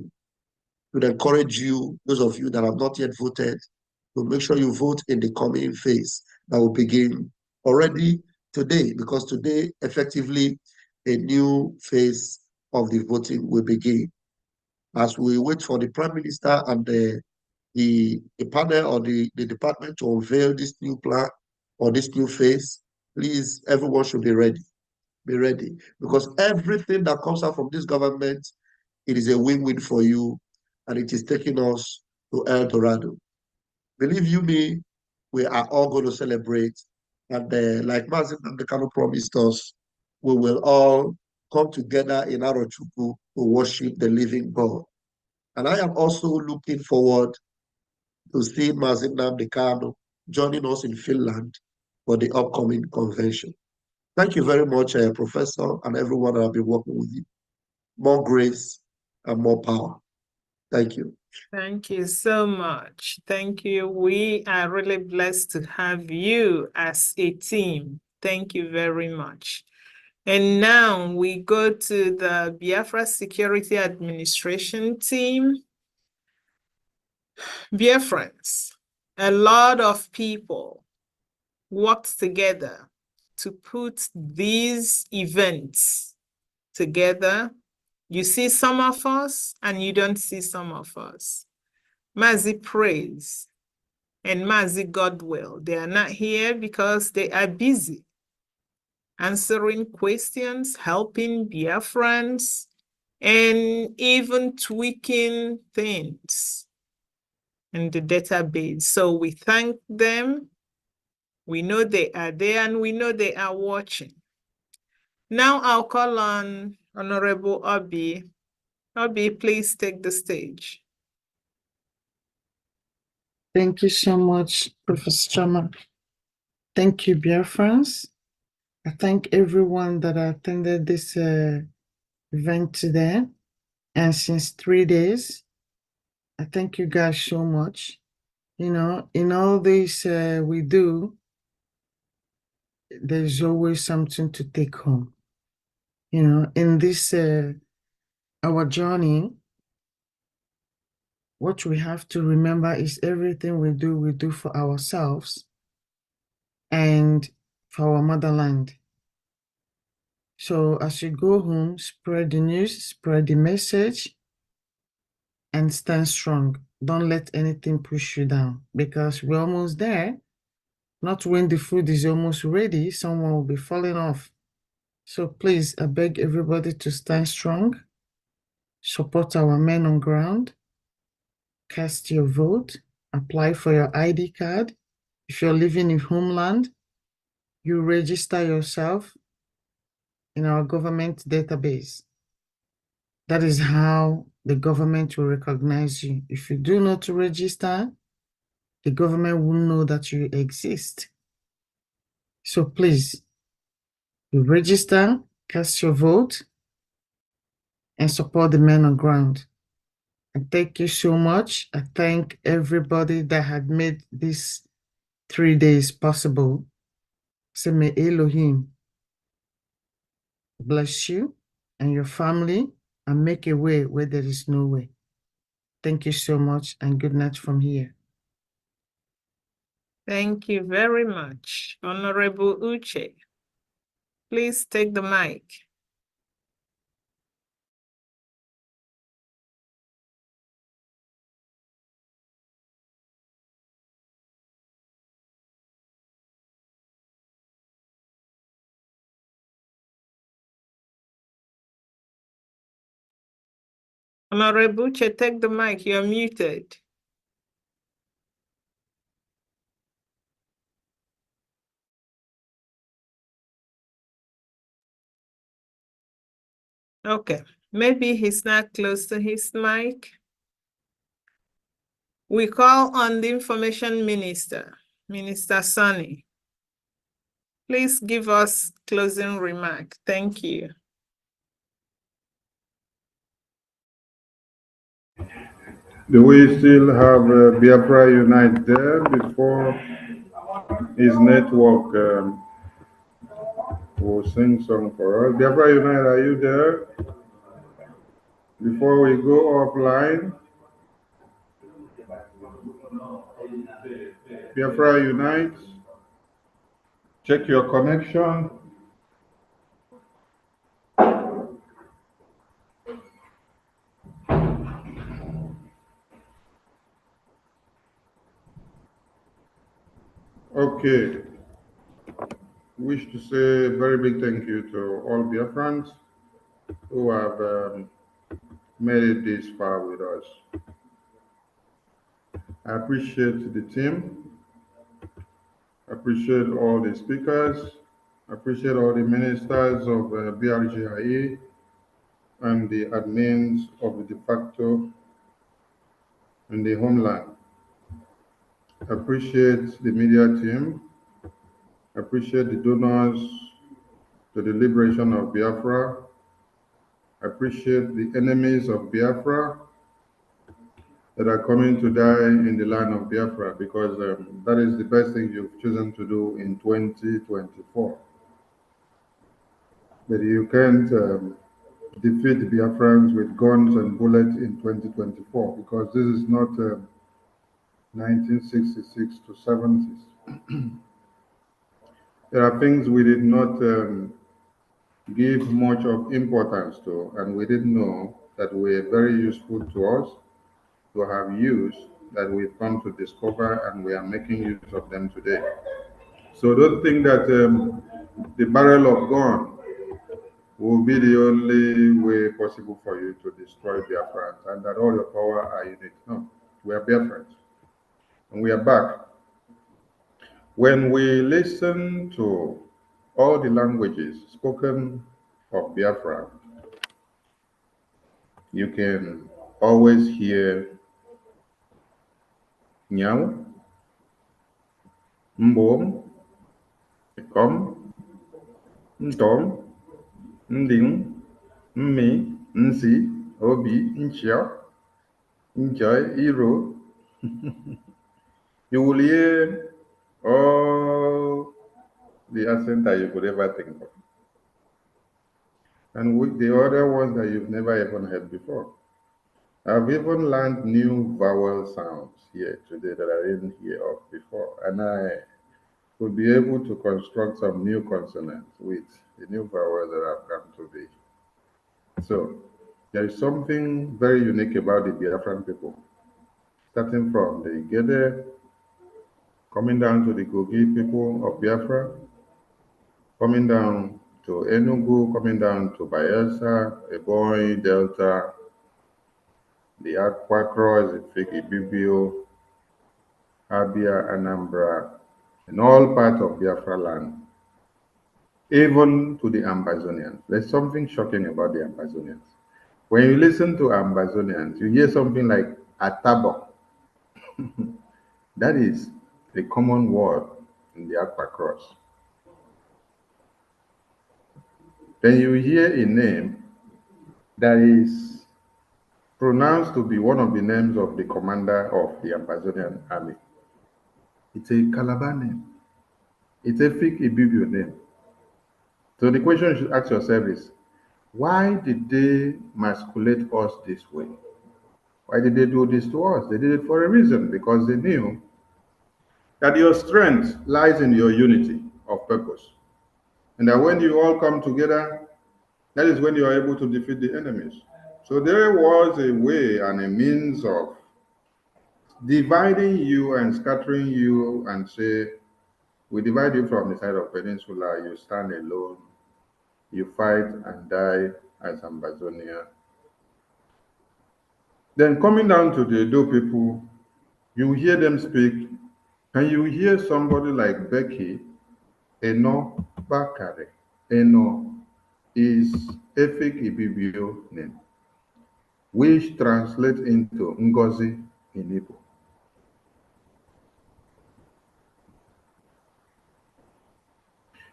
would encourage you, those of you that have not yet voted, to make sure you vote in the coming phase that will begin already today, because today, effectively, a new phase of the voting will begin. As we wait for the Prime Minister and the panel or the department to unveil this new plan or this new phase, please, everyone should be ready. Be ready. Because everything that comes out from this government, it is a win-win for you, and it is taking us to El Dorado. Believe you me, we are all going to celebrate. And like Mazin Namdekano promised us, we will all come together in Arochukwu to worship the living God. And I am also looking forward to seeing Mazin Namdekano joining us in Finland for the upcoming convention. Thank you very much, Professor, and everyone that have been working with you. More grace and more power. Thank you. Thank you so much. Thank you. We are really blessed to have you as a team. Thank you very much. And now we go to the Biafra Security Administration team. Biafrans, a lot of people worked together to put these events together You see some of us and you don't see some of us. Mazi Praise and Mazi Godwill, they are not here because they are busy answering questions, helping Biafrans, and even tweaking things in the database. So we thank them. We know they are there and we know they are watching. Now I'll call on Honorable Obi. Obi, please take the stage. Thank you so much, Professor Chama. Thank you, Biafrans. I thank everyone that attended this event today. And since 3 days, I thank you guys so much. You know, in all this we do, there's always something to take home. You know, in this, our journey, what we have to remember is everything we do for ourselves and for our motherland. So as you go home, spread the news, spread the message, and stand strong. Don't let anything push you down because we're almost there. Not when the food is almost ready, someone will be falling off. So please, I beg everybody to stand strong, support our men on ground, cast your vote, apply for your ID card. If you're living in homeland, you register yourself in our government database. That is how the government will recognize you. If you do not register, the government will know that you exist. So please, you register, cast your vote, and support the men on ground. And thank you so much. I thank everybody that had made these 3 days possible. Say, may Elohim bless you and your family and make a way where there is no way. Thank you so much and good night from here. Thank you very much, Honorable Uche. Please take the mic. Honorable Uche, take the mic. You're muted. Okay, maybe he's not close to his mic. We call on the Information Minister, Minister Sonny. Please give us closing remark. Thank you. Do we still have Biafra Unite there before his network will sing song for us? Biafra Unite, are you there? Before we go offline, Biafra Unite, check your connection. Okay. Wish to say a very big thank you to all Biafrans who have made it this far with us. I appreciate the team. I appreciate all the speakers. I appreciate all the ministers of BRGIE and the admins of the de facto and the homeland. I appreciate the media team. I appreciate the donors to the liberation of Biafra. I appreciate the enemies of Biafra that are coming to die in the land of Biafra because that is the best thing you've chosen to do in 2024. But you can't defeat Biafrans with guns and bullets in 2024 because this is not 1966 to 70s. There are things we did not give much of importance to, and we didn't know that were very useful to us to have used, that we've come to discover, and we are making use of them today. So don't think that the barrel of gun will be the only way possible for you to destroy Biafra, and that all your power are in it. No, we are Biafrans, and we are back. When we listen to all the languages spoken of Biafra, you can always hear Nyao, Mbom, Kom, Ntom, Nding, Mmi, Nsi, Obi, Nchia, Njoy, Iro. You will hear all the accent that you could ever think of. And with the other ones that you've never even heard before. I've even learned new vowel sounds here today that I didn't hear of before. And I could be able to construct some new consonants with the new vowels that have come to be. So there is something very unique about the Biafran people, starting from the Gede, coming down to the Kogi people of Biafra, coming down to Enugu, coming down to Bayelsa, Ebonyi, Delta, the Akwa Cross, the Fiki Bibio, Abia, Anambra, and all parts of Biafra land, even to the Ambazonians. There's something shocking about the Ambazonians. When you listen to Ambazonians, you hear something like Atabo. That is a common word in the Akwa Cross. Then you hear a name that is pronounced to be one of the names of the commander of the Ambazonian army. It's a Calabar name. It's a Fik Ibibio name. So the question you should ask yourself is, why did they masculate us this way? Why did they do this to us? They did it for a reason, because they knew that your strength lies in your unity of purpose. And that when you all come together, that is when you are able to defeat the enemies. So there was a way and a means of dividing you and scattering you and say, we divide you from the side of Peninsula, you stand alone, you fight and die as Ambazonia. Then coming down to the Edo people, you hear them speak, and you hear somebody like Becky, Eno Bakare. Eno is Efik Ibibio name, which translates into Ngozi in Igbo.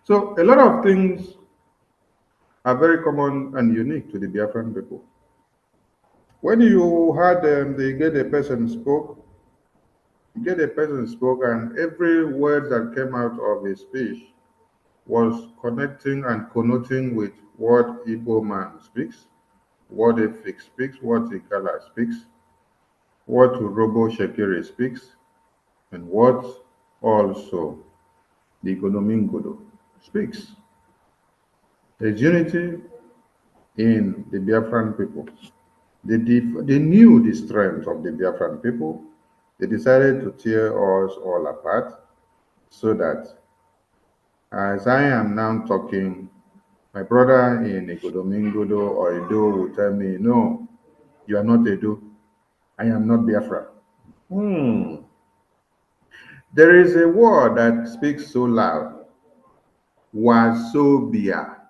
So a lot of things are very common and unique to the Biafran people. When you had the Gede person spoke, and every word that came out of his speech was connecting and connoting with what Igbo man speaks, what Efik speaks, what Ikala speaks, what Urobo Shekere speaks, and what also the Gonomingodo speaks. There's unity in the Biafran people. They knew the strength of the Biafran people. They decided to tear us all apart so that as I am now talking, my brother in Ikodomingodo or Edo will tell me, no, you are not Edo. I am not Biafra. There is a word that speaks so loud, Wazobia.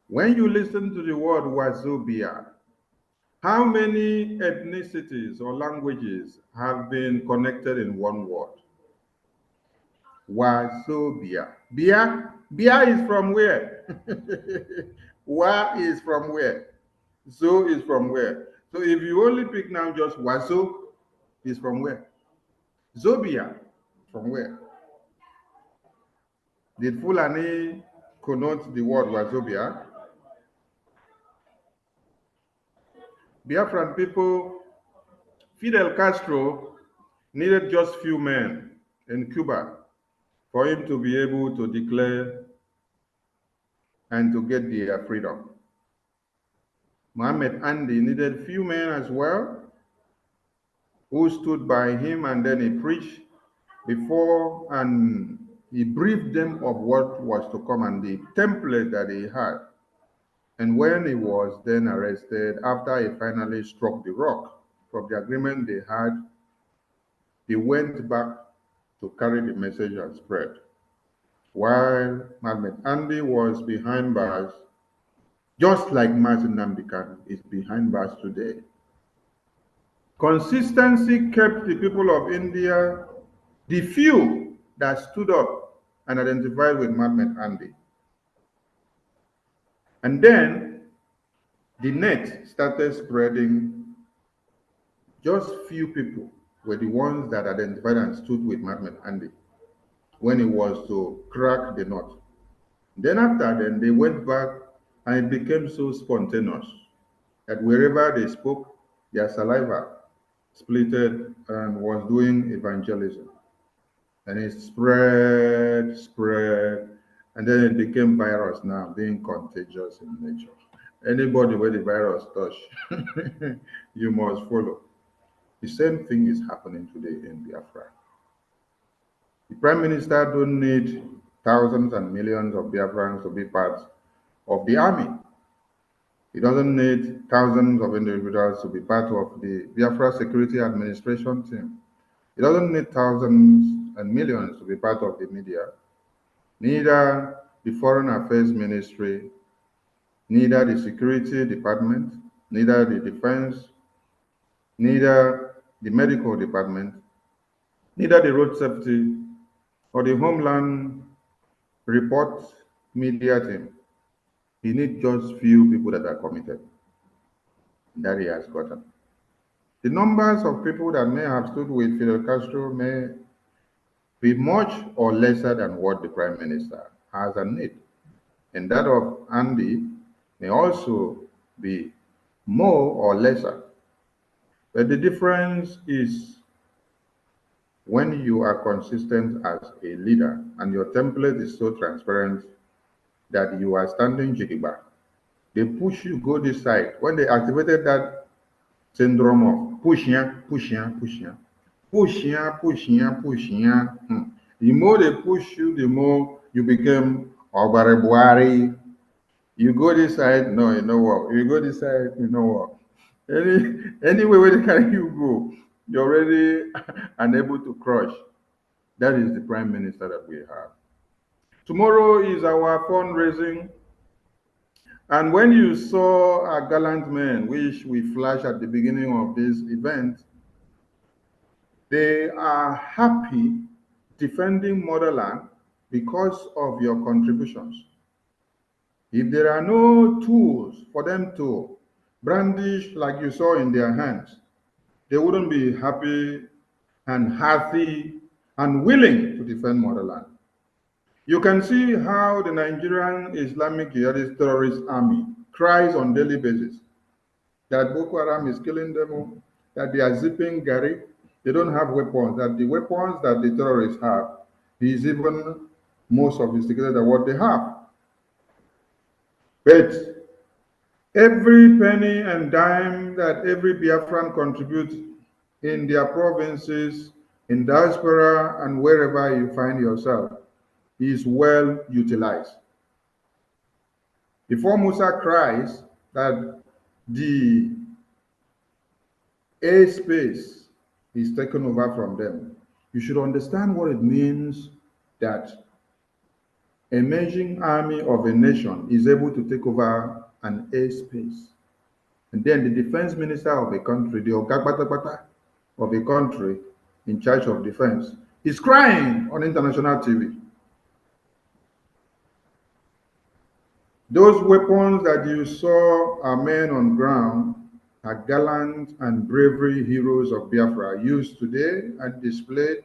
When you listen to the word Wazobia, how many ethnicities or languages have been connected in one word? Wazobia. Bia is from where? Wa is from where? Zo is from where? So if you only pick now just Wazo is from where? Zobia from where? Did Fulani connote the word Wazobia? Biafran people, Fidel Castro needed just few men in Cuba for him to be able to declare and to get their freedom. Muhammad Andy needed few men as well who stood by him, and then he preached before and he briefed them of what was to come and the template that he had. And when he was then arrested, after he finally struck the rock from the agreement they had, he went back to carry the message and spread. While Muhammad Andy was behind bars, just like Martin Nnamdi Kanu is behind bars today. Consistency kept the people of India, the few that stood up and identified with Muhammad Andy. And then the net started spreading. Just few people were the ones that identified and stood with Muhammad Andy when it was to crack the nut. Then after then, they went back and it became so spontaneous that wherever they spoke, their saliva splitted and was doing evangelism. And it spread, and then it became virus now, being contagious in nature. Anybody where the virus touch, you must follow. The same thing is happening today in Biafra. The Prime Minister don't need thousands and millions of Biafrans to be part of the army. He doesn't need thousands of individuals to be part of the Biafra Security Administration team. He doesn't need thousands and millions to be part of the media, neither the Foreign Affairs Ministry, neither the Security Department, neither the Defense, neither the Medical Department, neither the Road Safety or the Homeland Report media team. He needs just few people that are committed that he has gotten. The numbers of people that may have stood with Fidel Castro may be much or lesser than what the Prime Minister has a need. And that of Andy may also be more or lesser. But the difference is when you are consistent as a leader and your template is so transparent that you are standing jiggy-back. They push you, go this side. When they activated that syndrome of push here, push here, push here, push here, push here, push here. The more they push you, the more you become Obarebuari. You go this side, no, you know what? You go this side, you know what? Anyway where they carry you go, you're already unable to crush. That is the Prime Minister that we have. Tomorrow is our fundraising. And when you saw our gallant men, which we flashed at the beginning of this event, they are happy defending motherland because of your contributions. If there are no tools for them to brandish like you saw in their hands, they wouldn't be happy and hearty and willing to defend motherland. You can see how the Nigerian Islamic Jihadist terrorist army cries on daily basis that Boko Haram is killing them, that they are zipping Gary, they don't have weapons, that the weapons that the terrorists have is even more sophisticated than what they have. But every penny and dime that every Biafran contributes in their provinces, in diaspora, and wherever you find yourself is well utilized. Before Musa cries that the airspace is taken over from them, you should understand what it means that a emerging army of a nation is able to take over an airspace. And then the defense minister of a country, the Ogagbatabata of a country in charge of defense, is crying on international TV. Those weapons that you saw our men on ground are gallant and bravery heroes of Biafra used today and displayed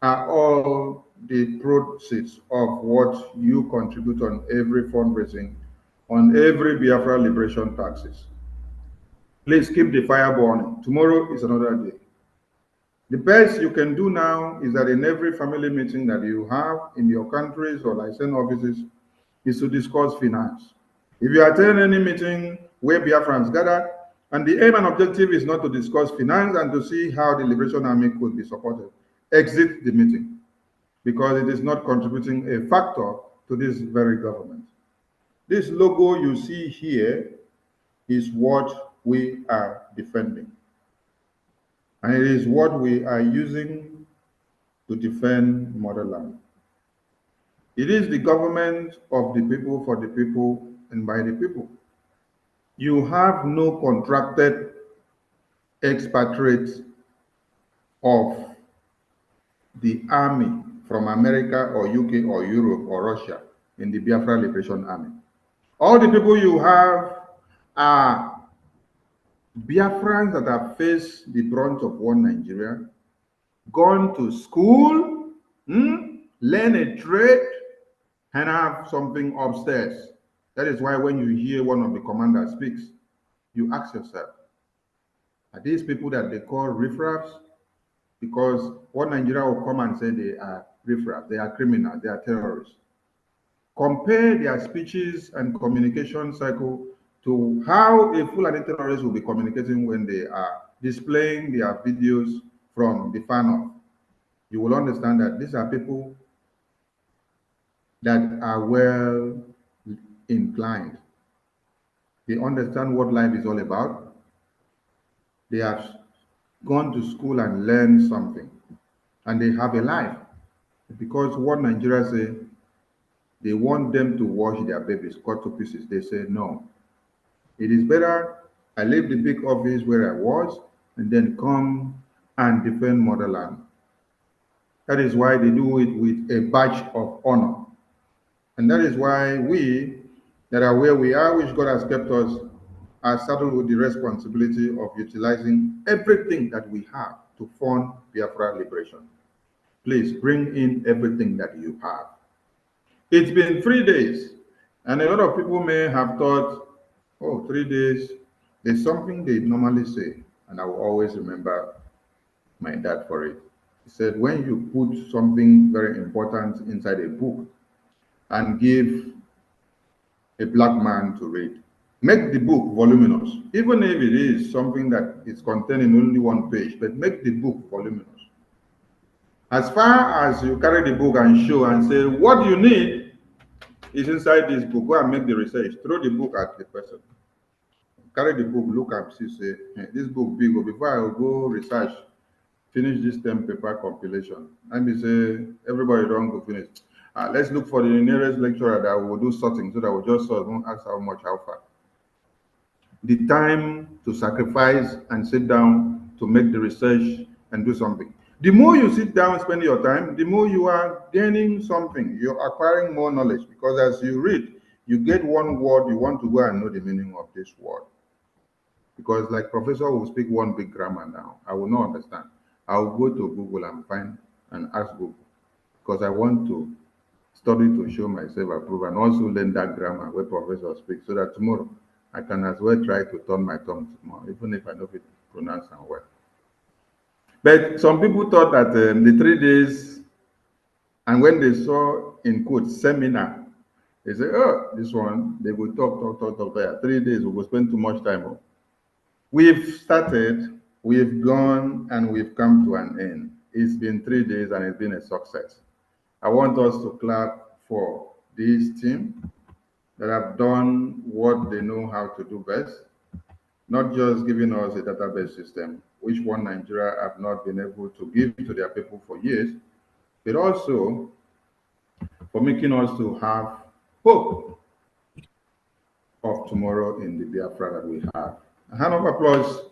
are all the proceeds of what you contribute on every fundraising, on every Biafra liberation taxes. Please keep the fire burning. Tomorrow is another day. The best you can do now is that in every family meeting that you have in your countries or license offices, is to discuss finance. If you attend any meeting where Biafrans gather, and the aim and objective is not to discuss finance and to see how the Liberation Army could be supported, exit the meeting, because it is not contributing a factor to this very government. This logo you see here is what we are defending. And it is what we are using to defend motherland. It is the government of the people, for the people, and by the people. You have no contracted expatriates of the army from America or UK or Europe or Russia in the Biafra Liberation Army. All the people you have are Biafrans that have faced the brunt of one Nigeria, gone to school, learn a trade, and have something upstairs. That is why when you hear one of the commanders speaks, you ask yourself, are these people that they call riffraffs? Because one Nigeria will come and say they are riffraffs, they are criminals, they are terrorists. Compare their speeches and communication cycle to how a Fulani terrorist will be communicating when they are displaying their videos from the fan off. You will understand that these are people that are well inclined. They understand what life is all about. They have gone to school and learned something, and they have a life. Because what Nigeria say, they want them to wash their babies, cut to pieces. They say, no. It is better I leave the big office where I was and then come and defend motherland. That is why they do it with a badge of honor. And that is why we that are where we are, which God has kept us, are saddled with the responsibility of utilizing everything that we have to fund Biafra liberation. Please bring in everything that you have. It's been 3 days, and a lot of people may have thought, oh, 3 days, there's something they normally say, and I will always remember my dad for it. He said, when you put something very important inside a book and give a black man to read, make the book voluminous, even if it is something that is contained in only one page, but make the book voluminous. As far as you carry the book and show and say, what you need is inside this book, go and make the research, throw the book at the person. Carry the book, look and see, say, hey, this book big, before I go research, finish this 10-paper compilation. Let me say, everybody don't go finish. Let's look for the nearest lecturer that will do sorting so that we'll just sort, don't ask how much, how far. The time to sacrifice and sit down to make the research and do something. The more you sit down, spend your time, the more you are gaining something. You're acquiring more knowledge, because as you read, you get one word, you want to go and know the meaning of this word. Because like professor will speak one big grammar now, I will not understand. I will go to Google and find and ask Google, because I want to study to show myself approved and also learn that grammar where professor speaks, so that tomorrow I can as well try to turn my tongue tomorrow, even if I don't pronounce them well. But some people thought that the 3 days, and when they saw in quotes seminar, they say, oh, this one, they will talk there. 3 days, we will spend too much time on. We've started, we've gone, and we've come to an end. It's been 3 days and it's been a success. I want us to clap for this team that have done what they know how to do best, not just giving us a database system, which one Nigeria have not been able to give to their people for years, but also for making us to have hope of tomorrow in the Biafra that we have. A hand of applause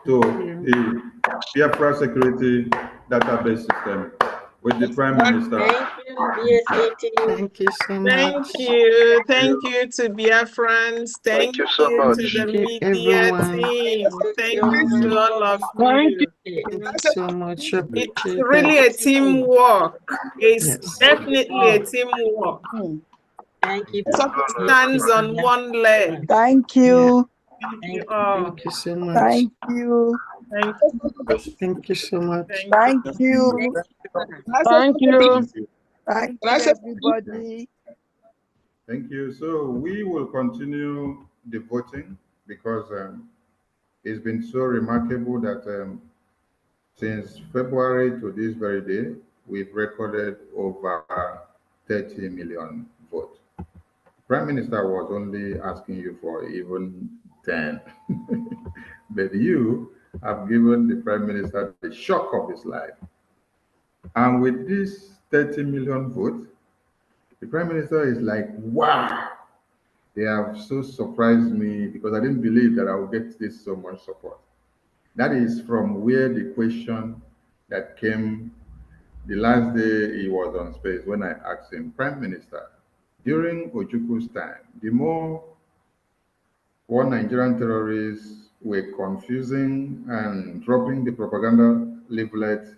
to the Biafra Security Database System with the Prime Minister. Thank you so much. Thank you to Biafrans. Thank you so much. to the media Everyone. team. Thank you to all of you. Thank you so much. It's Appreciate really that. a teamwork. It's Yes. definitely a teamwork. Thank you. Stands on one leg. Thank you. Thank you all. Thank you so much. Thank you. Thank you. Thank you so much. Thank you. Thank you. Thank you, everybody. Thank you. So we will continue the voting because it's been so remarkable that since February to this very day, we've recorded over 30 million votes. Prime Minister was only asking you for even 10. But you have given the Prime Minister the shock of his life. And with this 30 million votes, the Prime Minister is like, wow, they have so surprised me because I didn't believe that I would get this so much support. That is from where the question that came the last day he was on space when I asked him, Prime Minister, during Ojukwu's time, the more one Nigerian terrorists were confusing and dropping the propaganda leaflet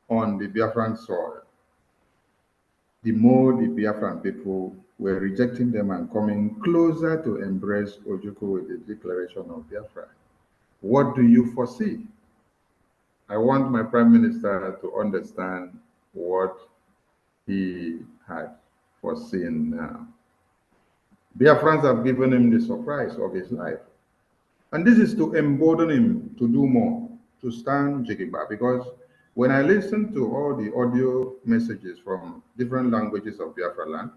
on the Biafran soil, the more the Biafran people were rejecting them and coming closer to embrace Ojukwu with the declaration of Biafra. What do you foresee? I want my Prime Minister to understand what he had foreseen now. Biafrans have given him the surprise of his life. And this is to embolden him to do more, to stand Jigiba, because when I listen to all the audio messages from different languages of Biafra land,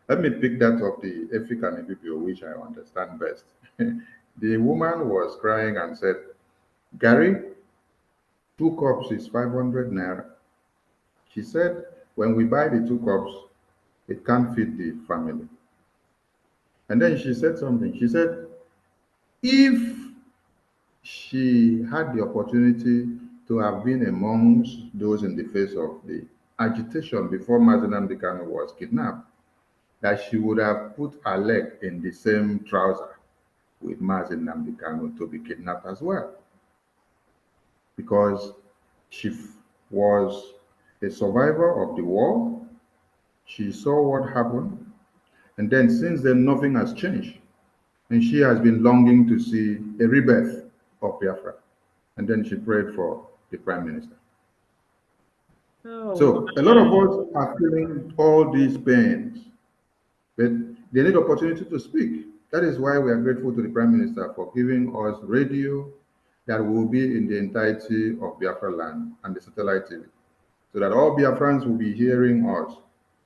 let me pick that of the Efik and Ibibio, which I understand best. The woman was crying and said, Gary, 2 cups is 500 naira. She said, when we buy the 2 cups, it can't feed the family. And then she said something. She said, if she had the opportunity to have been amongst those in the face of the agitation before Mazi Nnamdi Kanu was kidnapped, that she would have put her leg in the same trouser with Mazi Nnamdi Kanu to be kidnapped as well. Because she was a survivor of the war. She saw what happened. And then since then, nothing has changed. And she has been longing to see a rebirth of Biafra. And then she prayed for the Prime Minister. Oh, So a lot of us are feeling all these pains, but they need opportunity to speak. That is why we are grateful to the Prime Minister for giving us radio that will be in the entirety of Biafra land and the satellite TV, so that all Biafrans will be hearing us.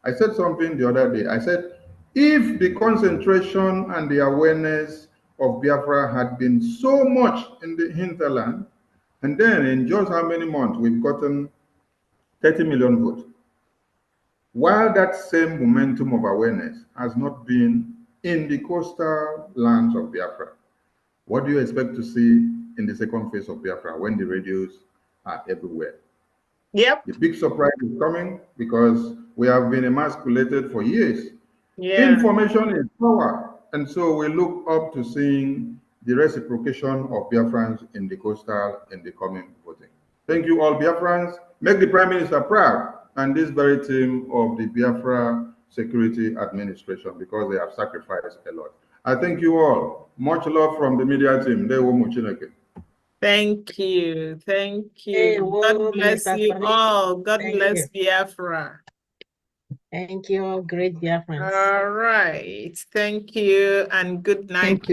I said something the other day. I said, if the concentration and the awareness of Biafra had been so much in the hinterland, and then in just how many months we've gotten 30 million votes, while that same momentum of awareness has not been in the coastal lands of Biafra, what do you expect to see in the second phase of Biafra when the radios are everywhere? Yep. The big surprise is coming because we have been emasculated for years. Yeah. Information is power. And so we look up to seeing the reciprocation of Biafrans in the coastal in the coming voting. Thank you all Biafrans. Make the Prime Minister proud and this very team of the Biafra Security Administration because they have sacrificed a lot. I thank you all. Much love from the media team. Thank you. Thank Hey, you. God bless Minister you Tony. all. God Thank bless you. Biafra. Thank you, great Biafrans. All right. Thank you and good night. Thank you.